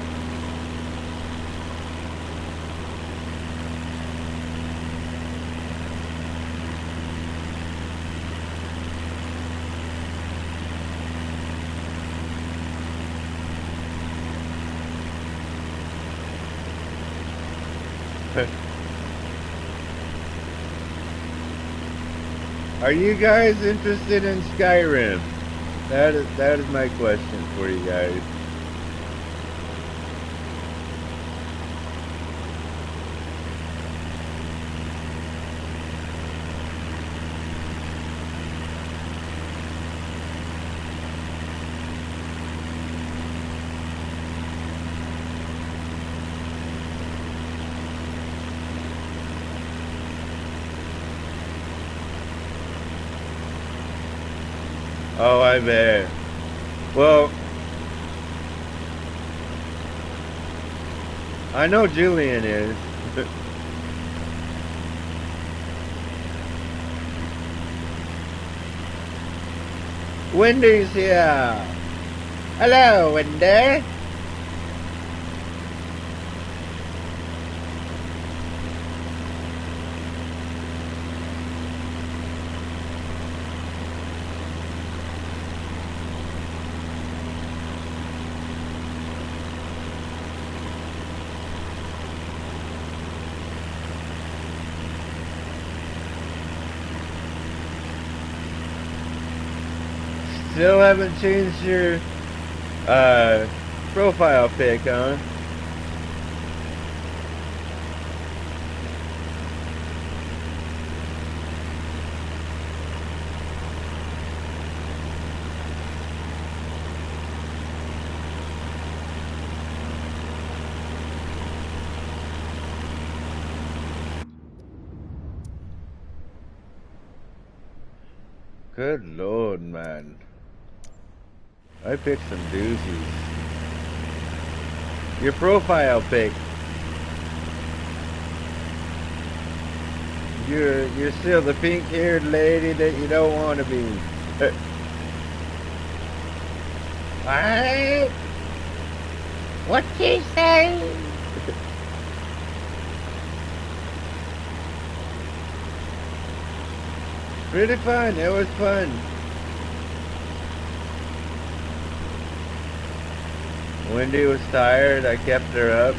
Are you guys interested in Skyrim? That is my question for you guys. Oh, I bet. Well, I know Julian is. Wendy's here. Hello, Wendy. Still haven't changed your profile pic, huh? Good Lord, man. I picked some doozies. Your profile pic. You're still the pink-haired lady that you don't want to be. What? What you say? Pretty fun. It was fun. Wendy was tired. I kept her up.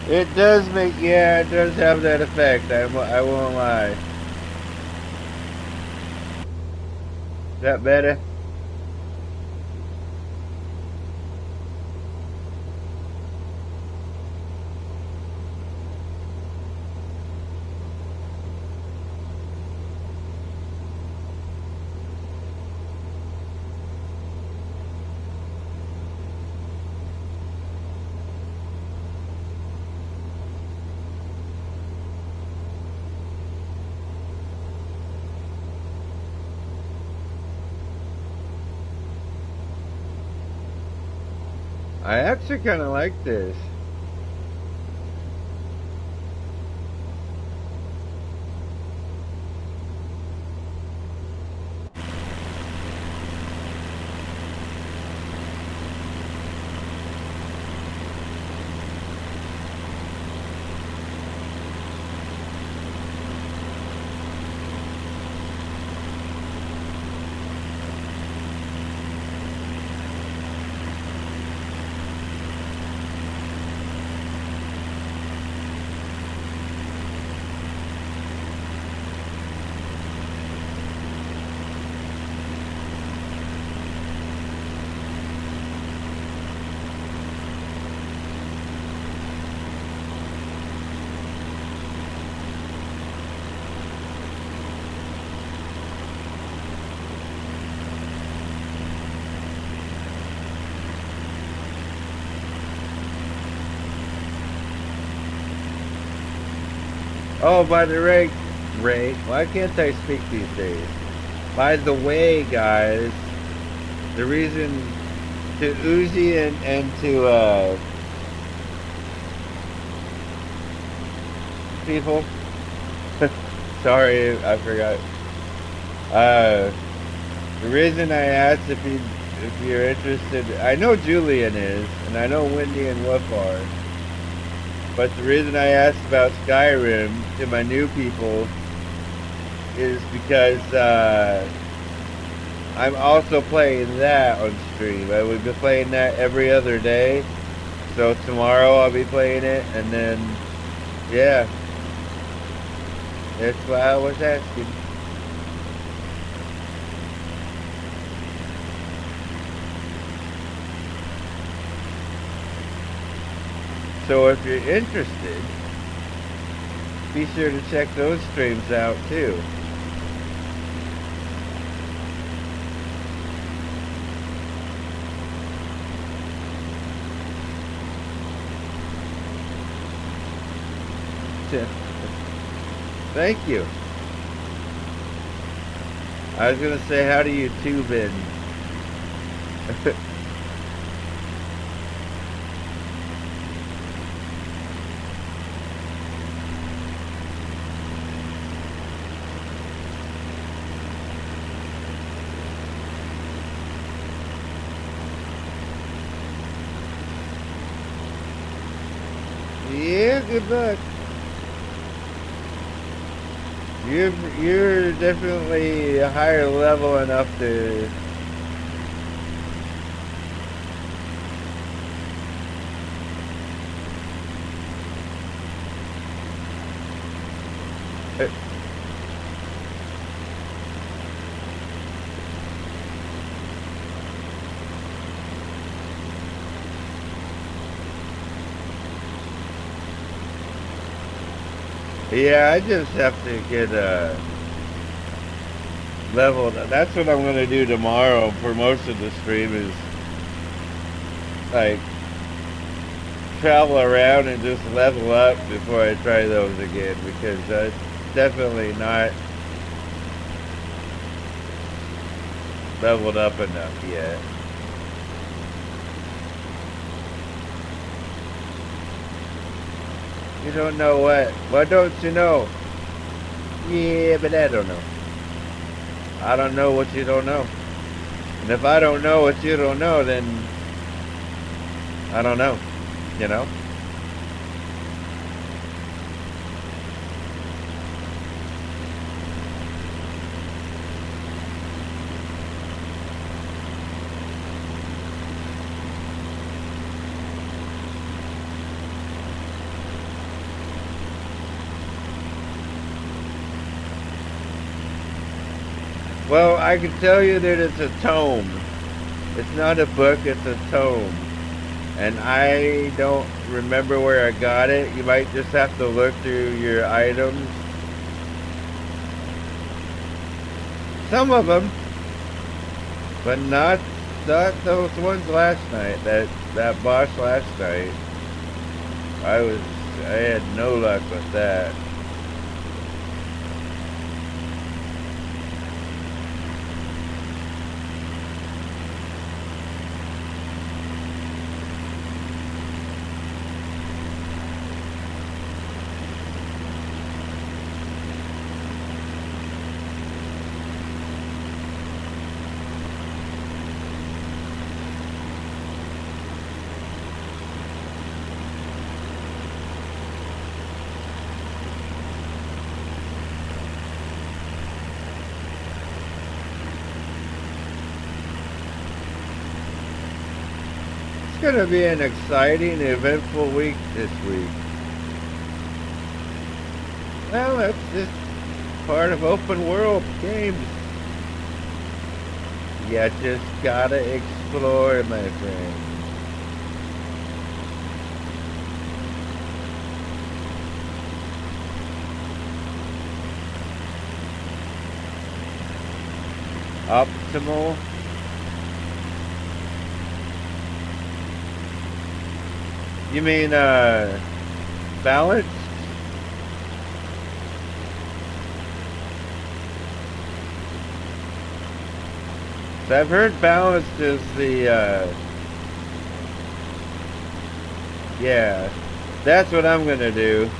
It does make, yeah, it does have that effect. I won't lie. Is that better? I actually kind of like this. Oh, by the rate, why can't I speak these days? By the way, guys, the reason to Uzi and to people, sorry, I forgot. The reason I asked if you're interested, I know Julian is, and I know Wendy and Wolf are. But the reason I asked about Skyrim to my new people is because I'm also playing that on stream. I would be playing that every other day. So tomorrow I'll be playing it, and then, yeah. That's why I was asking. So if you're interested, be sure to check those streams out too. Thank you. I was gonna say, how do you tube in? Yeah, good luck. You're definitely a higher level enough to. Yeah, I just have to get leveled. That's what I'm gonna do tomorrow for most of the stream is like travel around and just level up before I try those again because that's definitely not leveled up enough yet. You don't know what? What don't you know? Yeah, but I don't know. I don't know what you don't know. And if I don't know what you don't know, then I don't know. You know? Well, I can tell you that it's a tome. It's not a book, it's a tome. And I don't remember where I got it. You might just have to look through your items. Some of them, but not those ones last night. That boss last night. I had no luck with that. It's going to be an exciting, eventful week this week. Well, that's just part of open world games. You just gotta explore, my friend. Optimal. You mean, balanced? So I've heard balanced is the, yeah, that's what I'm gonna do.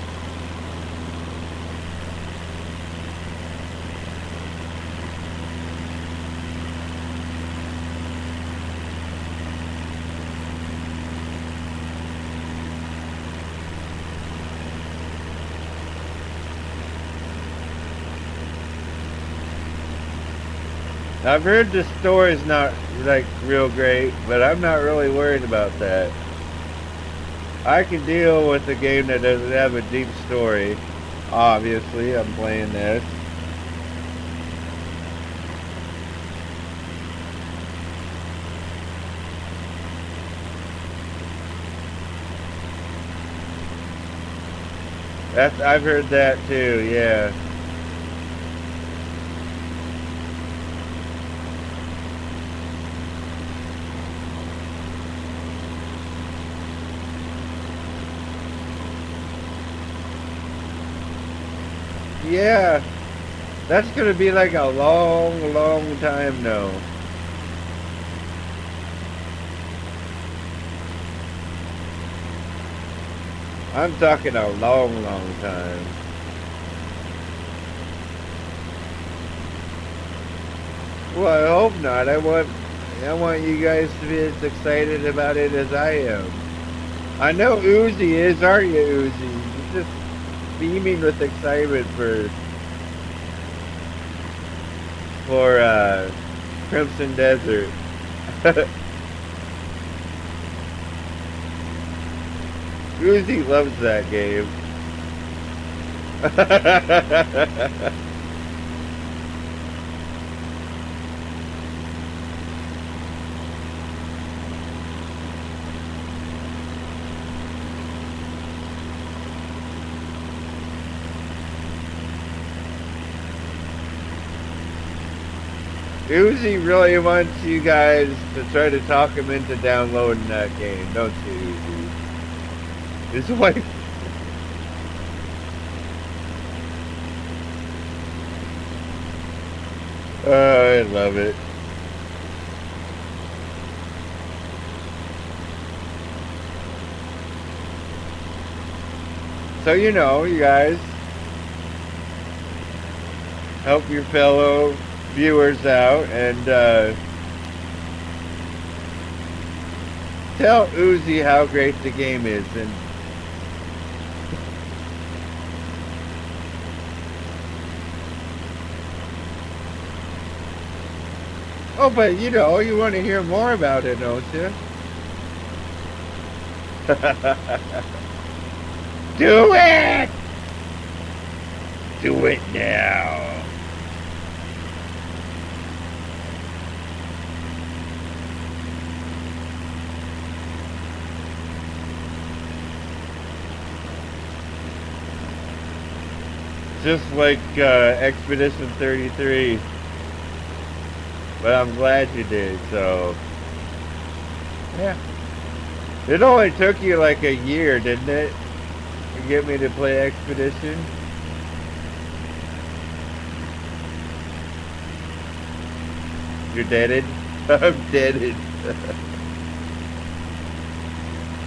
I've heard the story's not like real great, but I'm not really worried about that. I can deal with a game that doesn't have a deep story. Obviously, I'm playing this. I've heard that too, yeah. Yeah, that's gonna be like a long, long time now. I'm talking a long, long time. Well, I hope not. I want you guys to be as excited about it as I am. I know Uzi is, aren't you, Uzi? You're just beaming with excitement for Crimson Desert. Uzi loves that game. Uzi really wants you guys to try to talk him into downloading that game, don't you, Uzi? His wife. Oh, I love it. So, you know, you guys help your fellow viewers out and tell Uzi how great the game is. And oh, but you know, you want to hear more about it, don't you? Do it! Do it now. Just like Expedition 33. But I'm glad you did, so yeah. It only took you like a year, didn't it? To get me to play Expedition? You're deaded? I'm deaded.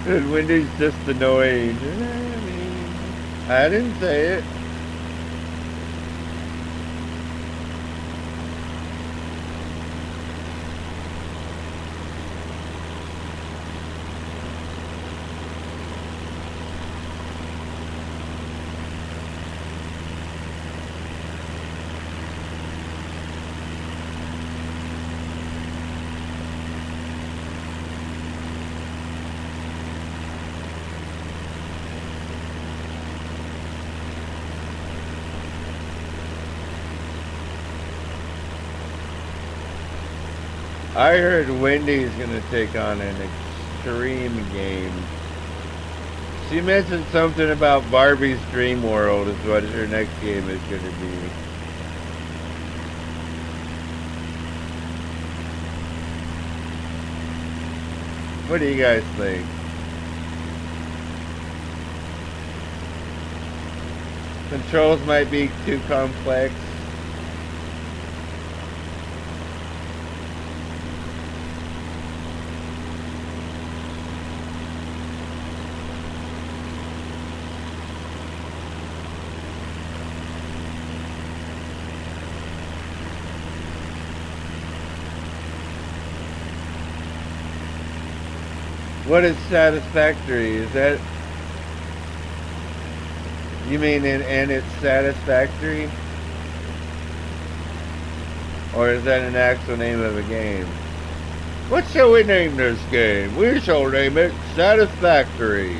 And Wendy's just annoying. I didn't say it. I heard Wendy's gonna take on an extreme game. She mentioned something about Barbie's Dream World is what her next game is gonna be. What do you guys think? Controls might be too complex. What is satisfactory? Is that, you mean and it's satisfactory? Or is that an actual name of a game? What shall we name this game? We shall name it Satisfactory.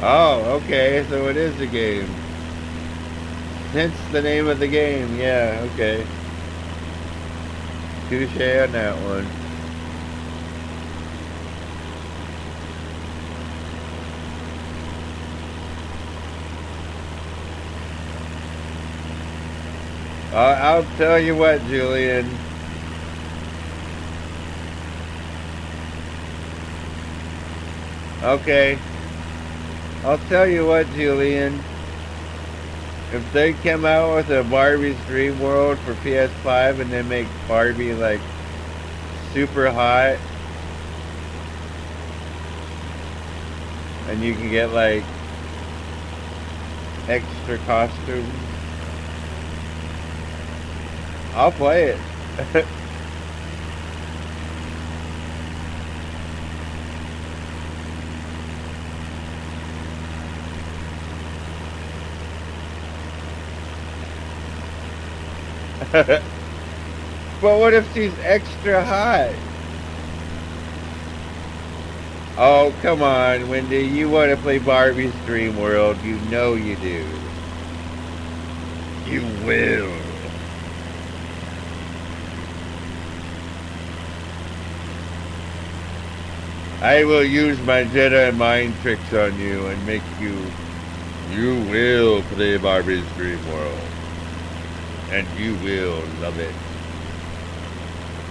Oh, okay, so it is a game. Hence the name of the game, yeah, okay. Touche on that one. I'll tell you what, Julian. Okay. I'll tell you what, Julian. If they come out with a Barbie's Dream World for PS5 and then make Barbie like super hot, and you can get like extra costumes, I'll play it. But what if she's extra hot? Oh, come on, Wendy. You want to play Barbie's Dream World. You know you do. You will. I will use my Jedi mind tricks on you and make you... You will play Barbie's Dream World. And you will love it.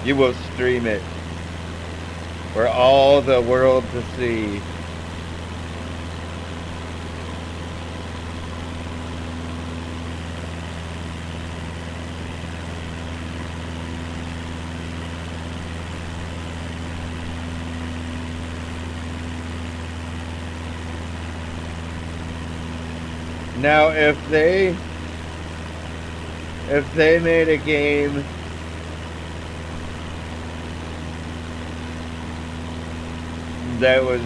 You will stream it for all the world to see. Now, if they made a game that was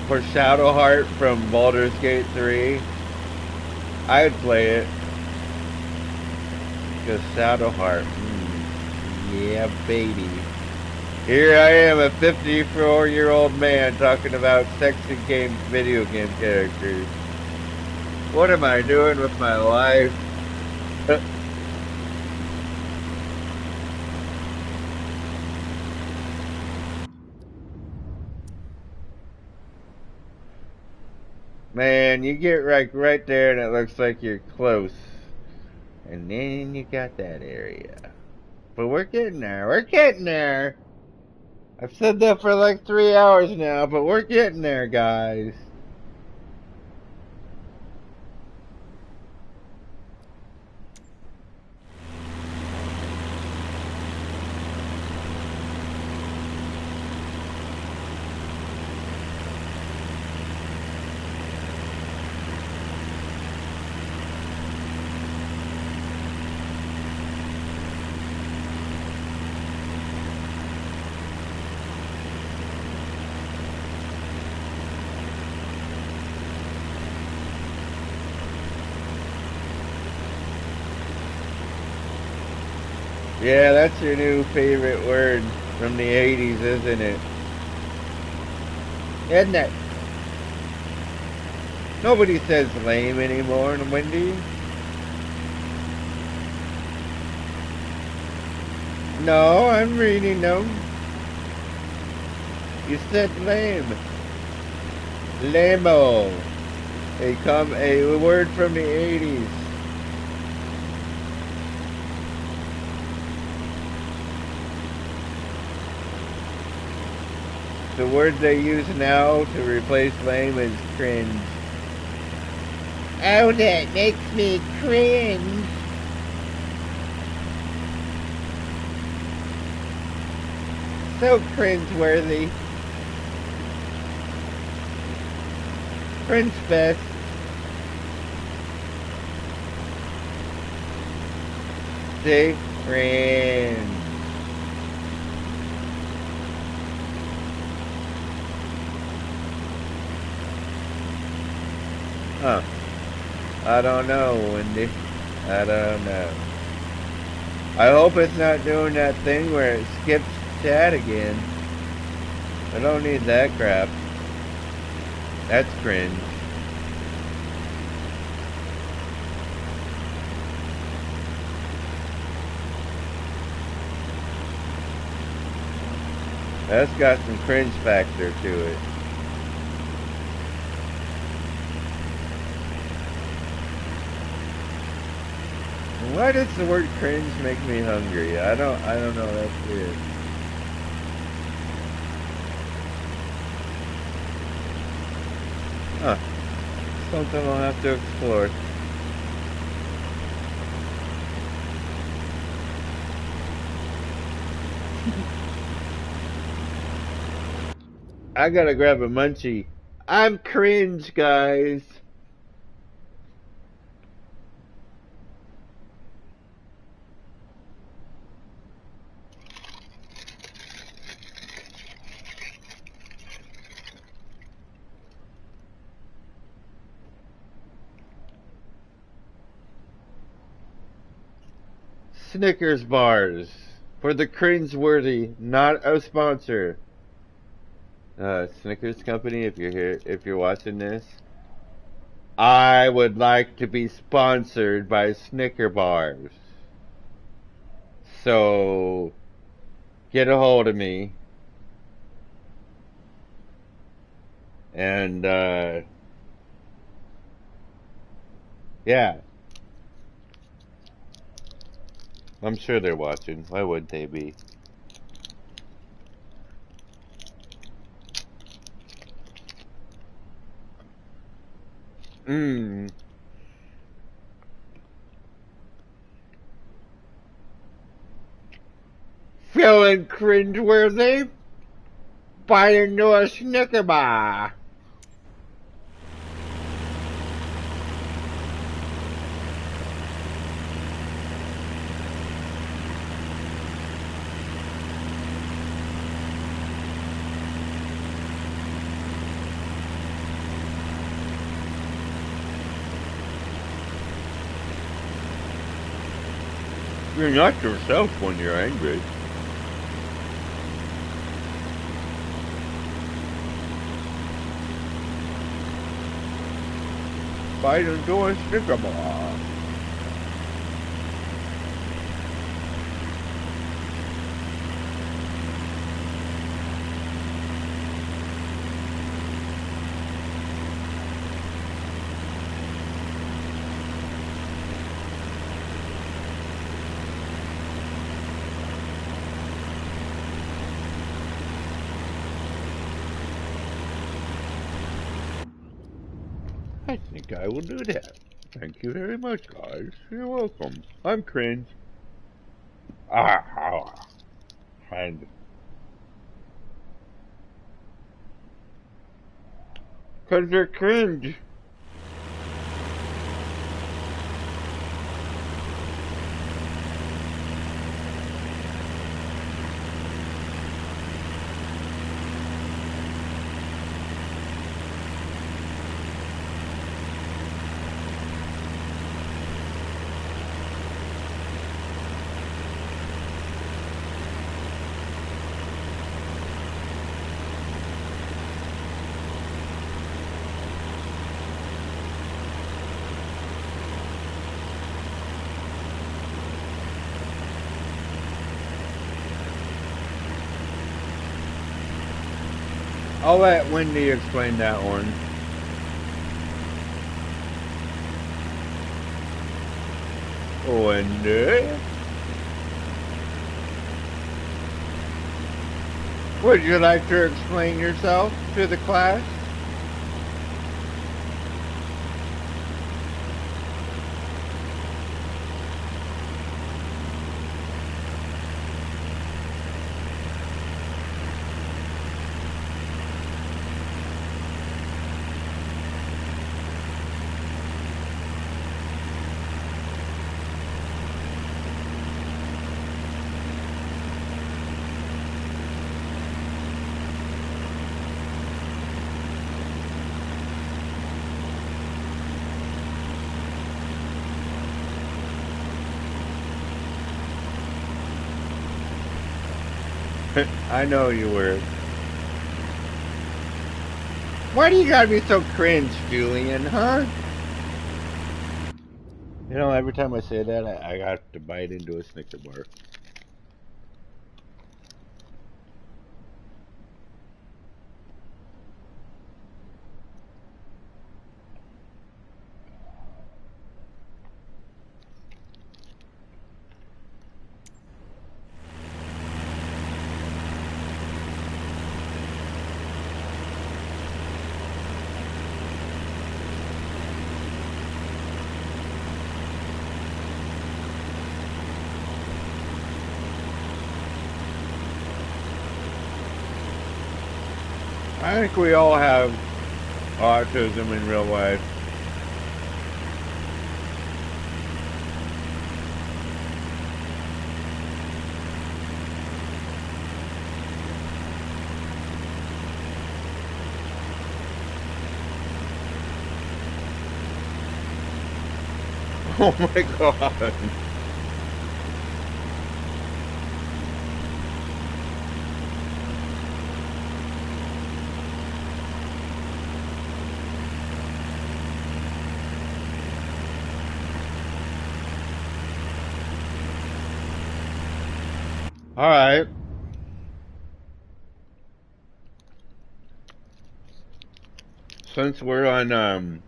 for Shadowheart from Baldur's Gate 3, I'd play it. Because Shadowheart, yeah, baby. Here I am, a 54-year-old man talking about sexy video game characters. What am I doing with my life? Man, you get right there and it looks like you're close. And then you got that area. But we're getting there. We're getting there. I've said that for like 3 hours now, but we're getting there, guys. Yeah, that's your new favorite word from the 80s, isn't it? Isn't it? Nobody says lame anymore, Wendy. No, I'm reading them. You said lame. Lame-o. A word from the 80s. The word they use now to replace lame is cringe. Oh, that makes me cringe. So cringeworthy. Cringe fest. See? Cringe. Huh. I don't know, Wendy. I don't know. I hope it's not doing that thing where it skips chat again. I don't need that crap. That's cringe. That's got some cringe factor to it. Why does the word cringe make me hungry? I don't know, that's weird. Huh. Something I'll have to explore. I gotta grab a munchie. I'm cringe, guys. Snickers bars for the cringe-worthy, not a sponsor. Snickers company, if you're here, if you're watching this, I would like to be sponsored by Snicker bars. So get a hold of me, and yeah, I'm sure they're watching. Why would they be? Mmm. Feeling cringeworthy? Buy into a Snicker bar. You're not yourself when you're angry. Bite into a Snicker bar. I think I will do that. Thank you very much, guys. You're welcome. I'm cringe. And cause you're cringe. I'll let Wendy explain that one. Wendy? Would you like to explain yourself to the class? I know you were. Why do you gotta be so cringe, Julian, huh? You know, every time I say that, I got to bite into a Snicker bar. I think we all have autism in real life. Oh my god. Alright. Since we're on,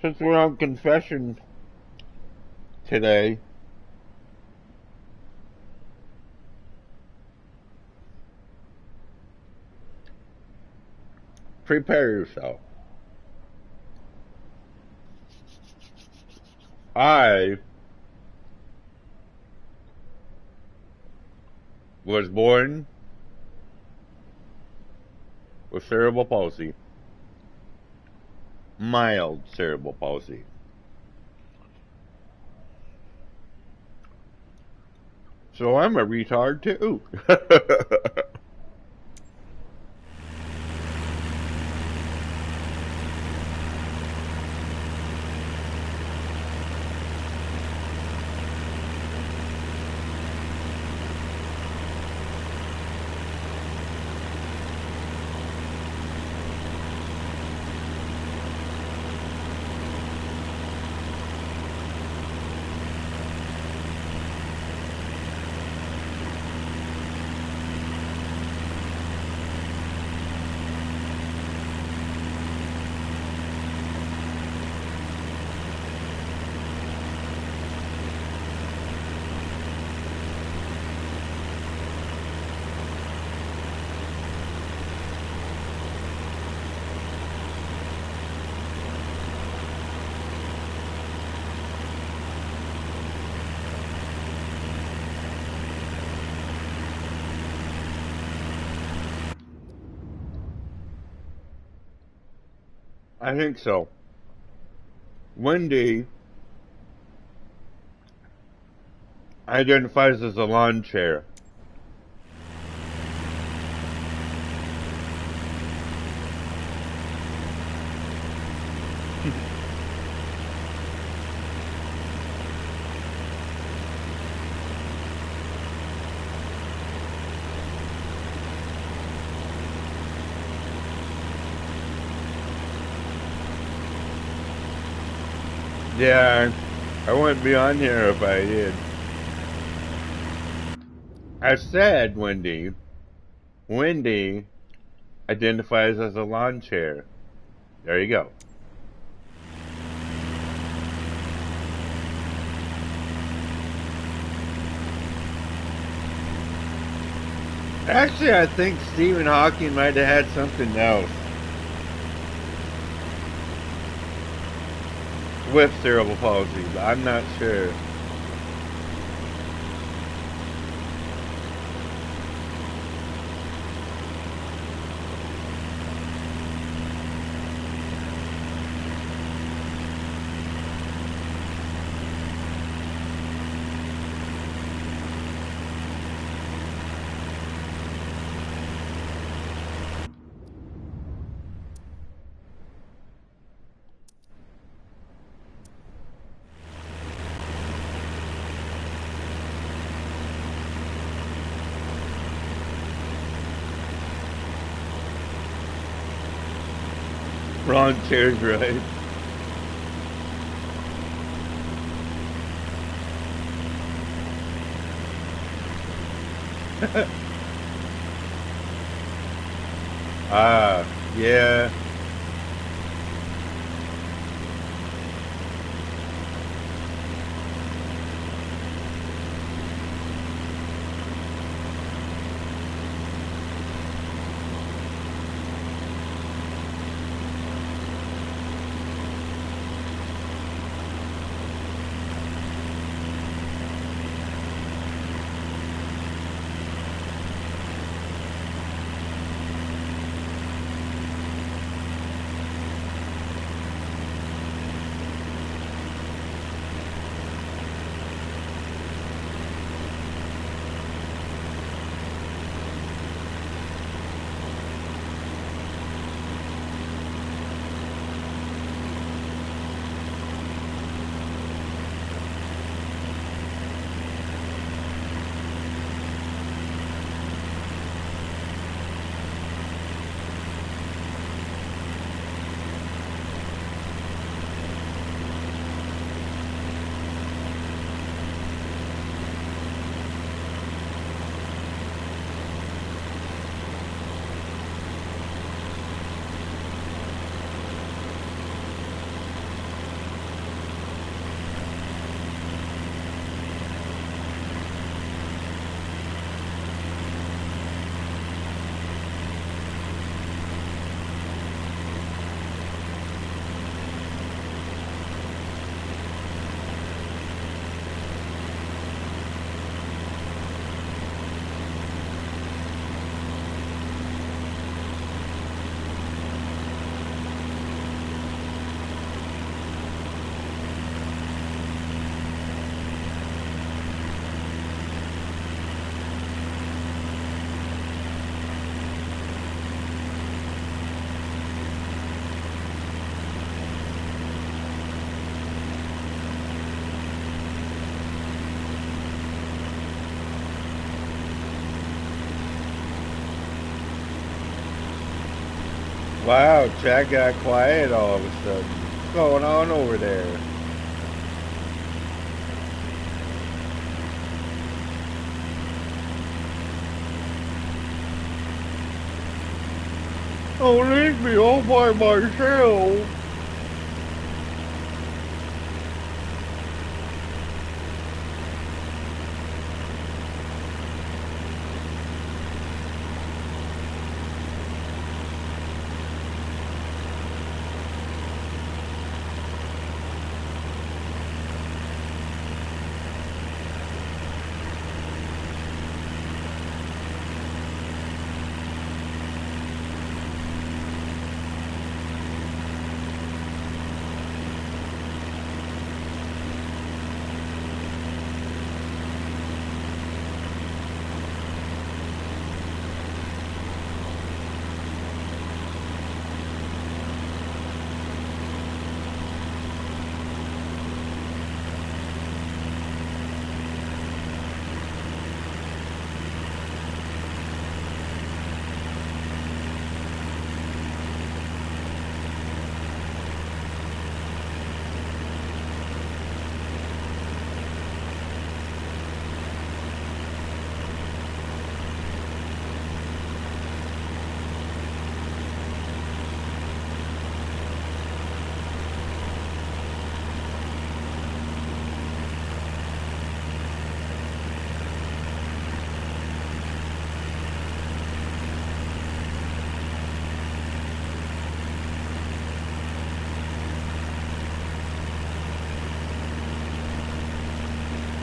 since we're on confession today, prepare yourself. I was born with cerebral palsy. Mild cerebral palsy. So I'm a retard too. I think so. Wendy identifies as a lawn chair. Yeah, I wouldn't be on here if I did. I said Wendy. Wendy identifies as a lawn chair. There you go. Actually, I think Stephen Hawking might have had something else with cerebral palsy, but I'm not sure. Ron chair's right. Ah, yeah. Wow, Chad got quiet all of a sudden. What's going on over there? Don't leave me all by myself.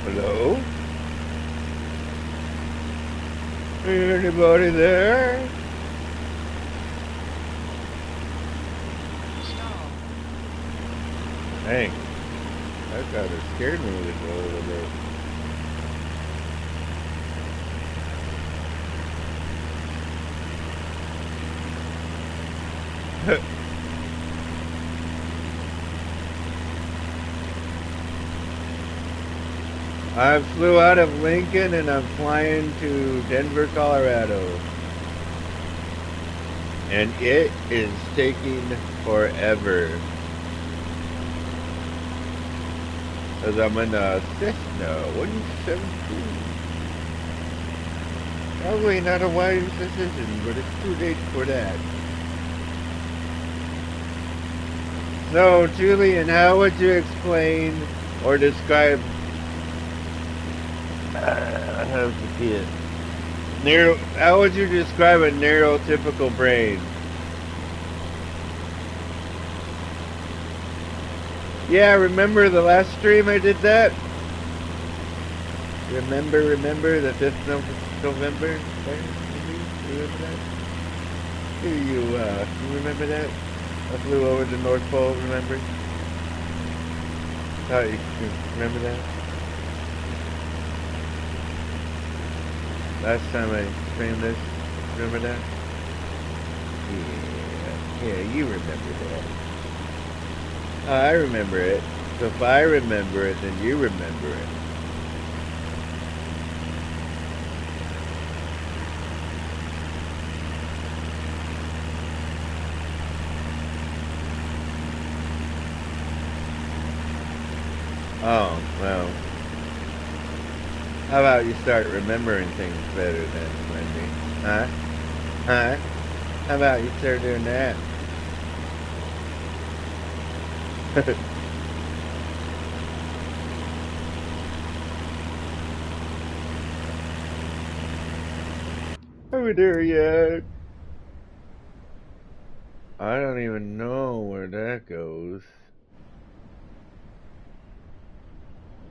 Hello? Anybody there? Dang, that kind of scared me just a little bit. I flew out of Lincoln and I'm flying to Denver, Colorado. And it is taking forever. As I'm in a Cessna 172. Probably not a wise decision, but it's too late for that. So, Julian, how would you explain or describe how's the kid? How would you describe a neurotypical brain? Yeah, remember the last stream I did that? Remember the 5th November? Remember that? You remember that? I flew over the North Pole, remember? Oh, you remember that? Last time I streamed this, remember that? Yeah, you remember that. I remember it. So if I remember it, then you remember it. Oh, well. How about you start remembering things better then, Wendy? Huh? Huh? How about you start doing that? Are we there yet? I don't even know where that goes.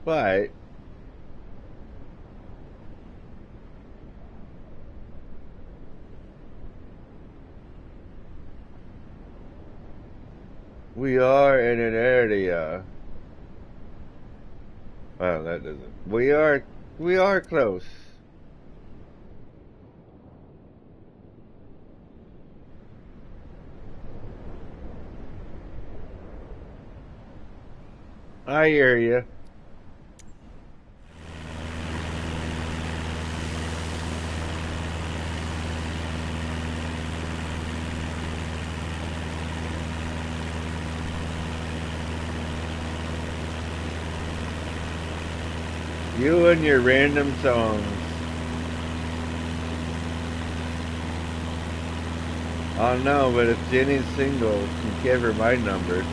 But we are in an area. Well, that doesn't. We are close. I hear you. You and your random songs. I don't know, but if Jenny's single, you can give her my number.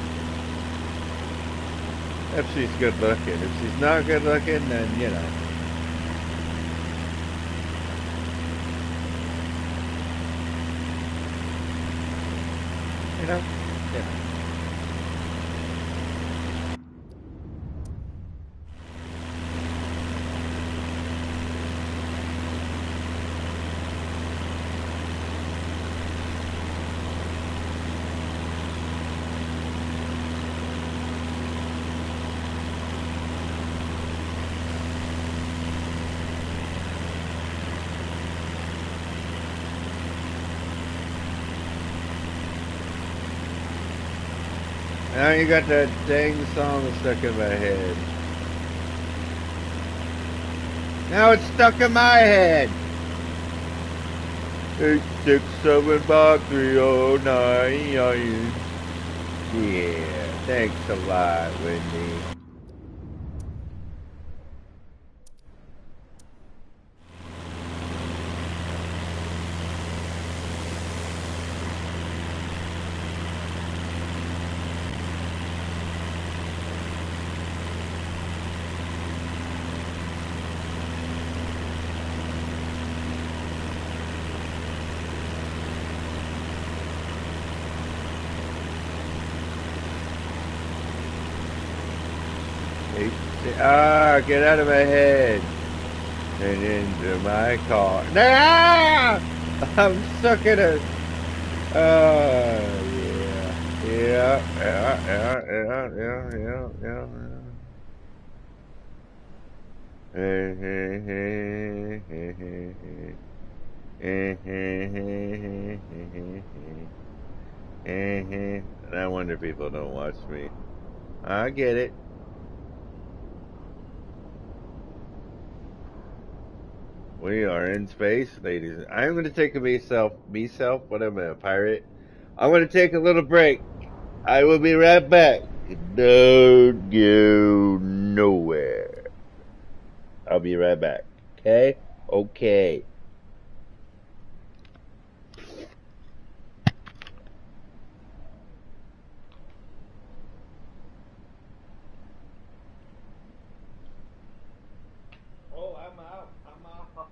If she's good looking. If she's not good looking, then, you know. You know? Yeah. Now you got that dang song stuck in my head. Now it's stuck in my head. 8675309. Yeah, thanks a lot, Wendy. Get out of my head and into my car. Ah! I'm stuck in a. Yeah. No wonder people don't watch me. I get it. We are in space, ladies. I'm going to take a myself. What am I, a pirate? I'm going to take a little break. I will be right back. Don't go nowhere. I'll be right back. Okay? Okay. Oh, I'm out. I'm out.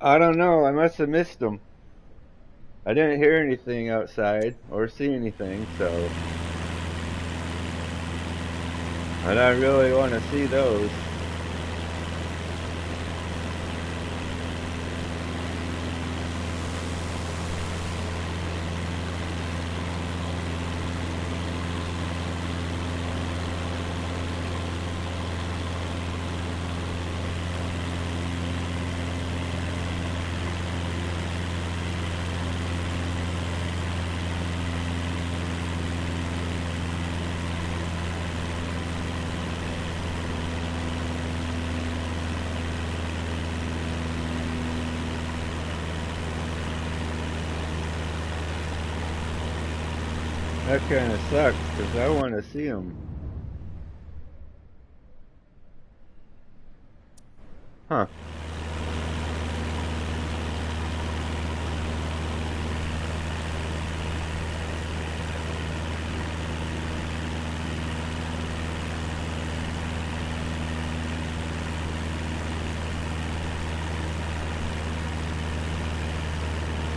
I don't know. I must have missed them. I didn't hear anything outside or see anything, so And I really want to see those. That kind of sucks because I want to see them. Huh.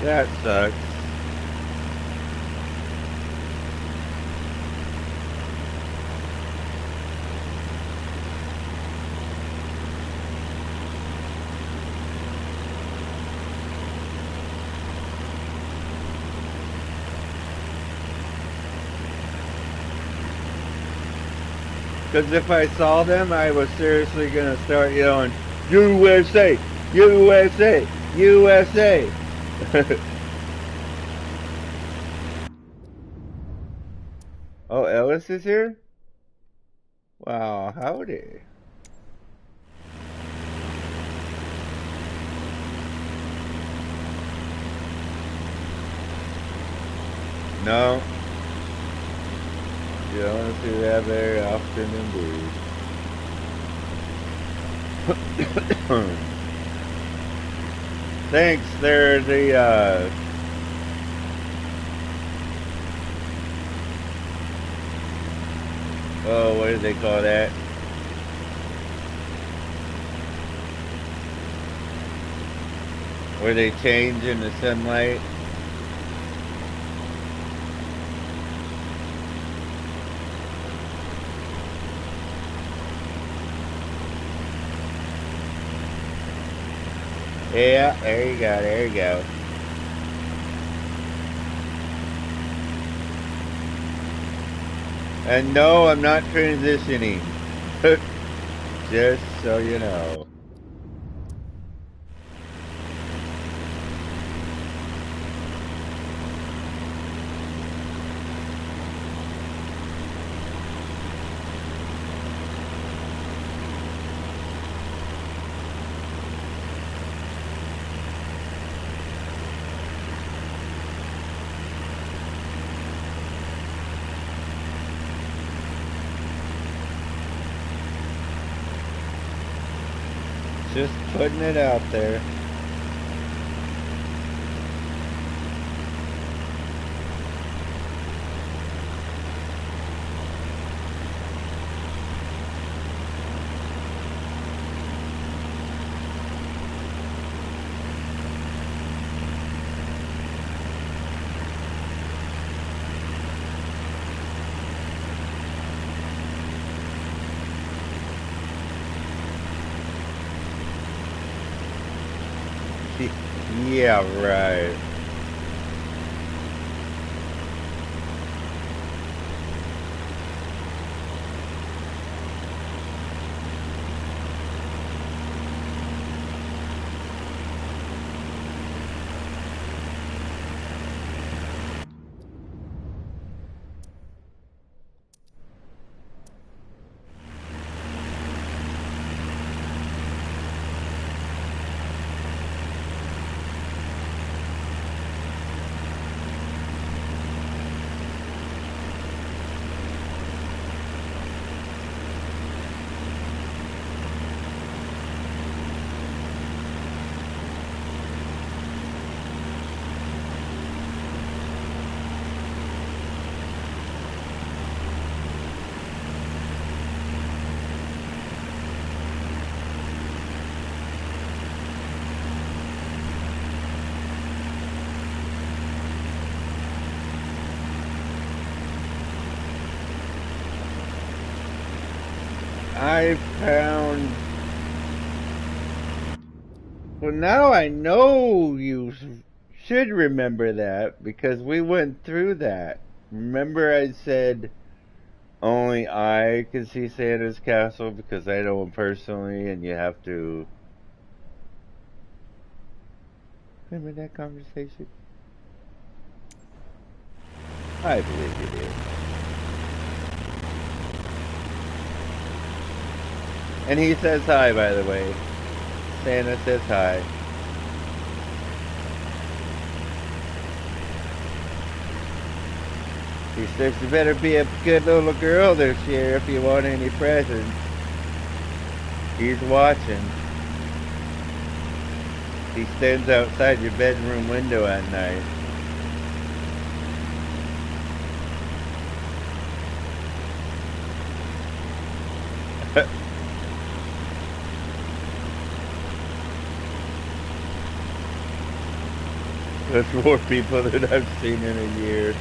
That sucks. Because if I saw them, I was seriously going to start yelling, USA! USA! USA! Oh, Ellis is here? Wow, howdy. No. You don't see that very often indeed. Thanks, they're the, oh, what do they call that? Where they change in the sunlight? Yeah, there you go, there you go. And no, I'm not transitioning. Just so you know. Just putting it out there. Yeah, right. I found. Well, now I know you should remember that because we went through that. Remember, I said only I can see Santa's castle because I know him personally, and you have to. Remember that conversation? I believe you did. And he says hi, by the way. Santa says hi. He says you better be a good little girl this year if you want any presents. He's watching. He stands outside your bedroom window at night. That's more people than I've seen in a year.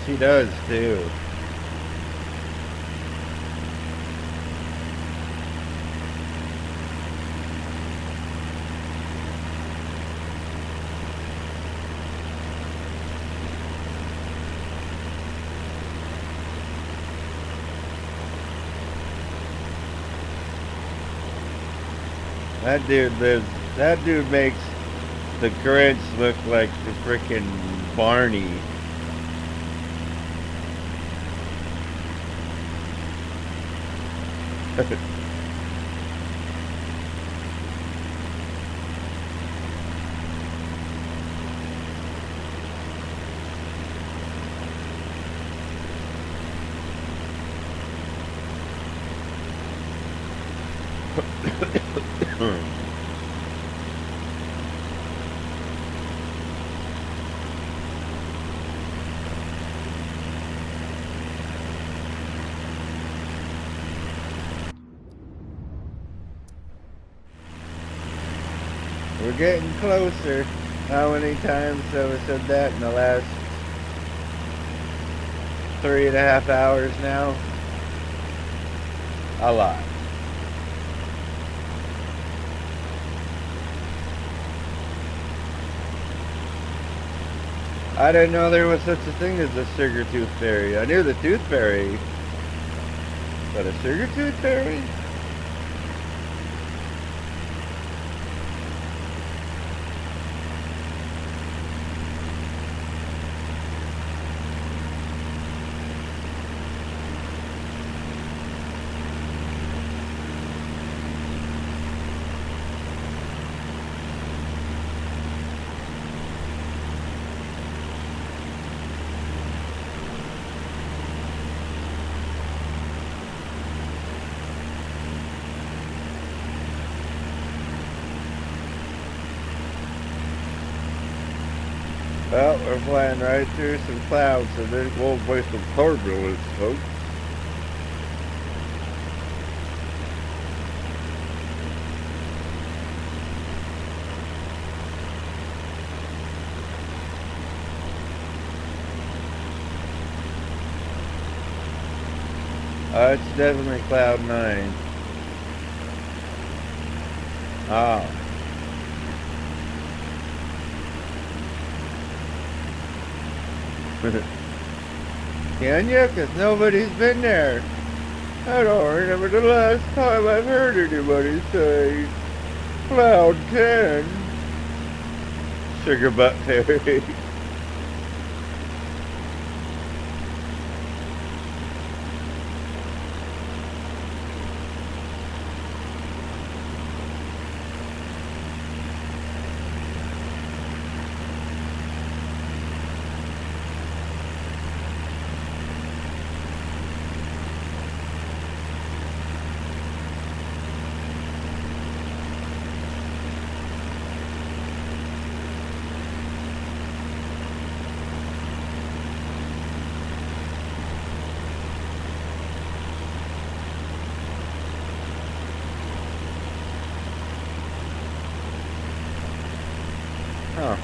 She does too. That dude lives. That dude makes the Grinch look like the frickin' Barney. We're getting closer. How many times have I said that in the last 3.5 hours now? A lot. I didn't know there was such a thing as a sugar tooth fairy. I knew the tooth fairy, but a sugar tooth fairy? Well, we're flying right through some clouds, so there's going to be some turbulence, folks. It's definitely cloud 9. Ah. Can you? Because nobody's been there. I don't remember the last time I've heard anybody say Cloud 10. Sugar Butt Fairy. Huh.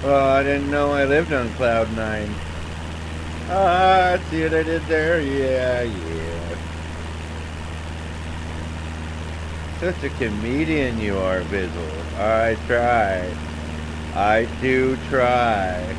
Well, I didn't know I lived on Cloud 9. Ah, see what I did there? Yeah. Such a comedian you are, Bizzle. I try. I do try.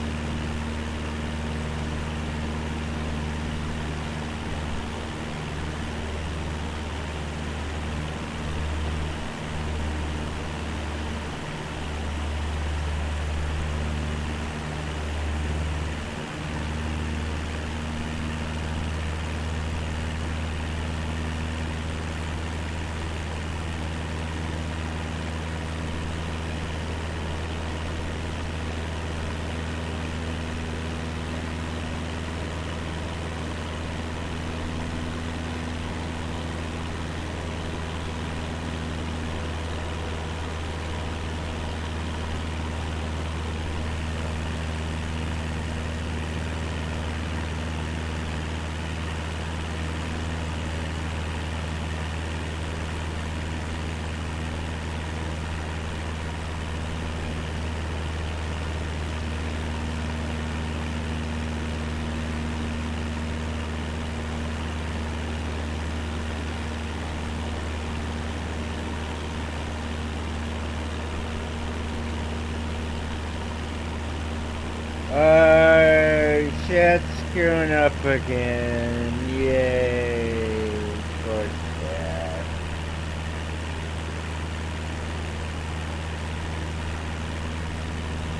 Chat's screwing up again. Yay. Poor chat.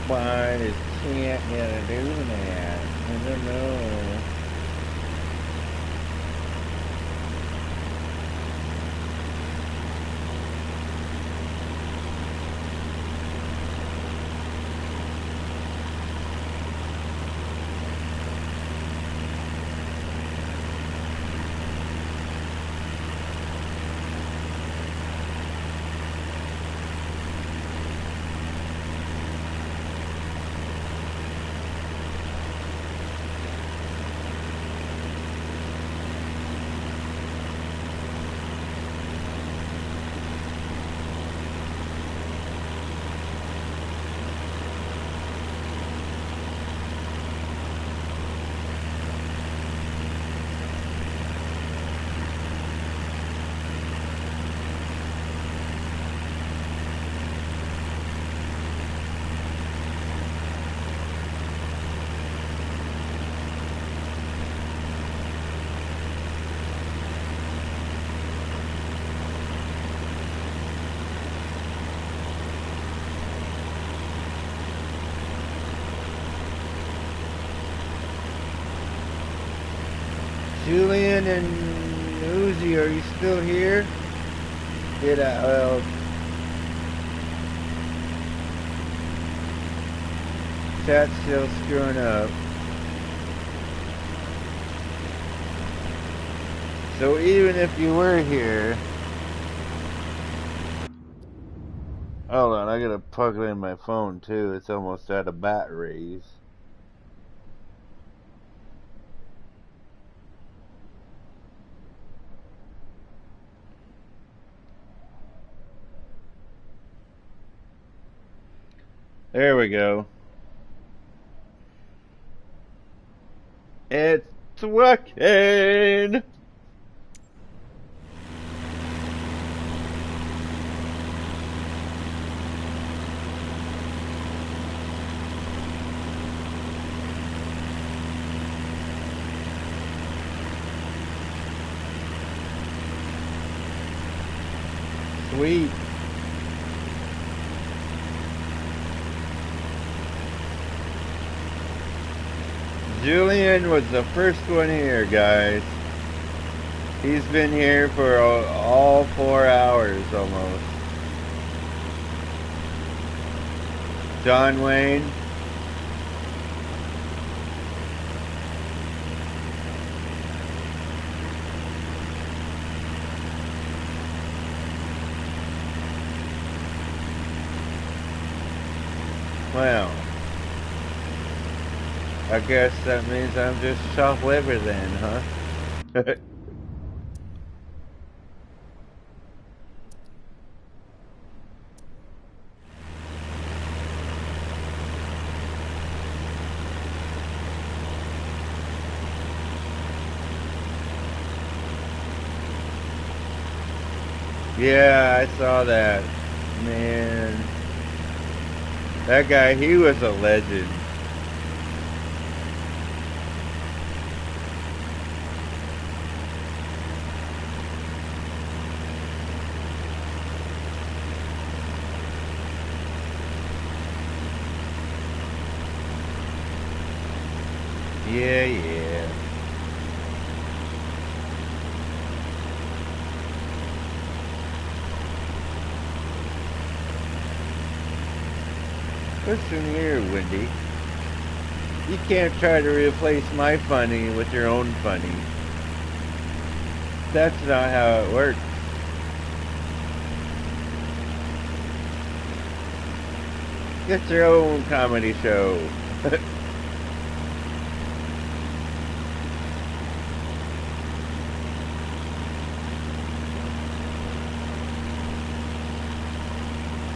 Why does chat gotta do that? I don't know. Julian and Uzi, are you still here? Did I? Well, chat's still screwing up. So even if you were here, hold on, I gotta plug it in my phone too. It's almost out of batteries. There we go. It's working! Sweet. Julian was the first one here, guys. He's been here for all 4 hours almost. John Wayne. Well, I guess that means I'm just chopped liver then, huh? Yeah, I saw that. Man. That guy, he was a legend. Yeah, yeah. Listen here, Wendy. You can't try to replace my funny with your own funny. That's not how it works. Get your own comedy show.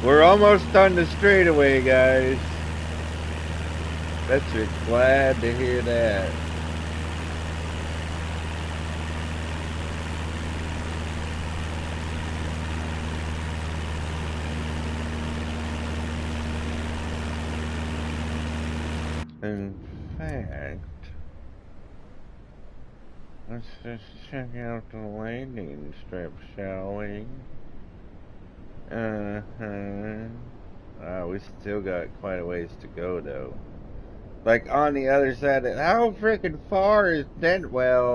We're almost on the straightaway, guys. That's glad to hear that. In fact, let's just check out the landing strip, shall we? We still got quite a ways to go, though. Like, on the other side of... How freaking far is Dent? Well,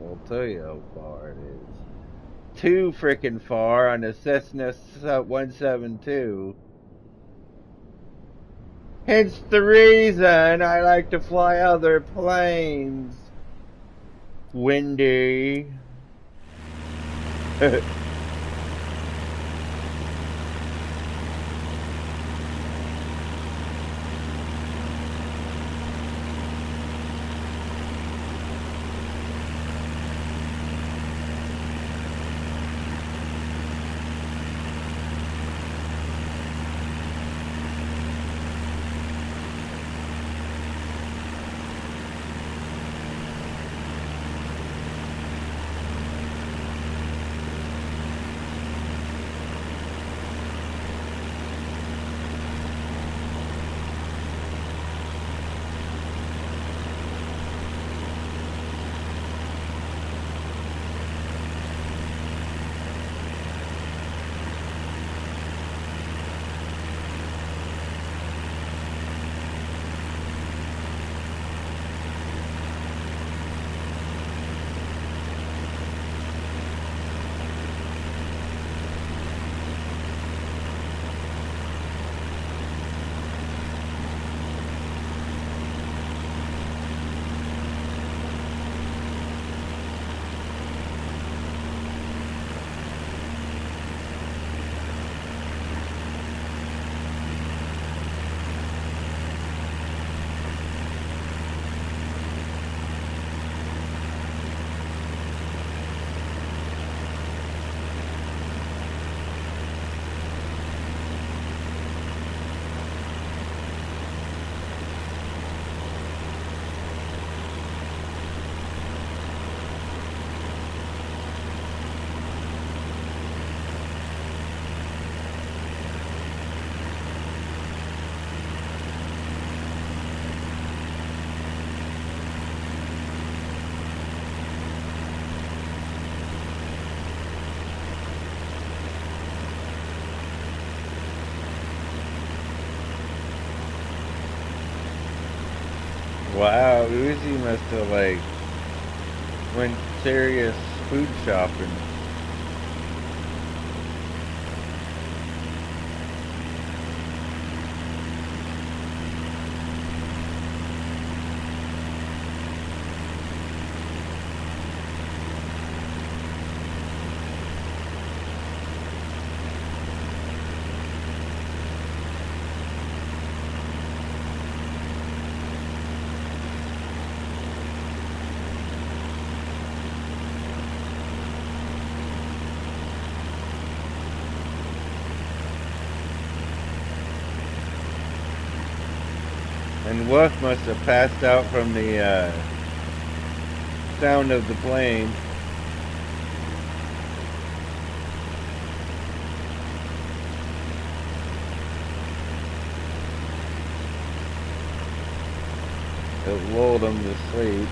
I'll tell you how far it is. Too freaking far on the Cessna 172. Hence the reason I like to fly other planes. Windy. Wow, Uzi must have, like, went serious food shopping. And Wolf must have passed out from the sound of the plane. It lulled them to sleep.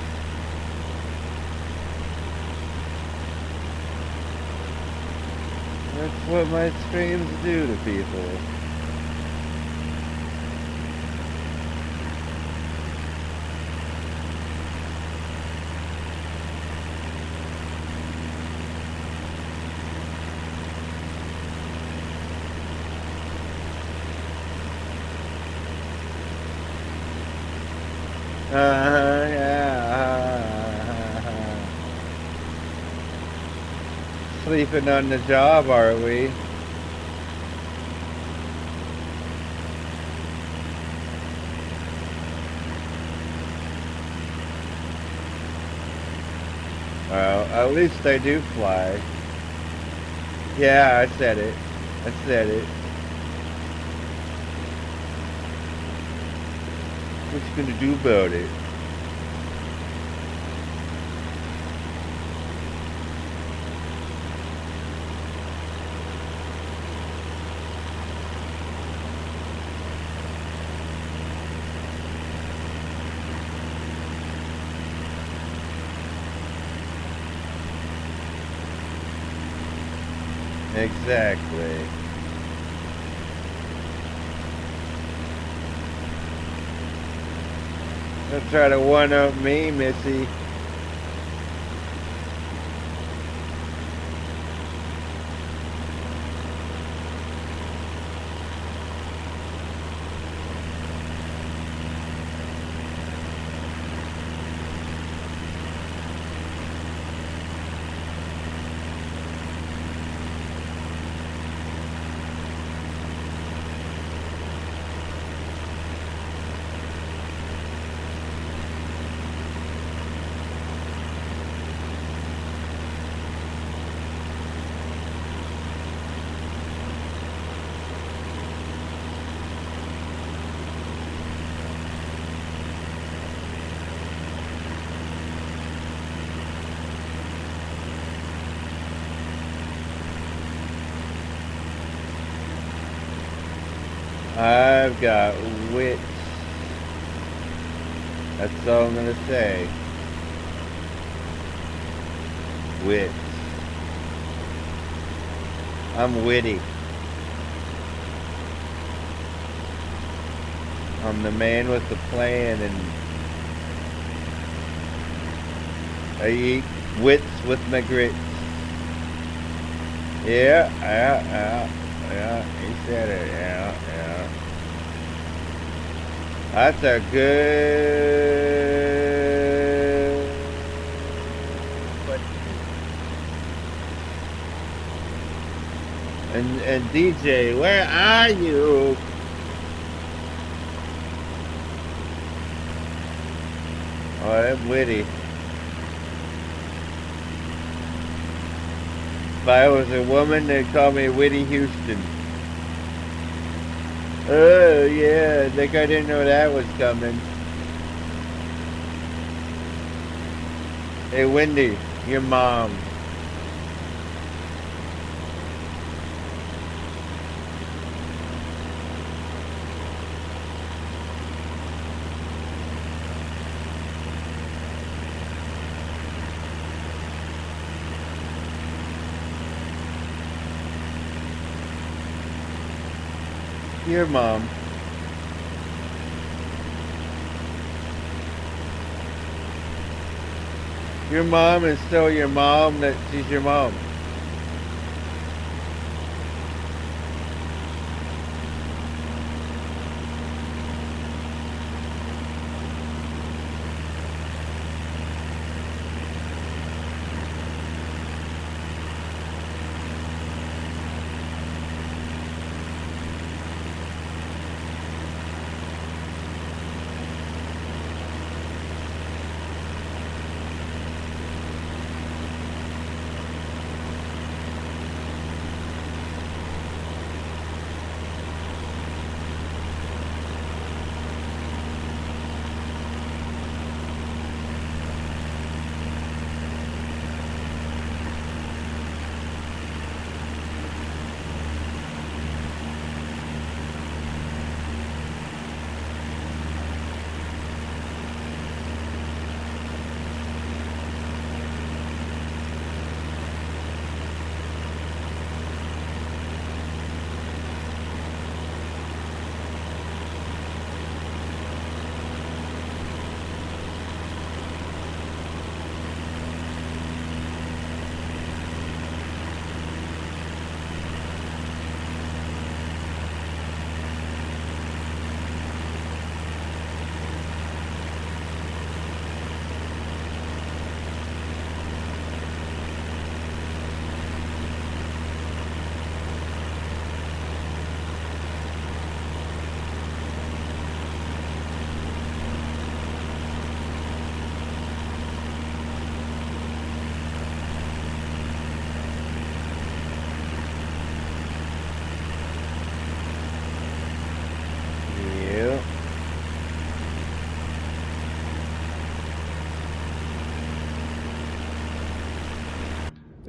That's what my streams do to people. Yeah. Sleeping on the job, are we? Well, at least I do fly. Yeah, I said it. I said it. What you gonna do about it? Exactly. Don't try to one-up me, Missy. I've got wits. That's all I'm gonna say. Wits. I'm witty. I'm the man with the plan, and I eat wits with my grits. Yeah, he said it, yeah. That's a good... And DJ, where are you? Oh, I'm witty. If I was a woman, they'd call me Whitty Houston. Oh, yeah, like I didn't know that was coming. Hey, Wendy, your mom. Your mom. Your mom is still your mom, that she's your mom.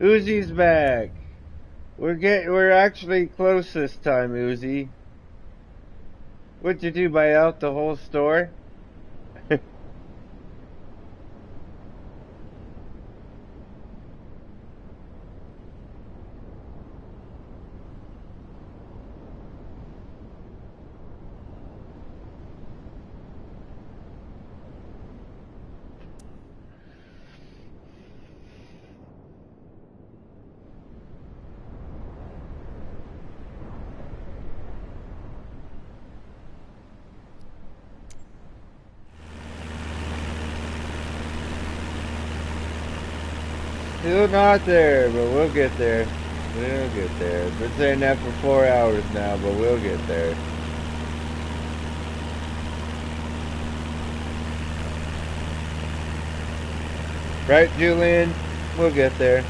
Uzi's back. We're actually close this time, Uzi. What'd you do? Buy out the whole store? Still not there, but we'll get there. We'll get there. Been saying that for 4 hours now, but we'll get there. Right, Julian? We'll get there.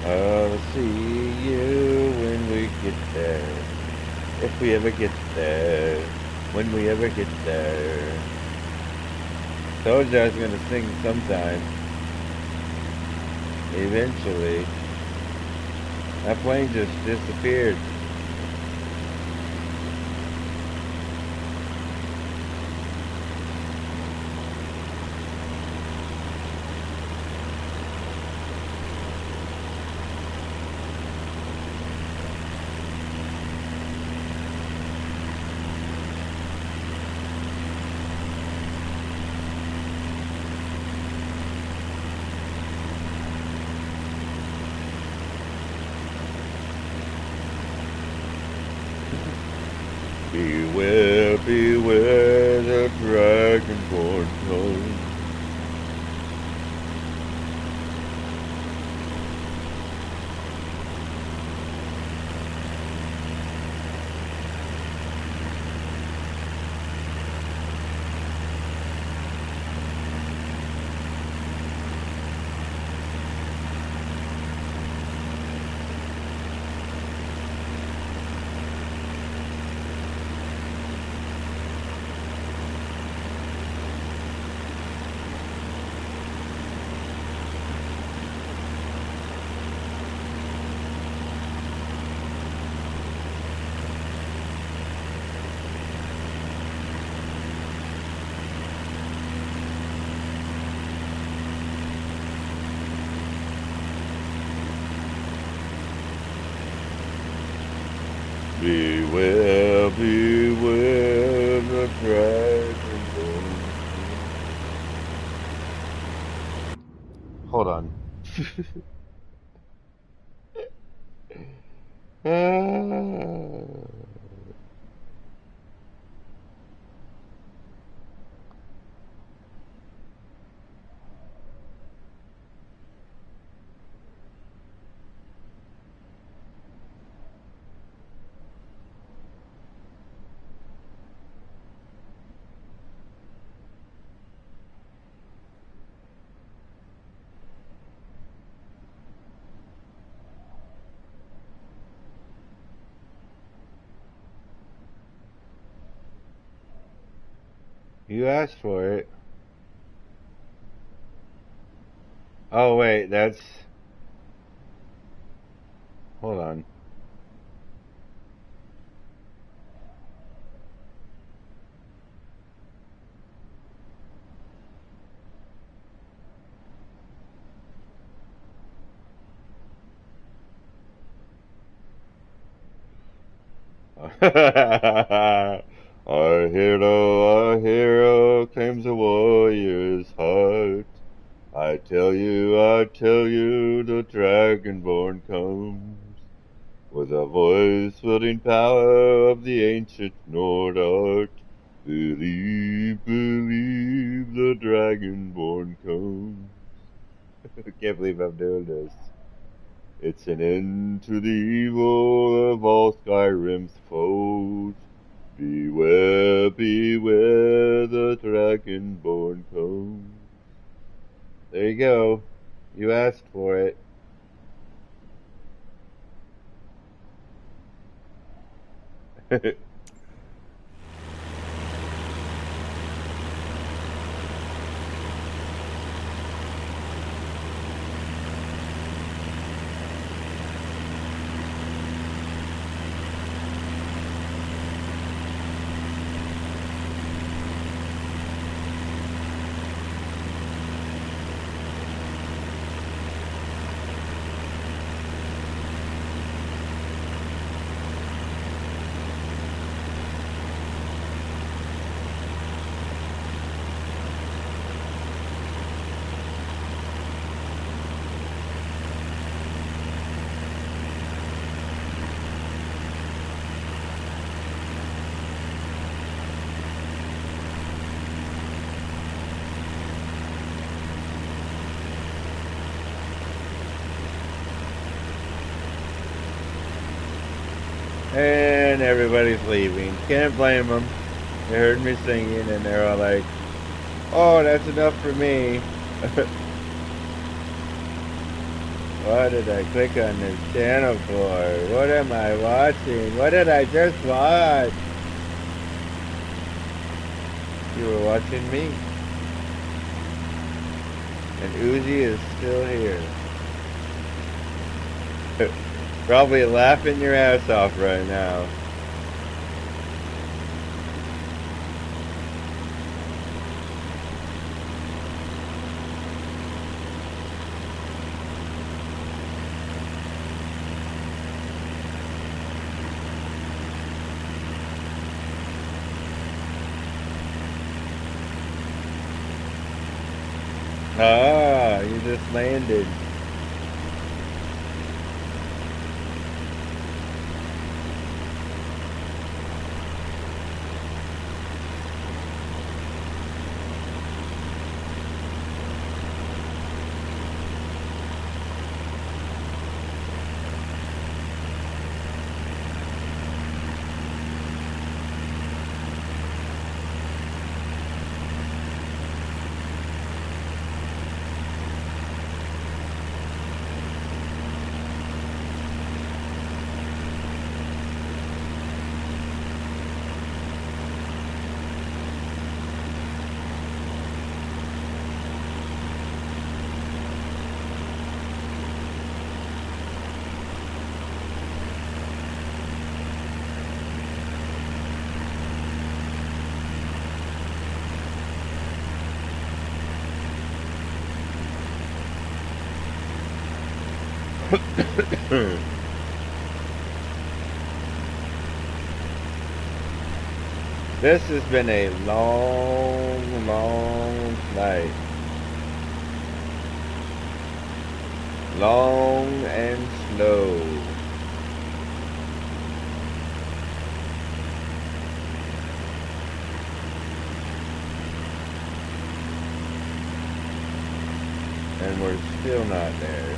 I'll see you when we get there. If we ever get there. When we ever get there. Told you I was gonna sing sometime. Eventually. That plane just disappeared. Beware, beware the dragonborn comes. Beware, beware the dragonborn. Hold on. You asked for it. Oh wait, that's... Hold on. Our hero claims a warrior's heart. I tell you, the dragonborn comes. With a voice wielding power of the ancient Nord art. Believe, believe, the dragonborn comes. I can't believe I'm doing this. It's an end to the evil of all Skyrim's foes. Beware, beware, the dragonborn comes. There you go. You asked for it. And everybody's leaving. Can't blame them. They heard me singing and they're all like, oh, that's enough for me. What did I click on this channel for? What am I watching? What did I just watch? You were watching me. And Uzi is still here. Probably laughing your ass off right now. Ah, you just landed. This has been a long, long flight. Long and slow. And we're still not there.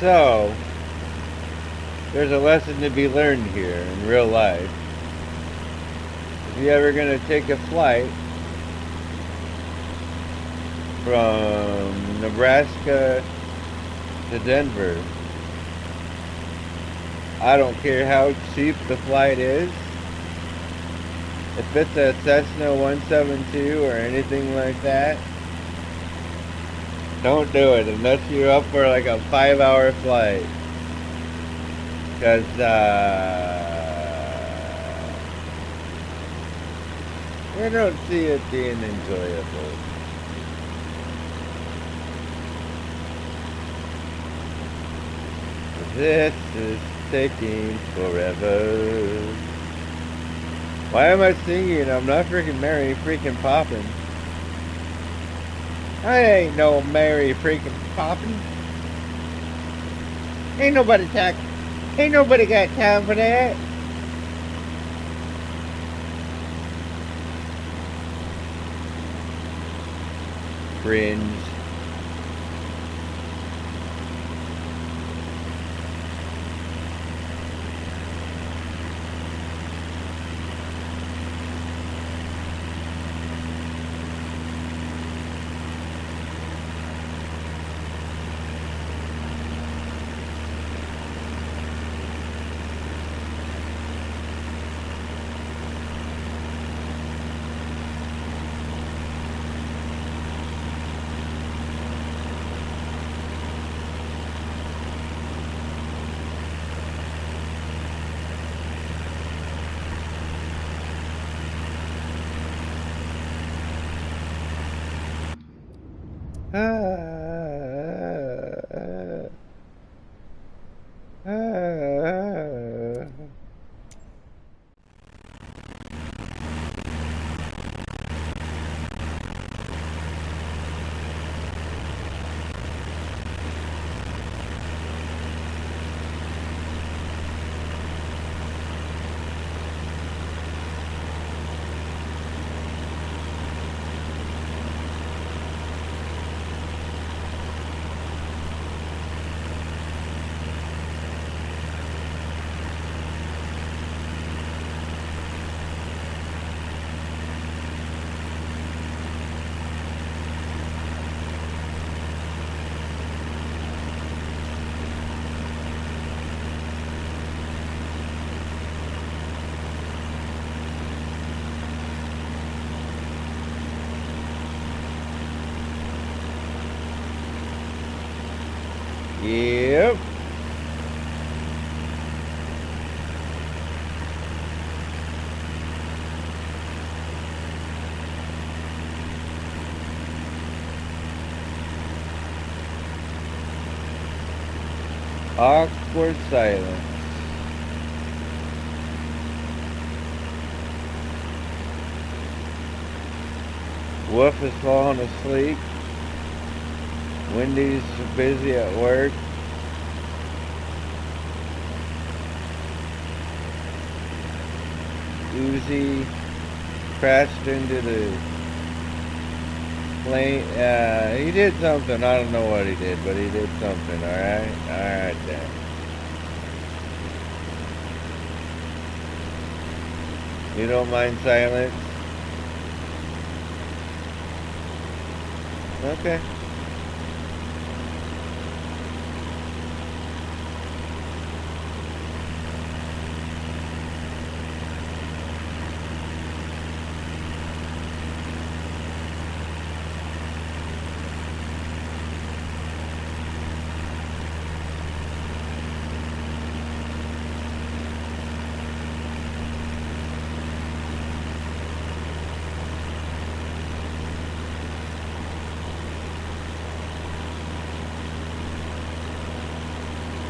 So, there's a lesson to be learned here in real life. If you're ever going to take a flight from Nebraska to Denver, I don't care how cheap the flight is. If it's a Cessna 172 or anything like that, don't do it unless you're up for like a 5-hour flight. Because, I don't see it being enjoyable. This is taking forever. Why am I singing? I'm not freaking Mary freaking Poppins. I ain't no Mary freaking Poppins. Ain't nobody got time for that. Cringe. Yep. Awkward silence. Wolf is falling asleep. Wendy's busy at work. Uzi crashed into the plane. He did something. I don't know what he did, but he did something. Alright? Alright then. You don't mind silence? Okay.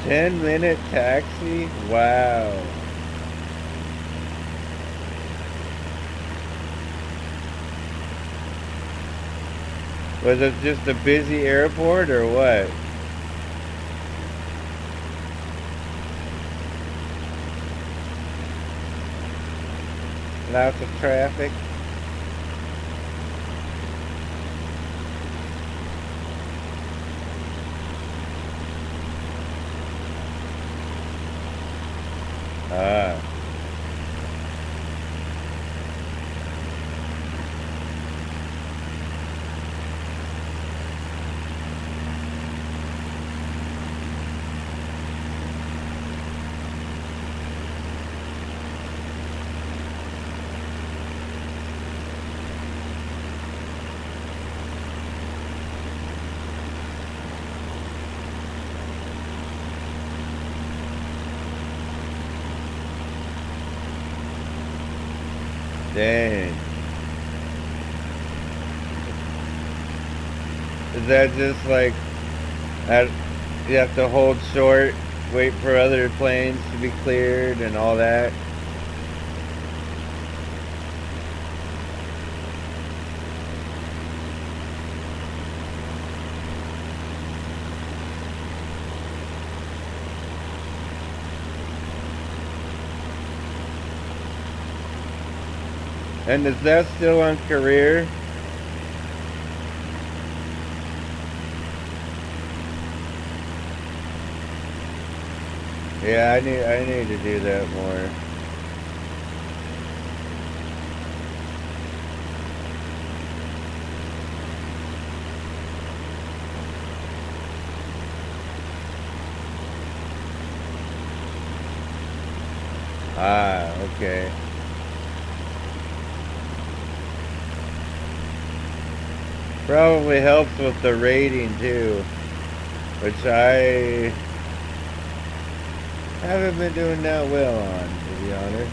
$10-minute taxi? Wow. Was it just a busy airport or what? Lots of traffic? Ah. Dang. Is that just like you have to hold short, wait for other planes to be cleared and all that? And is that still on career? Yeah, I need to do that more. Ah, okay. Probably helps with the rating too, which I haven't been doing that well on, to be honest.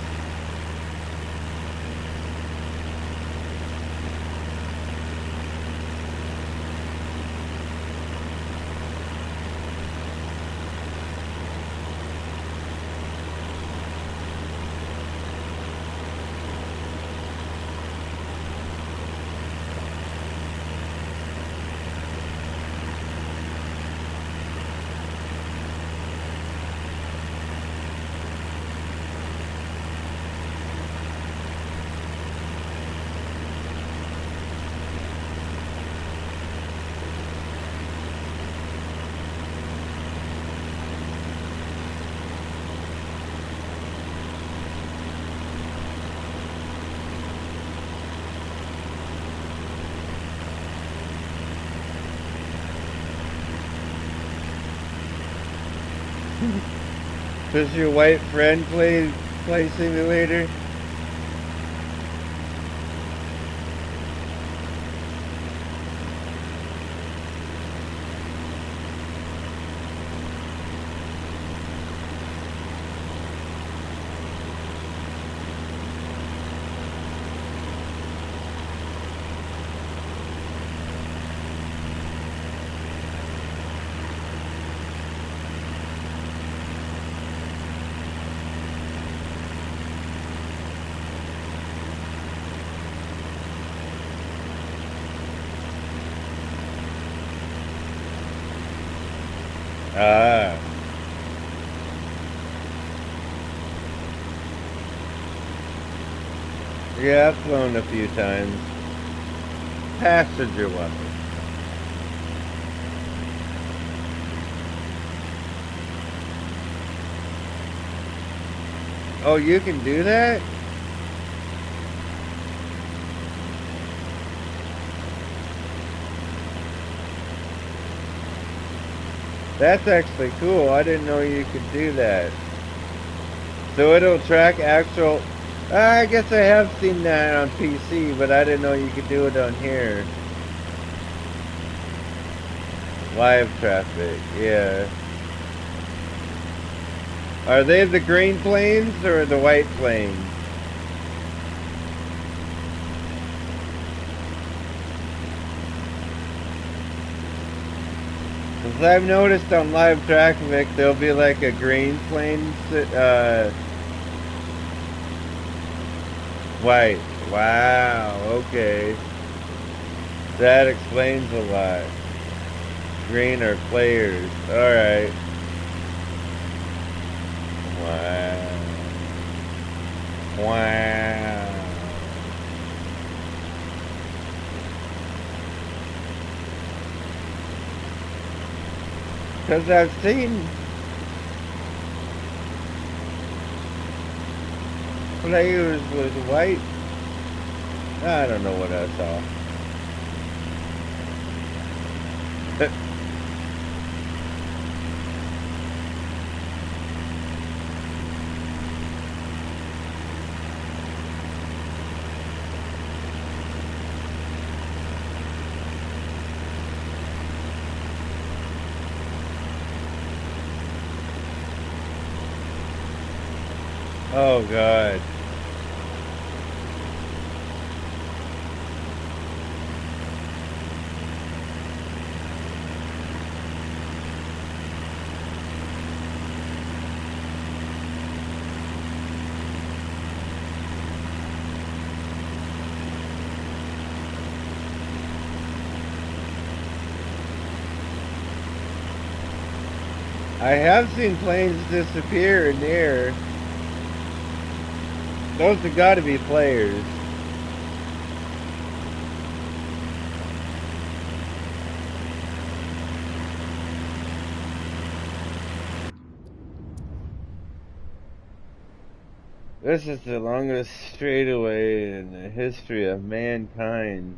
Does your white friend play simulator? Ah. Yeah, I've flown a few times. Passenger level. Oh, you can do that? That's actually cool. I didn't know you could do that. So it'll track actual... I guess I have seen that on PC, but I didn't know you could do it on here. Live traffic, yeah. Are they the green planes or the white planes? Because I've noticed on live traffic there'll be like a green plane, white. Wow, okay. That explains a lot. Green are players. Alright. Wow. Wow. Because I've seen players with white. I don't know what I saw. Oh God. I have seen planes disappear in the air. Those have got to be players. This is the longest straightaway in the history of mankind.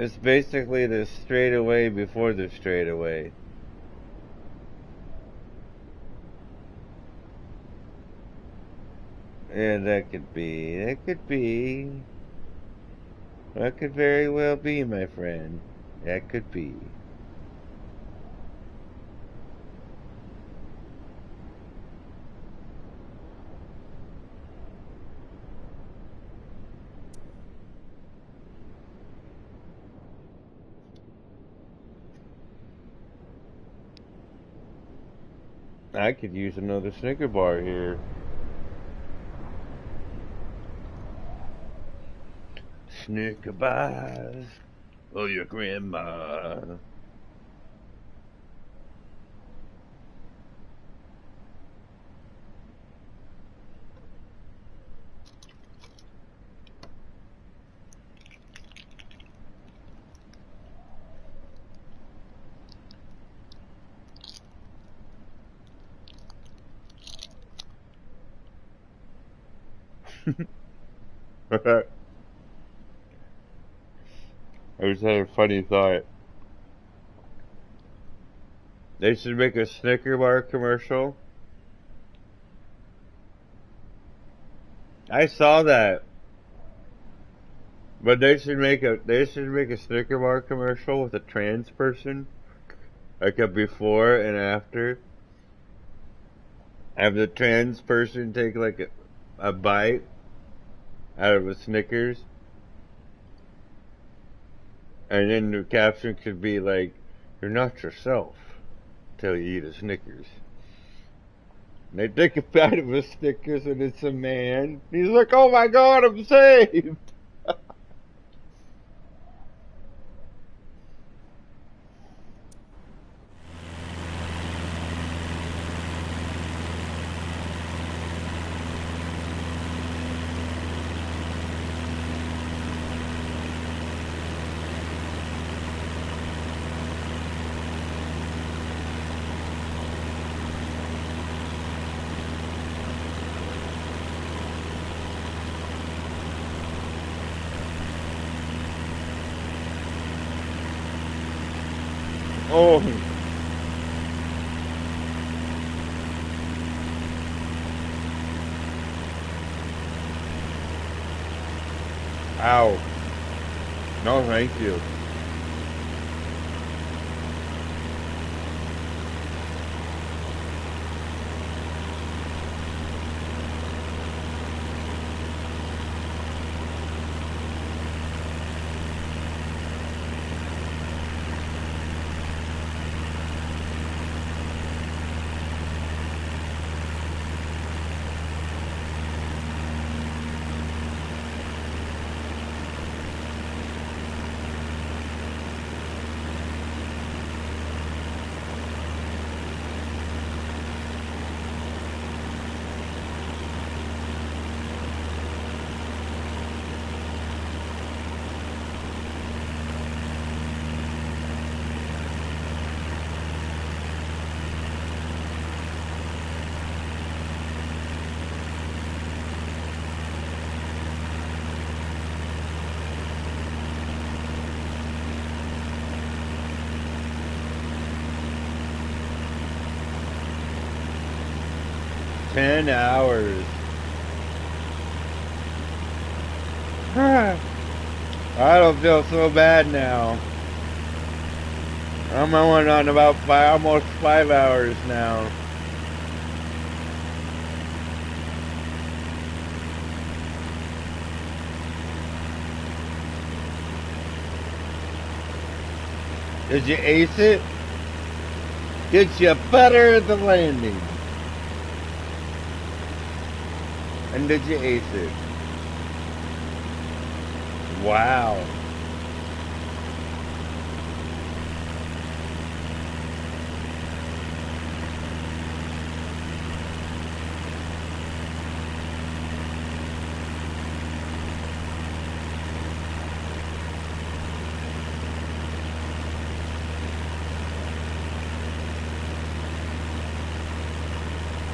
It's basically the straightaway before the straightaway. Yeah, that could be. That could be. That could very well be, my friend. That could be. I could use another Snicker bar here. Snicker bars. Oh, your grandma. I just had a funny thought. They should make a Snicker bar commercial. I saw that. But they should make a Snicker bar commercial with a trans person. Like a before and after. Have the trans person take like a bite out of a Snickers. And then the caption could be like, "You're not yourself till you eat a Snickers." And they take a bite of a Snickers and it's a man. He's like, "Oh my God, I'm saved." 哦，ow. No, thank you. $10. I don't feel so bad now. I'm on about almost 5 hours now. Did you ace it? Did you butter the landing? And did you ace it? Wow.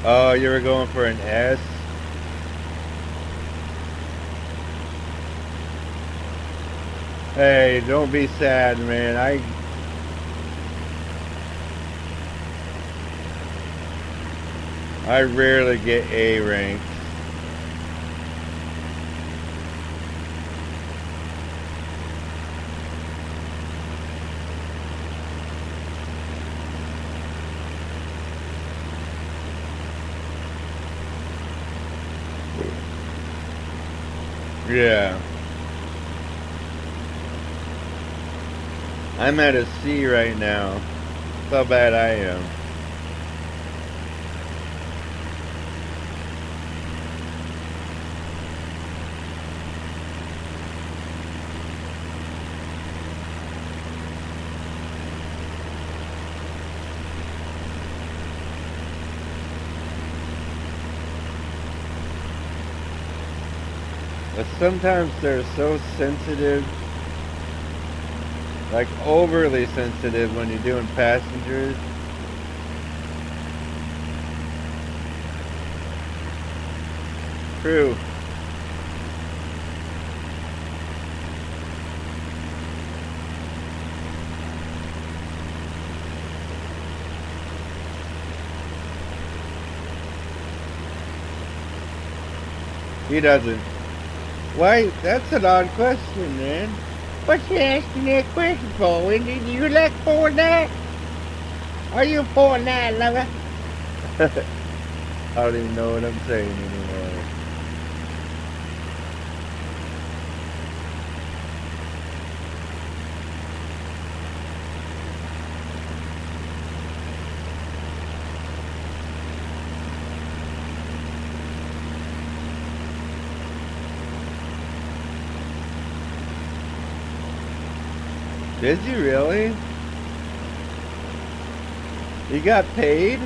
Oh, you were going for an S? Hey, don't be sad, man. I rarely get A ranks. Yeah. I'm at a C right now. That's how bad I am. But sometimes they're so sensitive, like overly sensitive when you're doing passengers. True. He doesn't. Why? That's an odd question, man. What you asking that question for, Wendy? Do you like Fortnite? Are you a Fortnite lover? I don't even know what I'm saying anymore. Did you really? You got paid?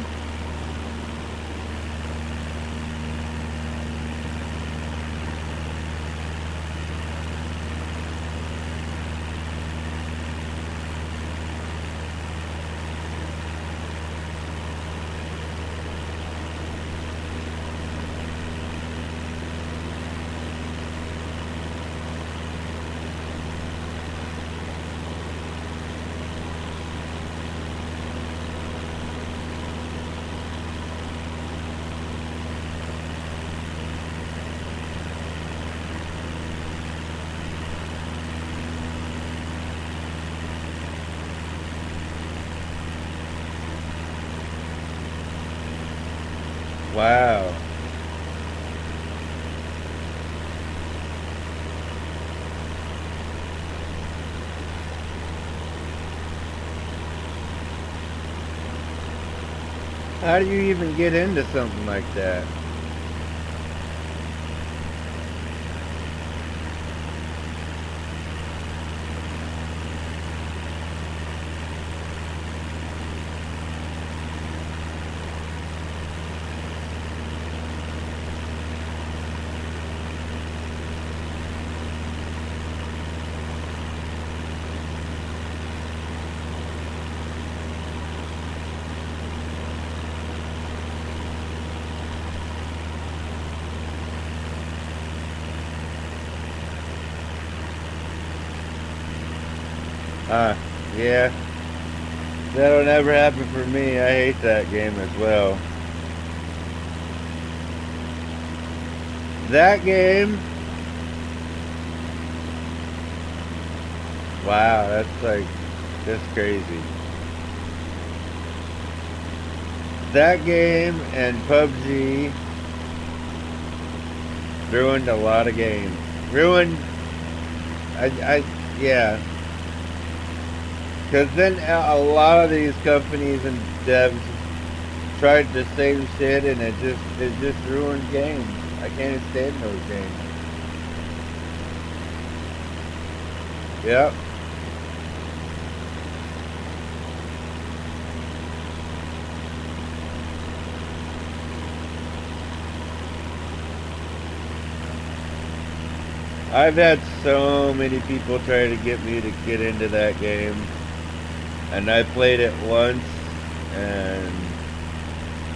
Wow. How do you even get into something like that? Yeah. That'll never happen for me. I hate that game as well. That game. Wow, that's crazy. That game and PUBG ruined a lot of games. Ruined, yeah. Because then a lot of these companies and devs tried the same shit, and it just ruined games. I can't stand those games. Yep. I've had so many people try to get me to get into that game, and I played it once, and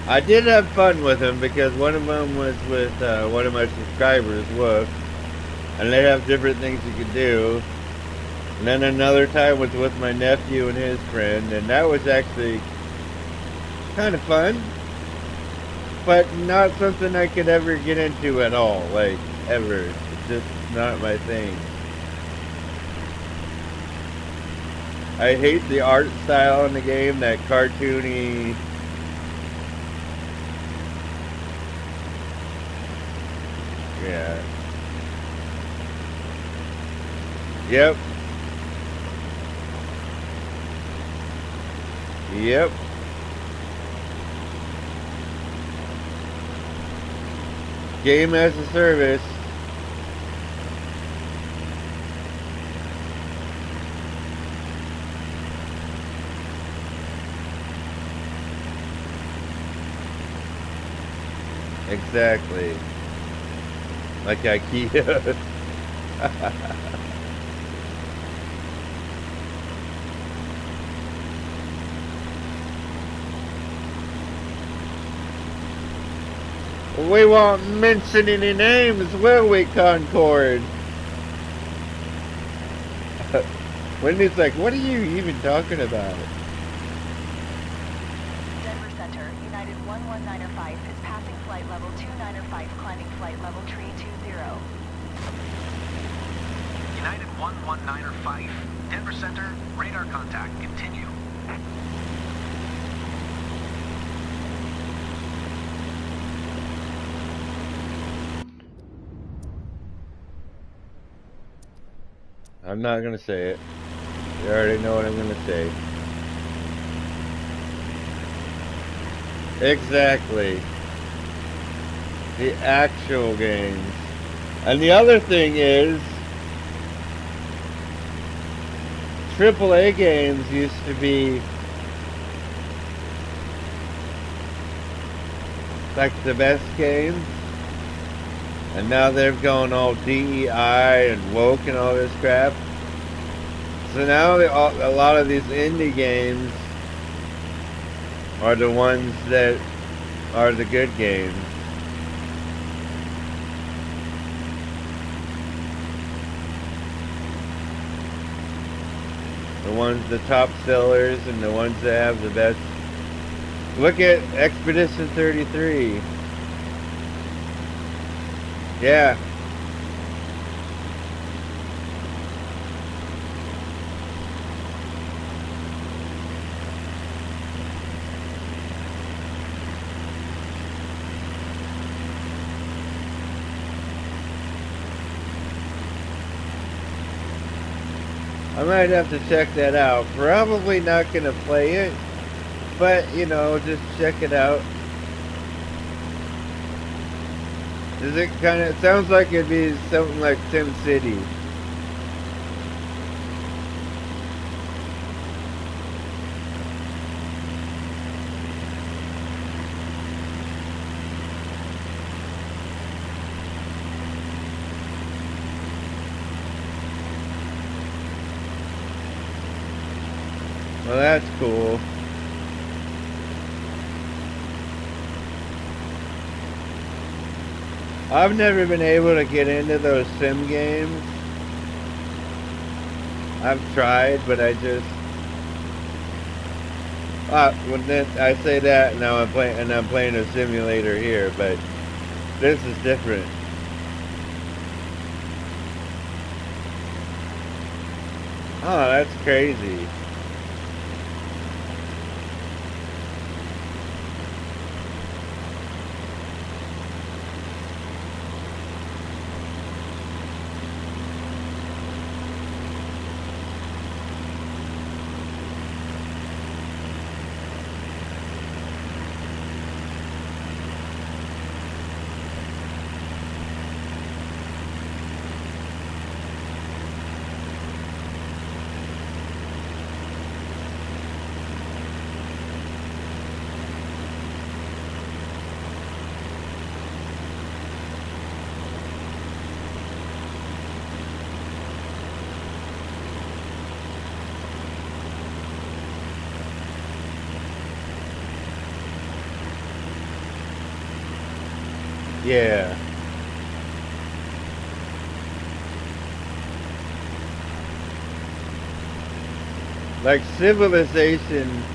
I did have fun with them because one of them was with one of my subscribers, Wolf, and they have different things you can do. And then another time was with my nephew and his friend, and that was actually kind of fun, but not something I could ever get into at all, like, ever. It's just not my thing. I hate the art style in the game, that cartoony. Yeah. Yep. Yep. Game as a service. Exactly. Like IKEA. We won't mention any names, will we, Concord? Wendy's like, what are you even talking about? Denver Center, United 11905 is passing flight level 295, climbing flight level tree 20. United 11905, Denver Center, radar contact, continue. I'm not gonna say it. You already know what I'm gonna say. Exactly. The actual games. And the other thing is, AAA games used to be like the best games, and now they've gone all DEI and woke and all this crap. So now a lot of these indie games are the ones that are the good games. The ones, the top sellers, and the ones that have the best. Look at Expedition 33. Yeah. I might have to check that out. Probably not going to play it, but, you know, just check it out. Is it kind of, it sounds like it'd be something like Sim City. Well, that's cool. I've never been able to get into those sim games. I've tried, but I just when I say that now I'm playing a simulator here, but this is different. Oh, that's crazy. Yeah. Like Civilization,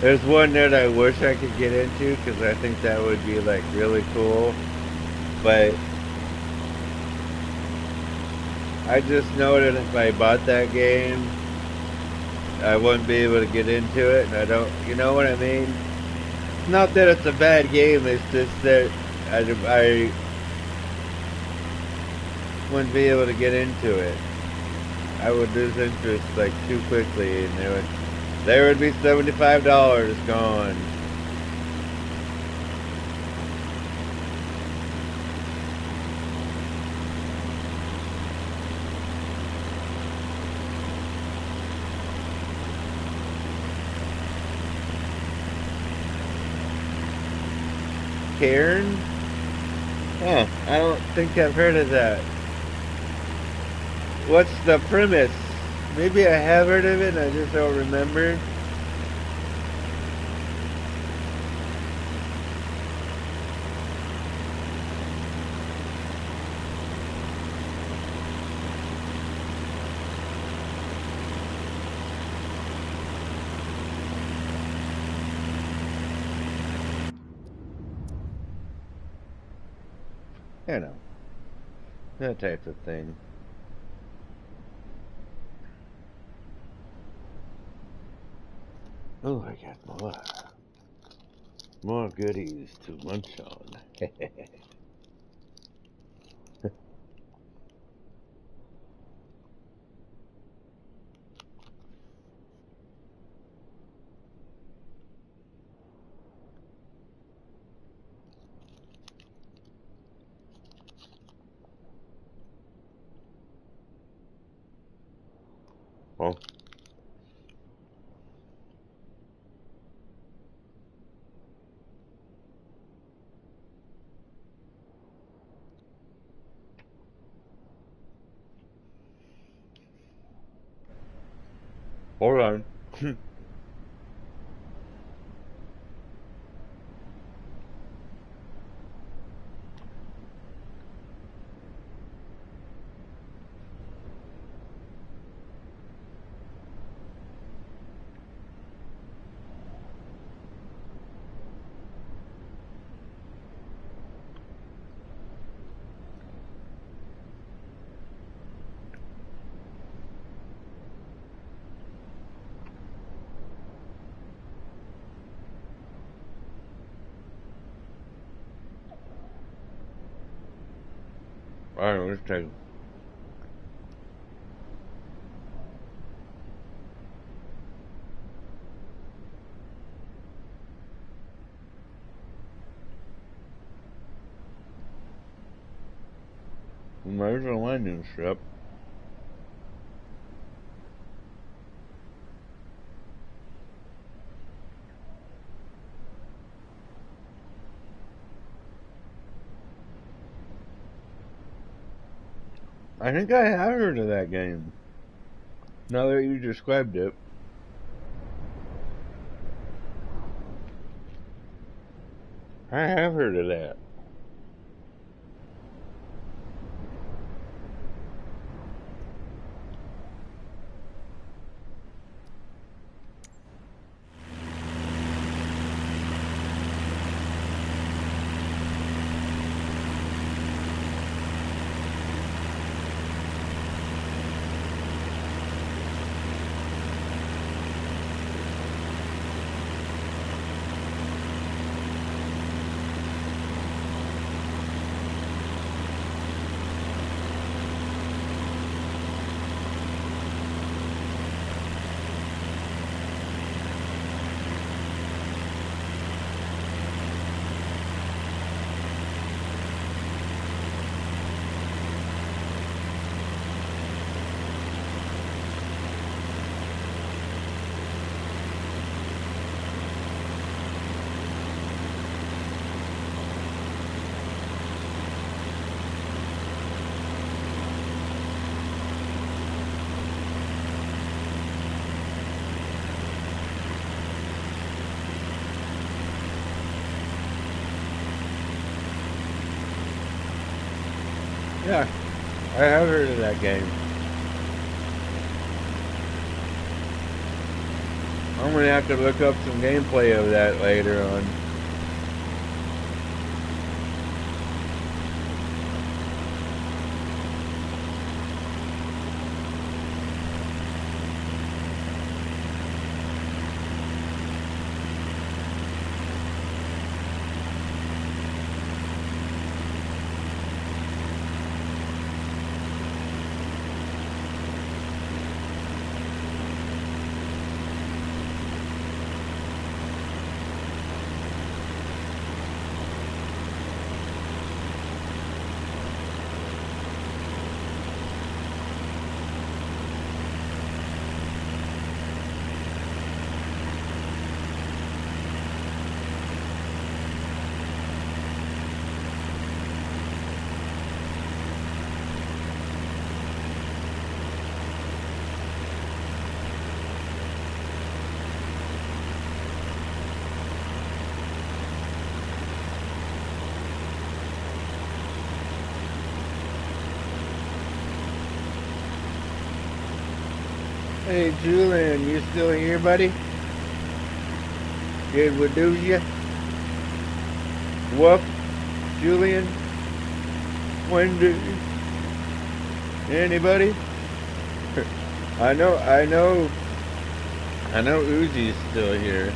there's one that I wish I could get into because I think that would be like really cool. But I just know that if I bought that game, I wouldn't be able to get into it, and I don't, you know what I mean? It's not that it's a bad game, it's just that I wouldn't be able to get into it. I would lose interest like too quickly, and there would be $75 gone. Cairn? Huh, I don't think I've heard of that. What's the premise? Maybe I have heard of it, I just don't remember. You know, that type of thing. Oh, I got more goodies to munch on. Well, hold on. Alright, let's take. There's a landing strip. I think I have heard of that game. Now that you described it. I have heard of that. Yeah, I have heard of that game. I'm gonna have to look up some gameplay of that later on. Hey Julian, you still here, buddy? Did we do you? Whoop, Julian? Wendy? Anybody? I know Uzi's still here.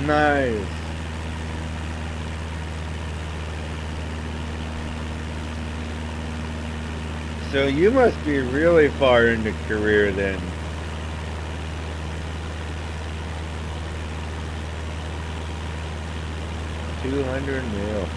Nice. So you must be really far into career then. $200 million.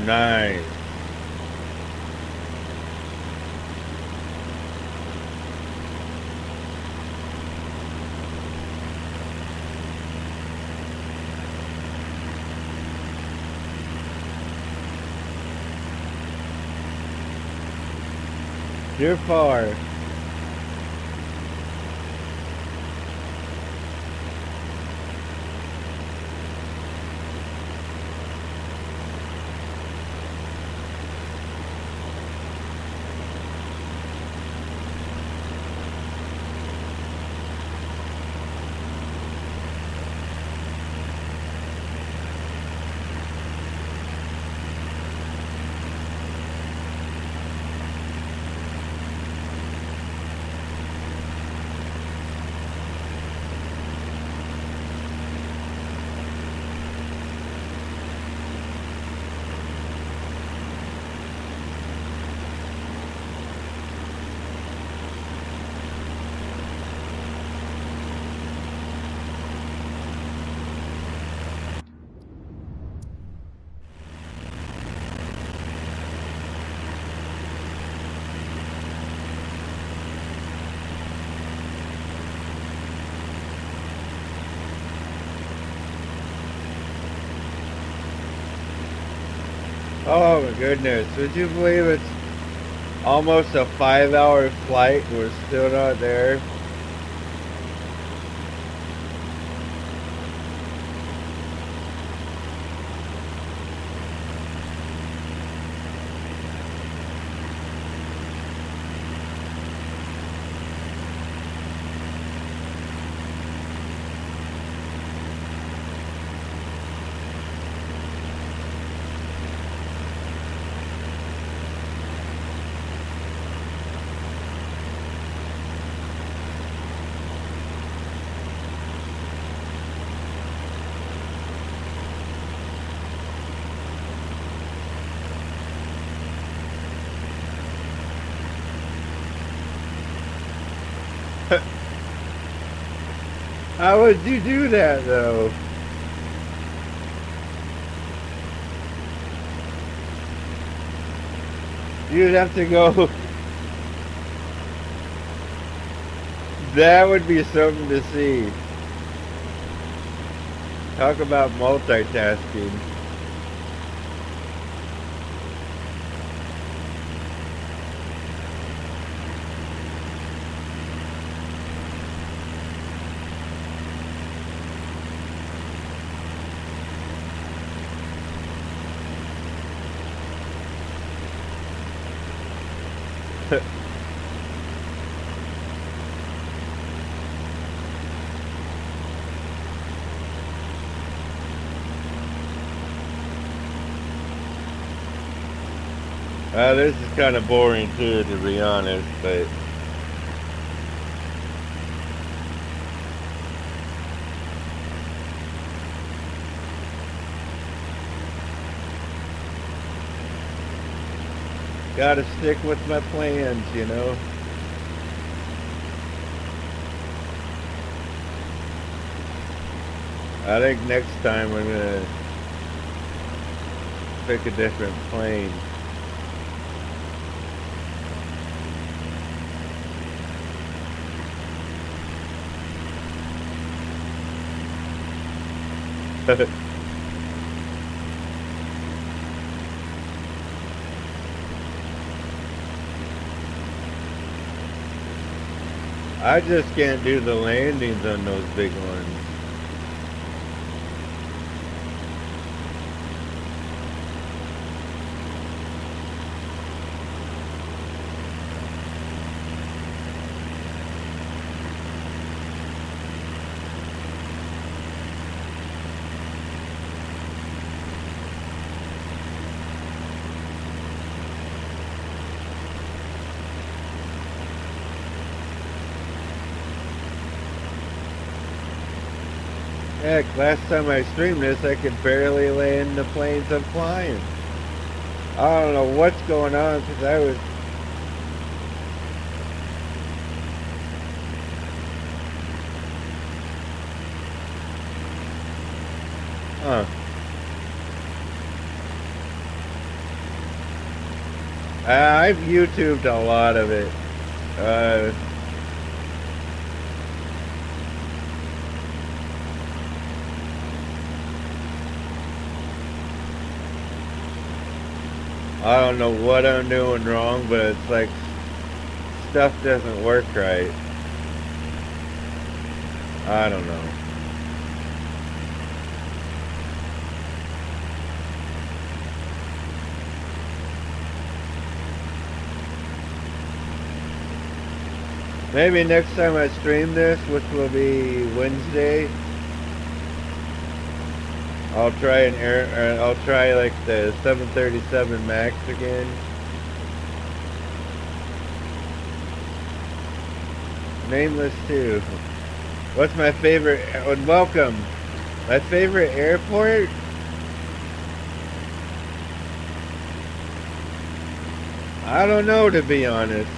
Nice. You're far. Oh my goodness. Would you believe it's almost a 5-hour flight and we're still not there? How would you do that though? You'd have to go. That would be something to see. Talk about multitasking. This is kind of boring too, to be honest, but gotta stick with my plans, you know. I think next time I'm gonna pick a different plane. I just can't do the landings on those big ones. Heck, last time I streamed this, I could barely land the planes I'm flying. I don't know what's going on because I was. Huh. I've YouTubed a lot of it. I don't know what I'm doing wrong, but it's like stuff doesn't work right. I don't know. Maybe next time I stream this, which will be Wednesday, I'll try I'll try like the 737 Max again. Nameless too. What's my favorite? And welcome. My favorite airport? I don't know, to be honest.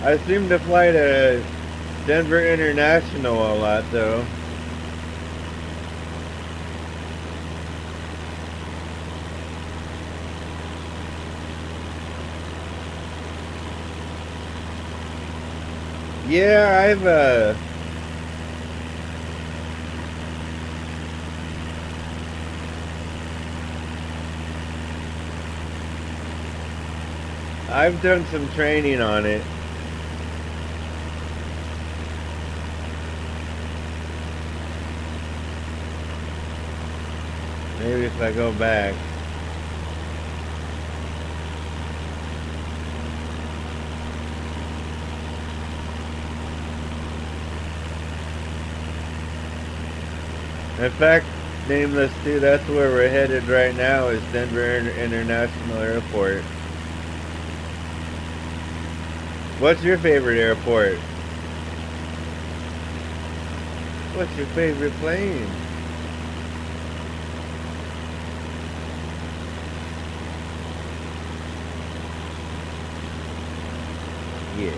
I seem to fly to Denver International a lot though. Yeah, I've done some training on it. Maybe if I go back. In fact, Nameless too, that's where we're headed right now, is Denver International Airport. What's your favorite airport? What's your favorite plane? Yeah.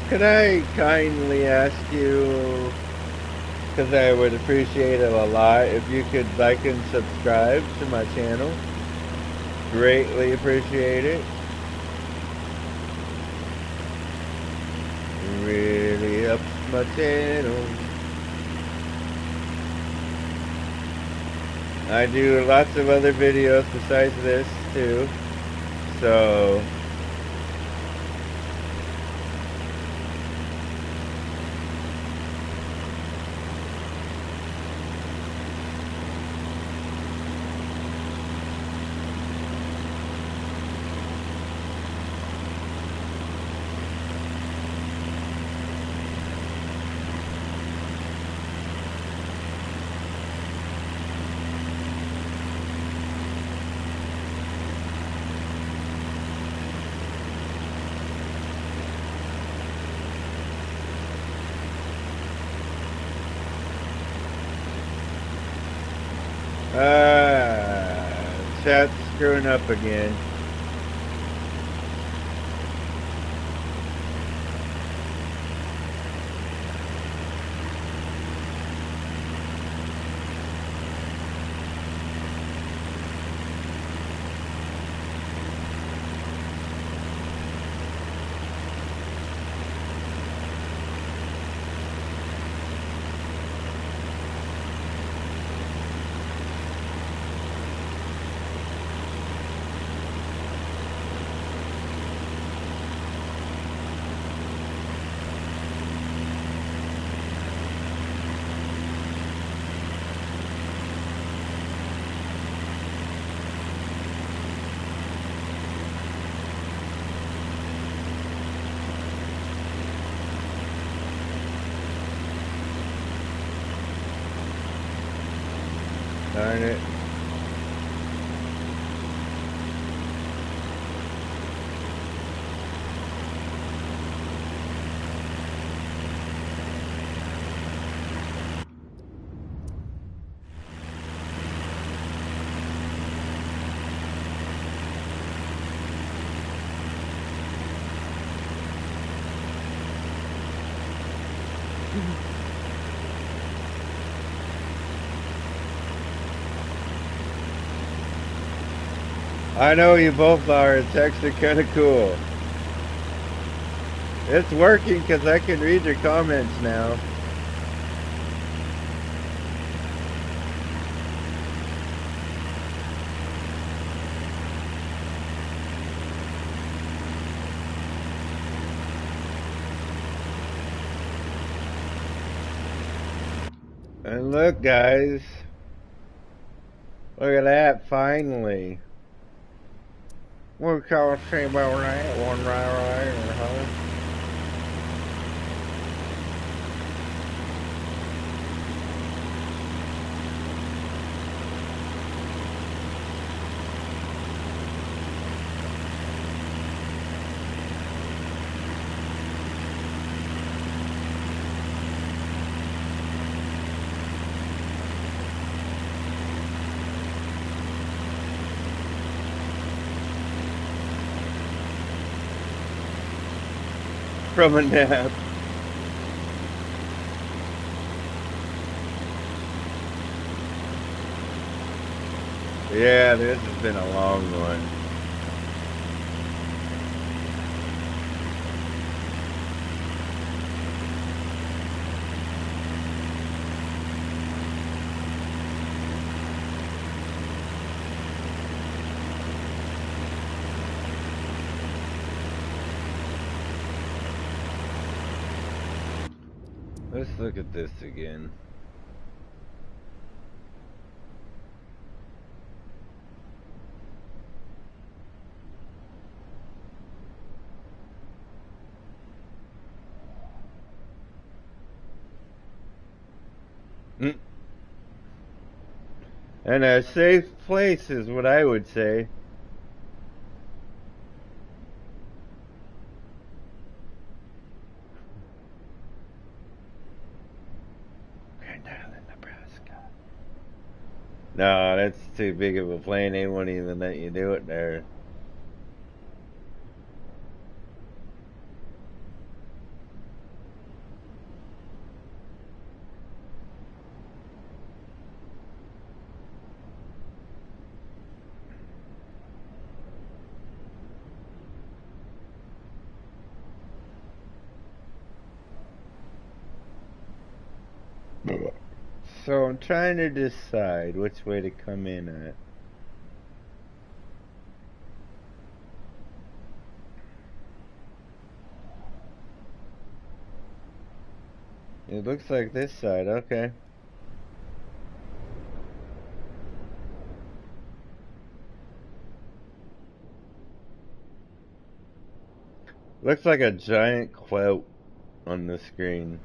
Could I kindly ask you, because I would appreciate it a lot, if you could like and subscribe to my channel? Greatly appreciate it. Really helps my channel. I do lots of other videos besides this too, so chat's screwing up again. Darn it. I know you both are. Texts are kind of cool. It's working because I can read your comments now. And look, guys. Look at that, finally. What can I say about that one right there, huh? From a nap. Yeah, this has been a long one. Let's look at this again. And a safe place is what I would say. Grand Island, Nebraska. No, that's too big of a plane. They won't even let you do it there. So I'm trying to decide which way to come in at. It looks like this side, okay. Looks like a giant quote on the screen.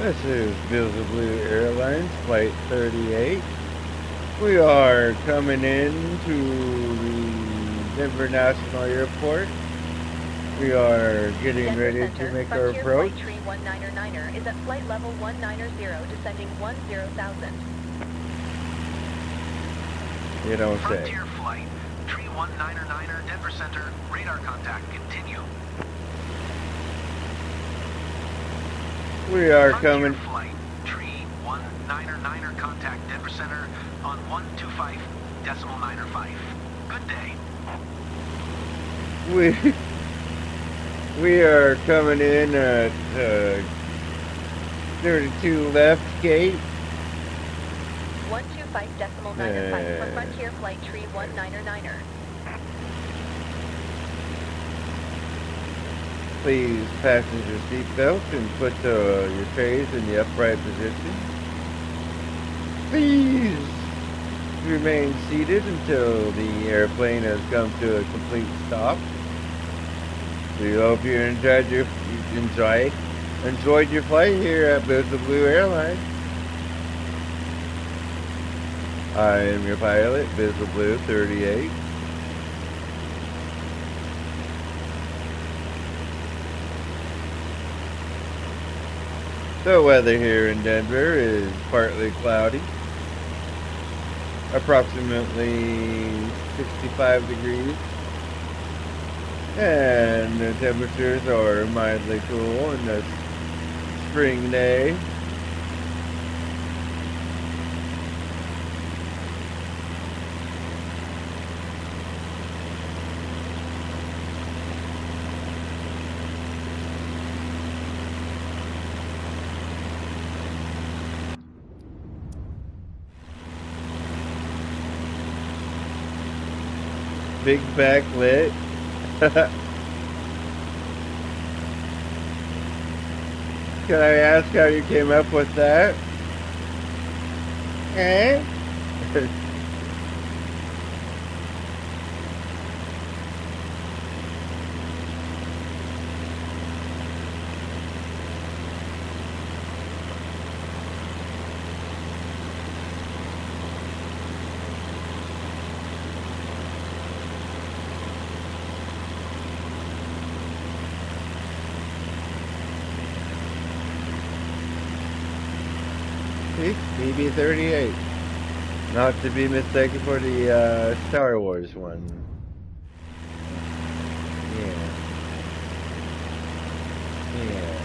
This is Bills of Blue Airlines, Flight 38. We are coming in to the Denver National Airport. We are getting Denver ready Center, to make our Frontier approach. Flight Tree 1999er is at flight level 190, descending 10,000. You don't say. Frontier Flight Tree 1999er, Denver Center, radar contact, continue. We are Frontier coming. Flight Tree 1999er, contact Denver Center on 125.95. Good day. We are coming in at 32 left gate. 125.95 for Frontier Flight Tree 1999er. Please fasten your seatbelt and put your trays in the upright position. Please remain seated until the airplane has come to a complete stop. We hope you enjoyed your flight here at Bills of Blue Airlines. I am your pilot, Bills of Blue 38. The weather here in Denver is partly cloudy, approximately 65 degrees, and the temperatures are mildly cool in this spring day. Big backlit. Can I ask how you came up with that? Eh? See? BB-38. Not to be mistaken for the Star Wars one. Yeah. Yeah.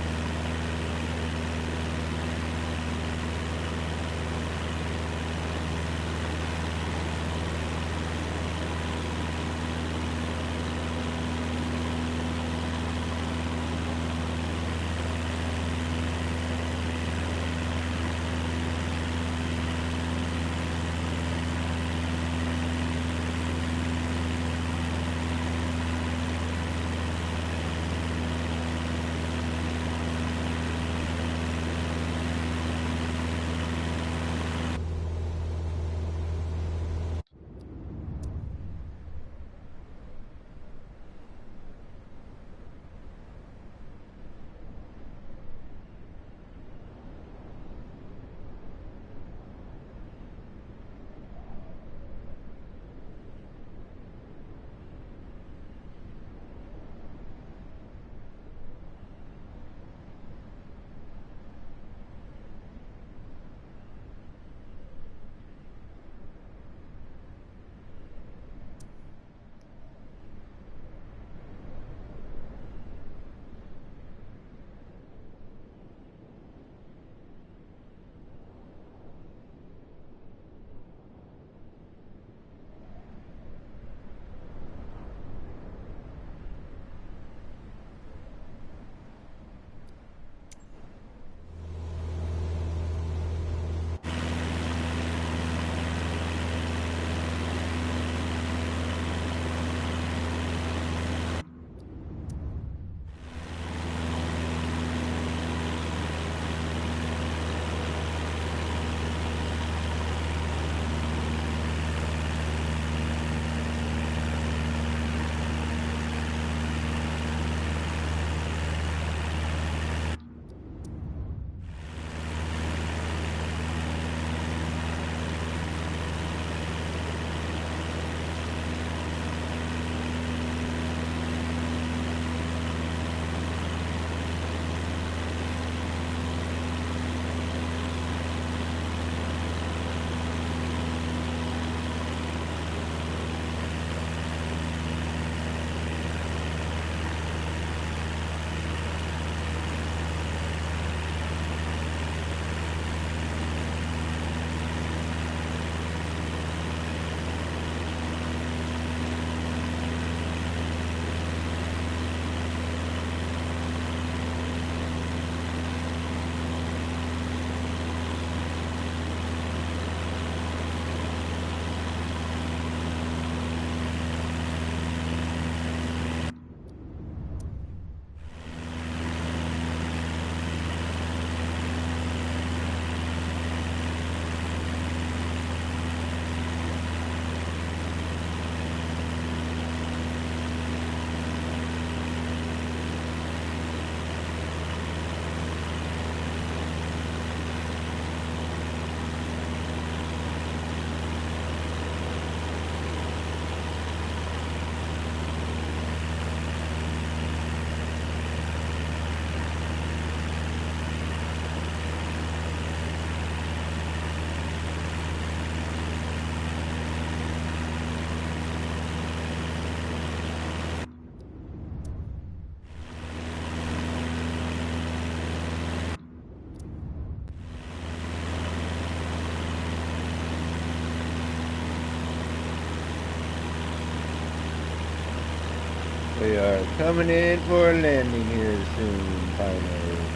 We are coming in for a landing here soon, finally.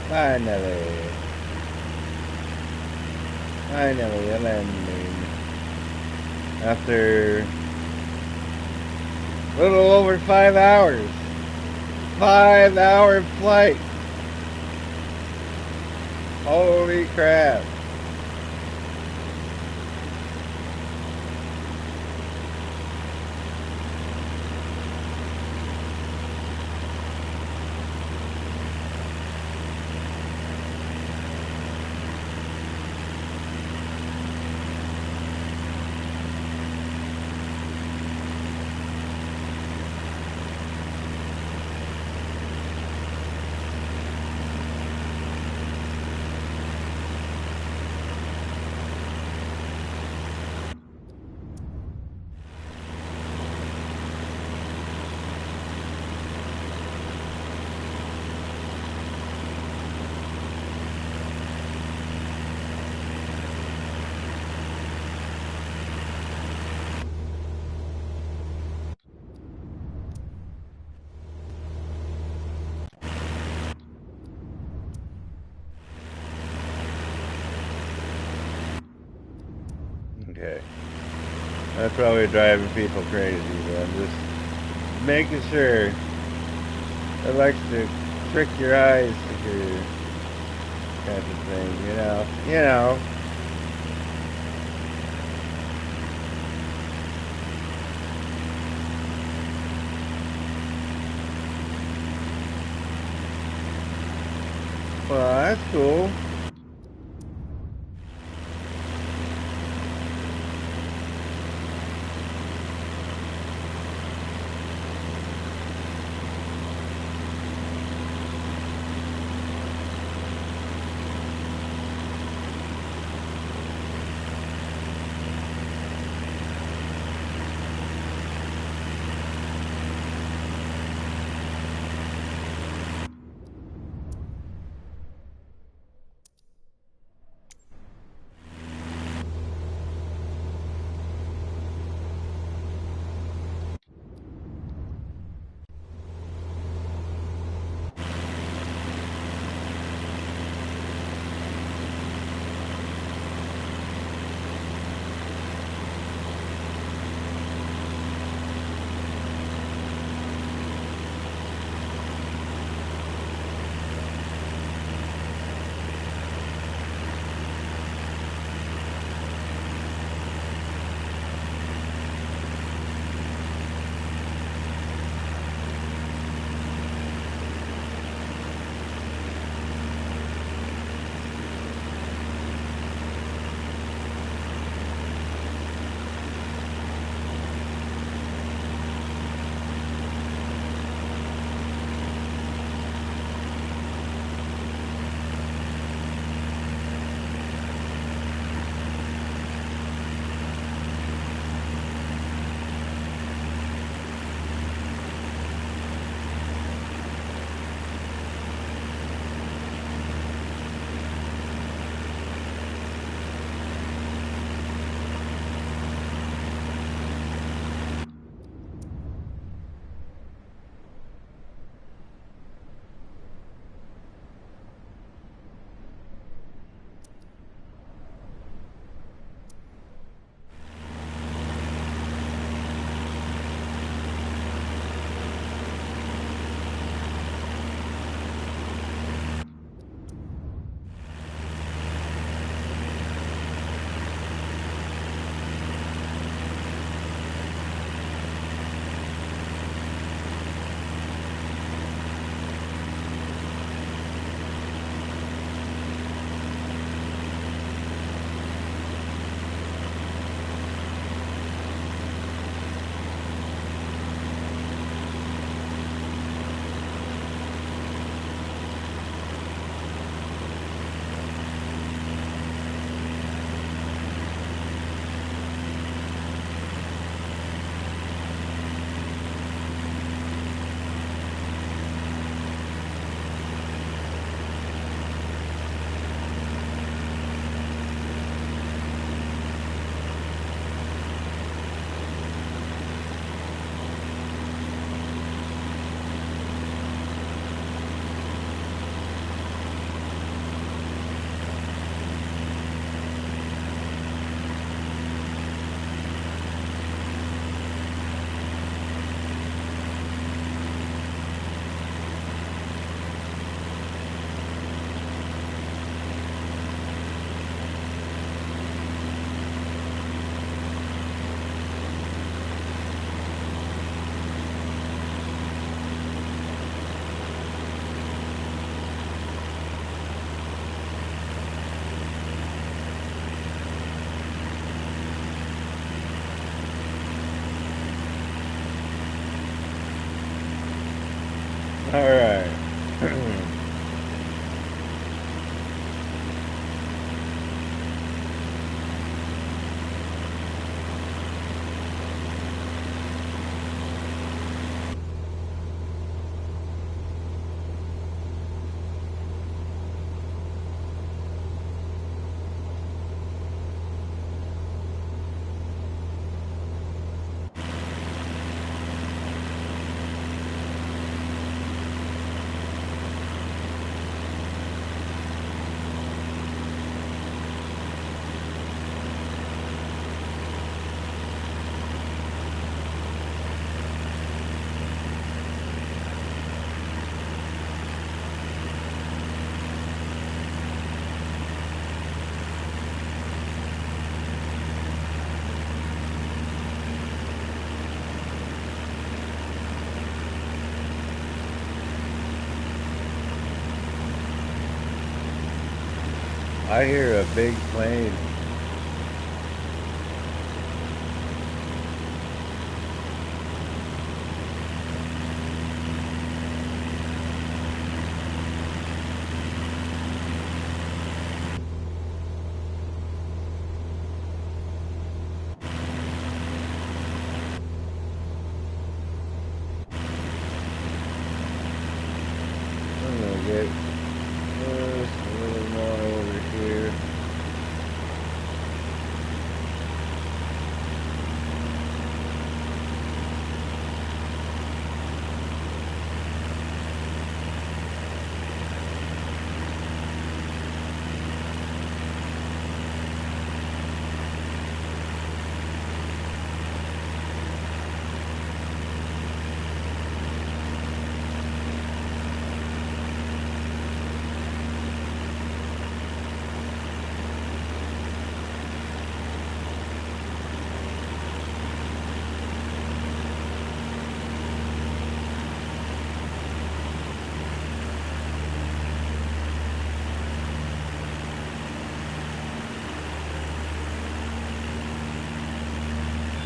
Finally. Finally, a landing. After Little over 5 hours. 5-hour flight. Holy crap. Okay. That's probably driving people crazy, but I'm just making sure. It likes to trick your eyes here, kind of thing, you know. You know. Well, that's cool. I hear a big plane. I'm gonna get just a little more over here.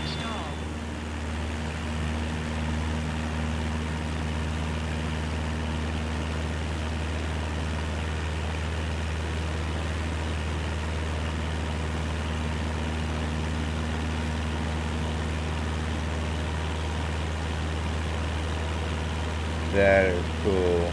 Stall. That is cool.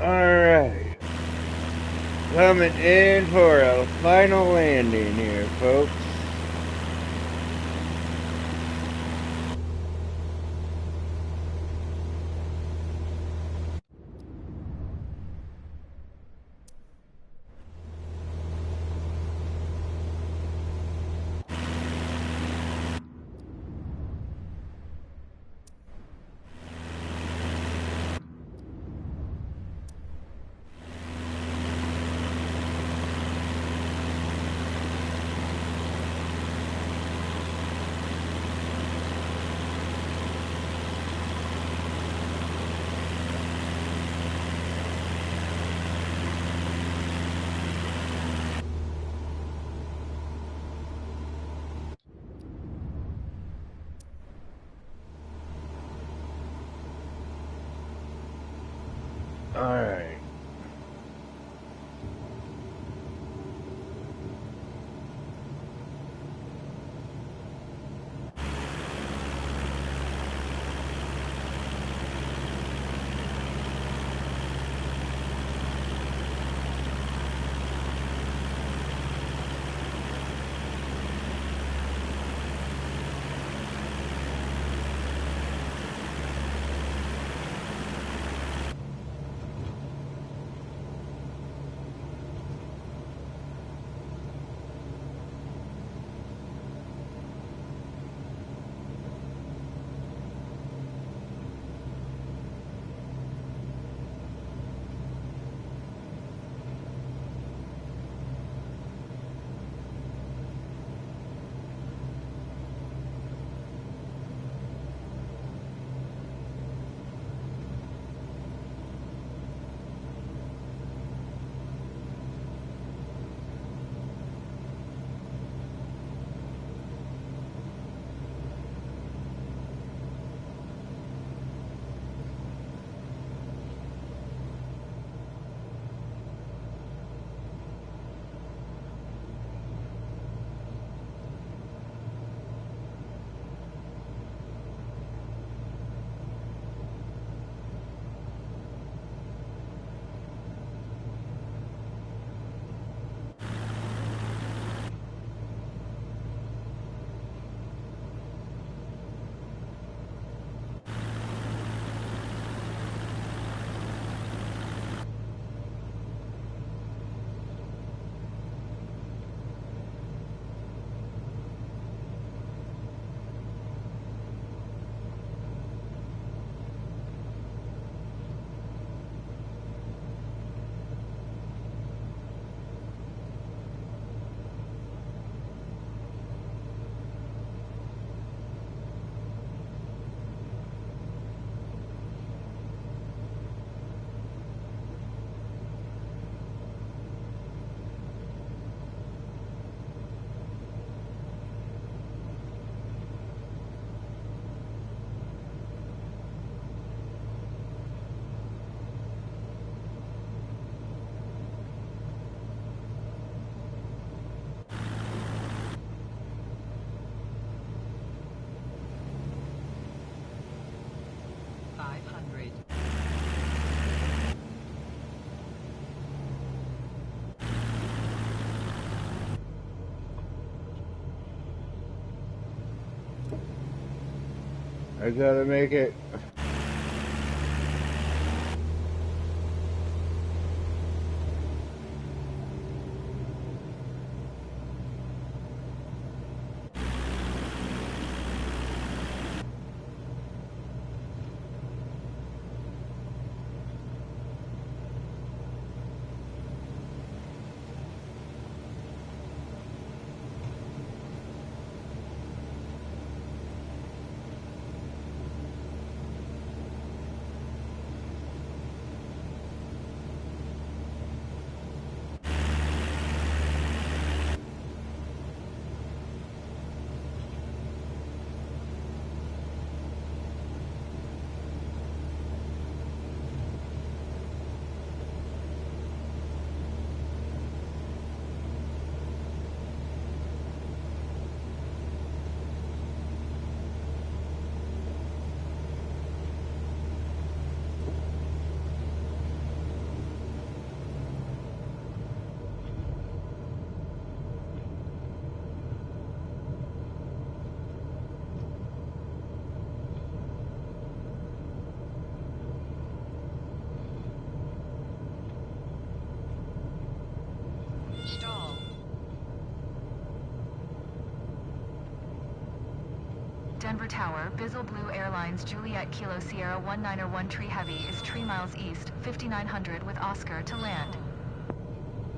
Alright. Coming in for a final landing here, folks. Alright. I gotta make it. Denver Tower, Bizzle Blue Airlines Juliet Kilo Sierra 191 Tree Heavy is 3 miles east, 5900 with Oscar to land.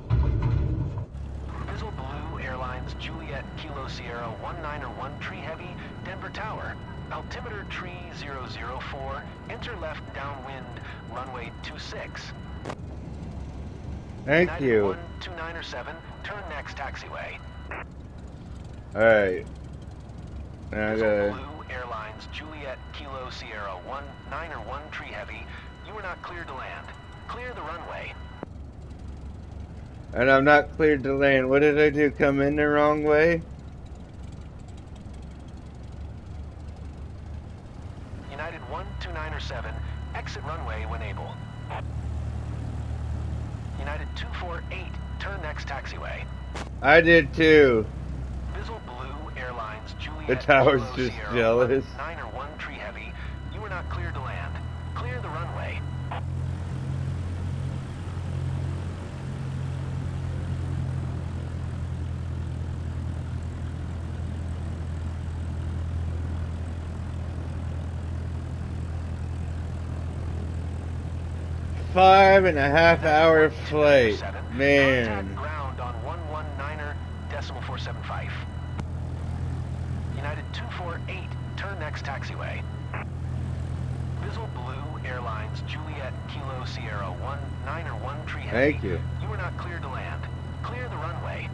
Bizzle Blue Airlines Juliet Kilo Sierra 191 Tree Heavy, Denver Tower. Altimeter tree 004, enter left downwind, runway 26. Thank United you. 1297, turn next taxiway. Alright. Now I Bizzle gotta. Blue Airlines Juliet Kilo Sierra 191 Tree Heavy, you are not cleared to land. Clear the runway. And I'm not cleared to land. What did I do? Come in the wrong way? United 1297, exit runway when able. United 248, turn next taxiway. I did too. Bizzle Blue Airlines Juliet The tower's Kilo just Sierra jealous. 191 Tree Heavy, you are not cleared to land. Clear the runway. Five and a half hour flight. 1297, Man. contact ground on 119.475. United 248, turn next taxiway. Bizzle Blue Airlines Juliet Kilo Sierra 191 Tree Heavy. Thank you. You are not cleared to land. Clear the runway.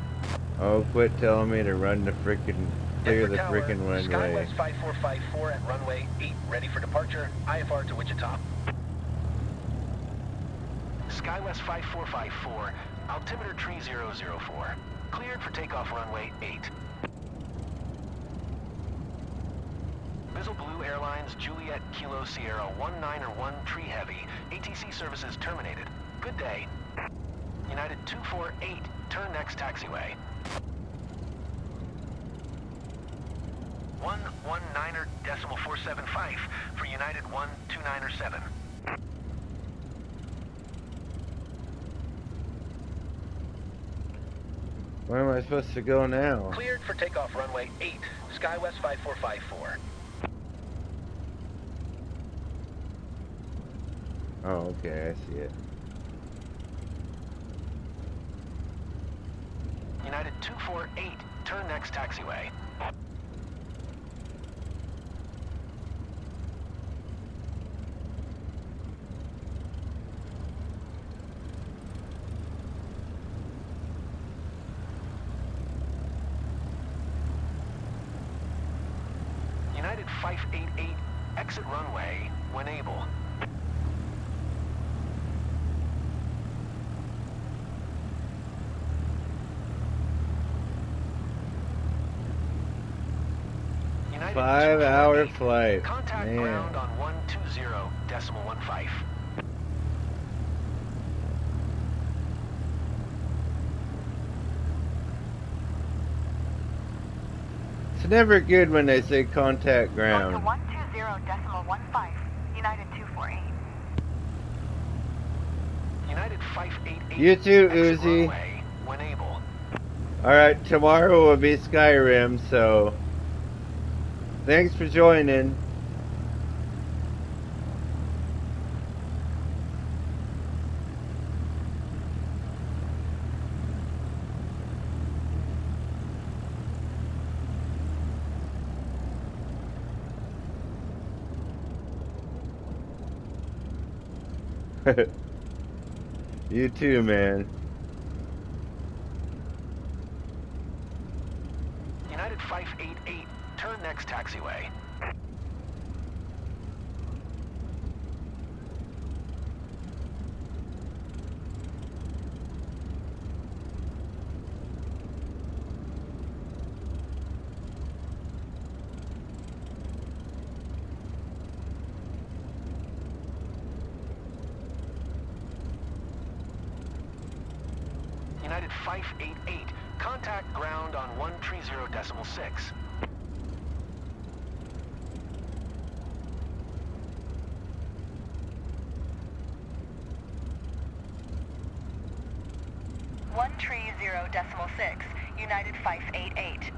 Oh, quit telling me to run the frickin' clear the Denver Tower, frickin' runway. SkyWest 5454 at runway 8, ready for departure. IFR to Wichita. SkyWest 5454, altimeter tree 004. Cleared for takeoff runway 8. Bizzle Blue Airlines Juliet Kilo Sierra 191 Tree Heavy. ATC services terminated. Good day. United 248, turn next taxiway. 119.475 for United 1297. Where am I supposed to go now? Cleared for takeoff runway 8, SkyWest 5454. Oh, okay, I see it. United 248, turn next taxiway. United 588, exit runway when able. United 5 hour 248, flight. contact Man. ground on 120.15. It's never good when they say contact ground. Delta 330.15. United 248. United 588. You too, Exit Uzi. runway when able. Alright, tomorrow will be Skyrim, so thanks for joining. You too, man. United 588. Turn next taxiway. United 588. Contact ground on 130.6. One tree 0.6. United 588.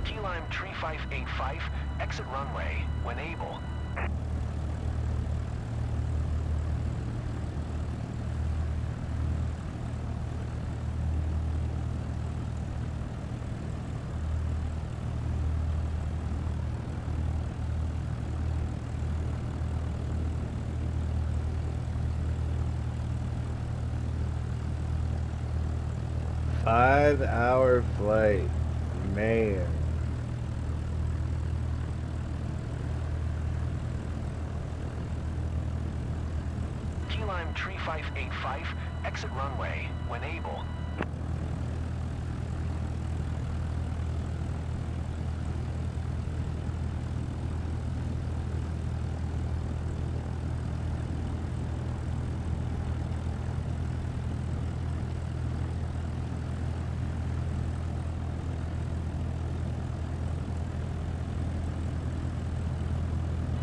Key lime tree 585. Exit runway when able. Five-hour flight. Man. Key lime tree 585. Exit runway when able.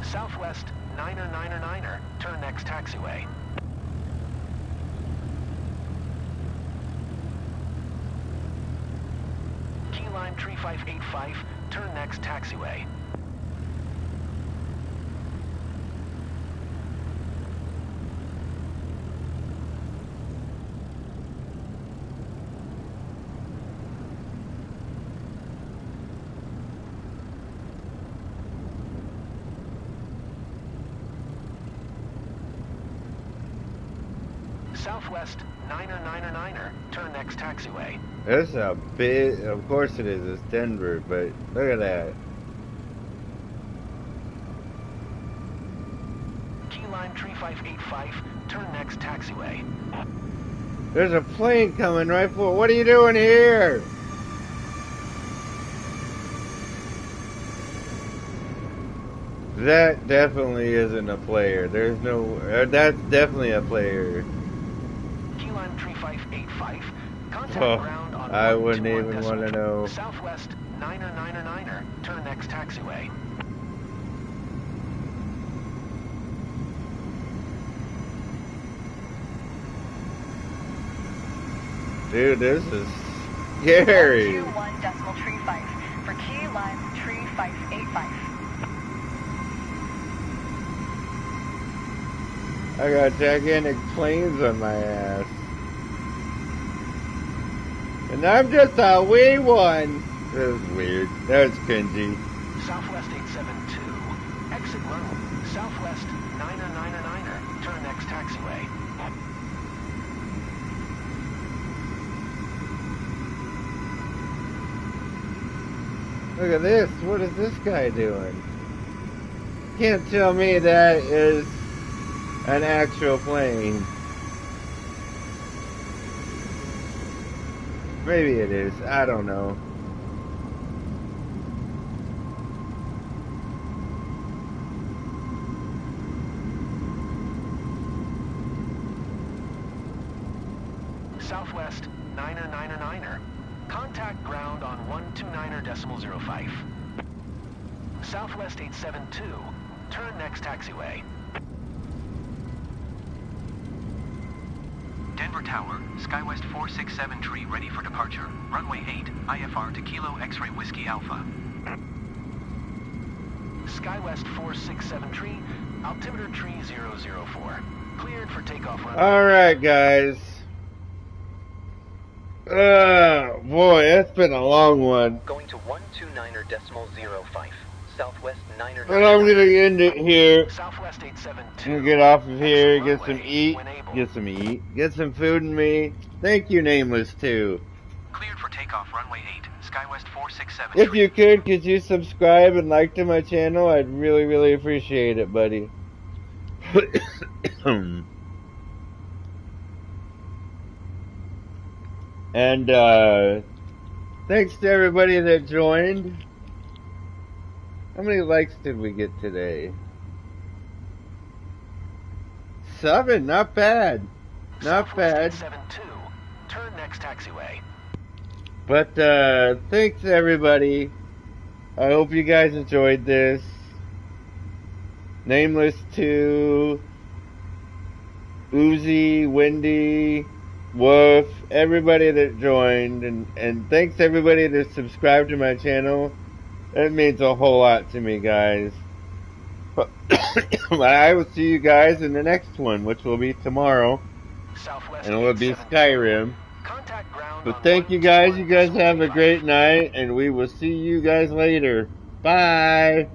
Southwest 9er. Turn next taxiway. Key lime tree 585. Turn next taxiway. Southwest 9er. Turn next taxiway. That's a bit, of course it is, it's Denver, but look at that. Key lime tree 585. Turn next taxiway. There's a plane coming right for, what are you doing here? That definitely isn't a player. There's no, that's definitely a player. Key lime tree 585. Contact Oh, ground on I wouldn't even 121.2. want to know. Southwest 9er. Turn next taxiway. Dude, this is scary. 121.35 for key lime tree 585. I got gigantic planes on my ass. And I'm just a wee one. That was weird. That was cringy. Southwest 872. Exit runway. Southwest 9er. Turn next taxiway. Look at this. What is this guy doing? Can't tell me that is an actual plane. Maybe it is. I don't know. Southwest 9er. Contact ground on 129.05. Southwest 872. Turn next taxiway. Denver Tower, Skywest 467 tree ready for departure. Runway 8, IFR to Kilo X-Ray Whiskey Alpha. Skywest 467 tree, altimeter tree 004. Cleared for takeoff runway. Alright, guys. Boy, that's been a long one. Going to 129.05. Southwest 9er. But I'm gonna end it here. Southwest 872. I'm gonna get off of here, get some Runway, get some food in me. Thank you, Nameless, too. Cleared for takeoff, runway 8, Skywest 467 If tree. you could you subscribe and like to my channel? I'd really, really appreciate it, buddy. And, thanks to everybody that joined. How many likes did we get today? 7, not bad. Not bad. 872. Turn next taxiway. But, thanks everybody. I hope you guys enjoyed this. Nameless to Uzi, Wendy, Wolf, everybody that joined, and thanks everybody that subscribed to my channel. That means a whole lot to me, guys. I will see you guys in the next one, which will be tomorrow, Southwest and it will be 872. Skyrim. Contact ground But on thank you guys. You guys have a 121.05. great night, and we will see you guys later. Bye.